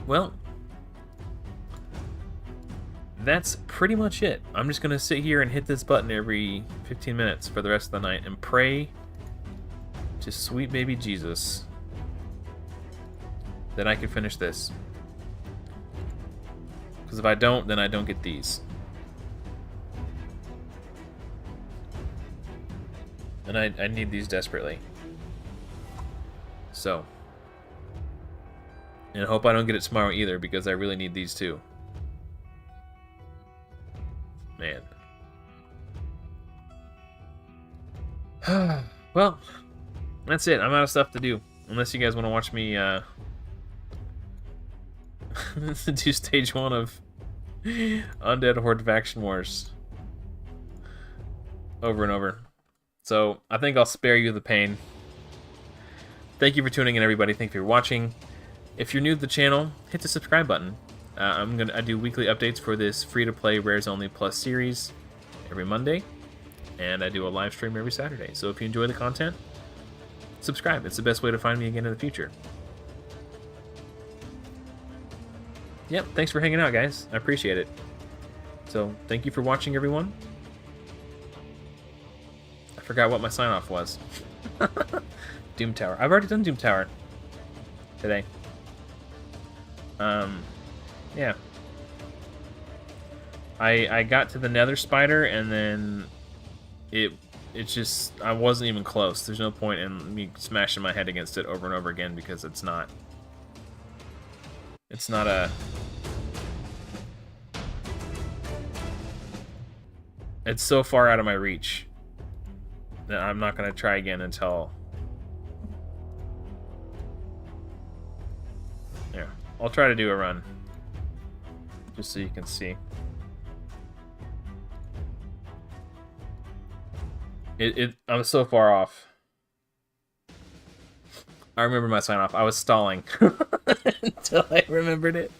Well, that's pretty much it. I'm just gonna sit here and hit this button every 15 minutes for the rest of the night and pray to sweet baby Jesus that I can finish this. Because if I don't, then I don't get these. And I need these desperately. So. And I hope I don't get it tomorrow either, because I really need these too. Man. Well, that's it. I'm out of stuff to do. Unless you guys want to watch me do stage 1 of Undead Horde Faction Wars over and over. So I think I'll spare you the pain. Thank you for tuning in, everybody. Thank you for watching. If you're new to the channel, hit the subscribe button. I do weekly updates for this free-to-play Rares Only Plus series every Monday, and I do a live stream every Saturday. So if you enjoy the content, subscribe. It's the best way to find me again in the future. Yep, thanks for hanging out, guys. I appreciate it. So, thank you for watching, everyone. I forgot what my sign-off was. Doom Tower. I've already done Doom Tower today. Yeah. I got to the Nether Spider, and then it's just, I wasn't even close. There's no point in me smashing my head against it over and over again, because it's not a... It's so far out of my reach that I'm not going to try again until... Yeah, I'll try to do a run. Just so you can see. I'm so far off. I remember my sign off. I was stalling until I remembered it.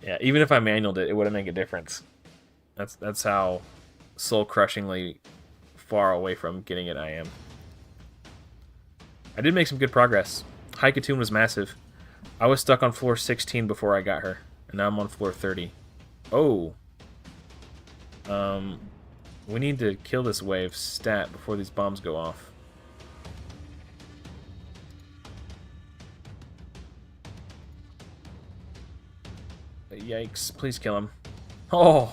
Yeah, even if I manualed it, it wouldn't make a difference. That's how soul-crushingly far away from getting it I am. I did make some good progress. Haikatoon was massive. I was stuck on floor 16 before I got her, and now I'm on floor 30. Oh. We need to kill this wave stat before these bombs go off. Yikes, please kill him. Oh,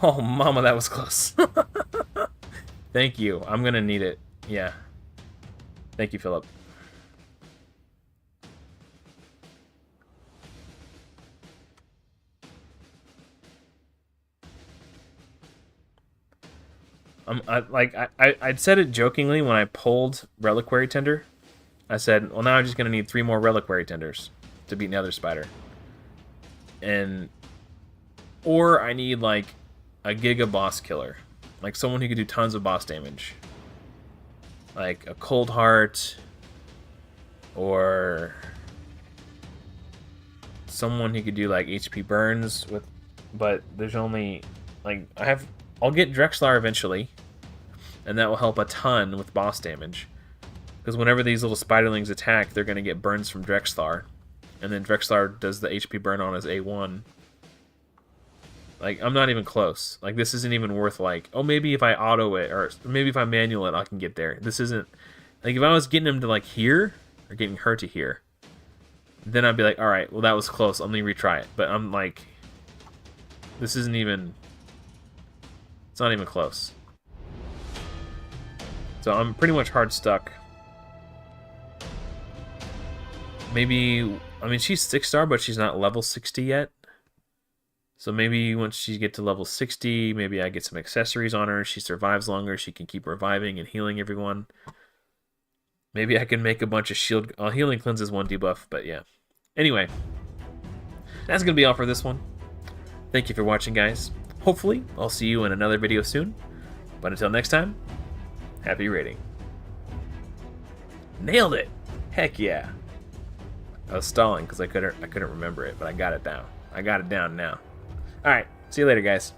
mama, that was close. Thank you, I'm gonna need it. Yeah. Thank you, Philip. I'd said it jokingly when I pulled Reliquary Tender. I said, well, now I'm just gonna need 3 more Reliquary Tenders to beat Nether Spider. Or I need like a Giga boss killer, like someone who could do tons of boss damage, like a Cold Heart, or someone who could do like HP burns with. But there's only like I'll get Drexlar eventually, and that will help a ton with boss damage, because whenever these little spiderlings attack, they're gonna get burns from Drexlar. And then Drexlar does the HP burn on his A1. Like, I'm not even close. Like, this isn't even worth, like, oh, maybe if I auto it, or maybe if I manual it, I can get there. This isn't... Like, if I was getting him to, like, here, or getting her to here, then I'd be like, alright, well, that was close. Let me retry it. But I'm like... This isn't even... It's not even close. So I'm pretty much hard stuck. Maybe, I mean, she's 6-star, but she's not level 60 yet. So maybe once she get to level 60, maybe I get some accessories on her. She survives longer. She can keep reviving and healing everyone. Maybe I can make a bunch of shield... healing cleanses 1 debuff, but yeah. Anyway, that's going to be all for this one. Thank you for watching, guys. Hopefully, I'll see you in another video soon. But until next time, happy raiding. Nailed it! Heck yeah. I was stalling because I couldn't remember it, but I got it down. I got it down now. Alright, see you later, guys.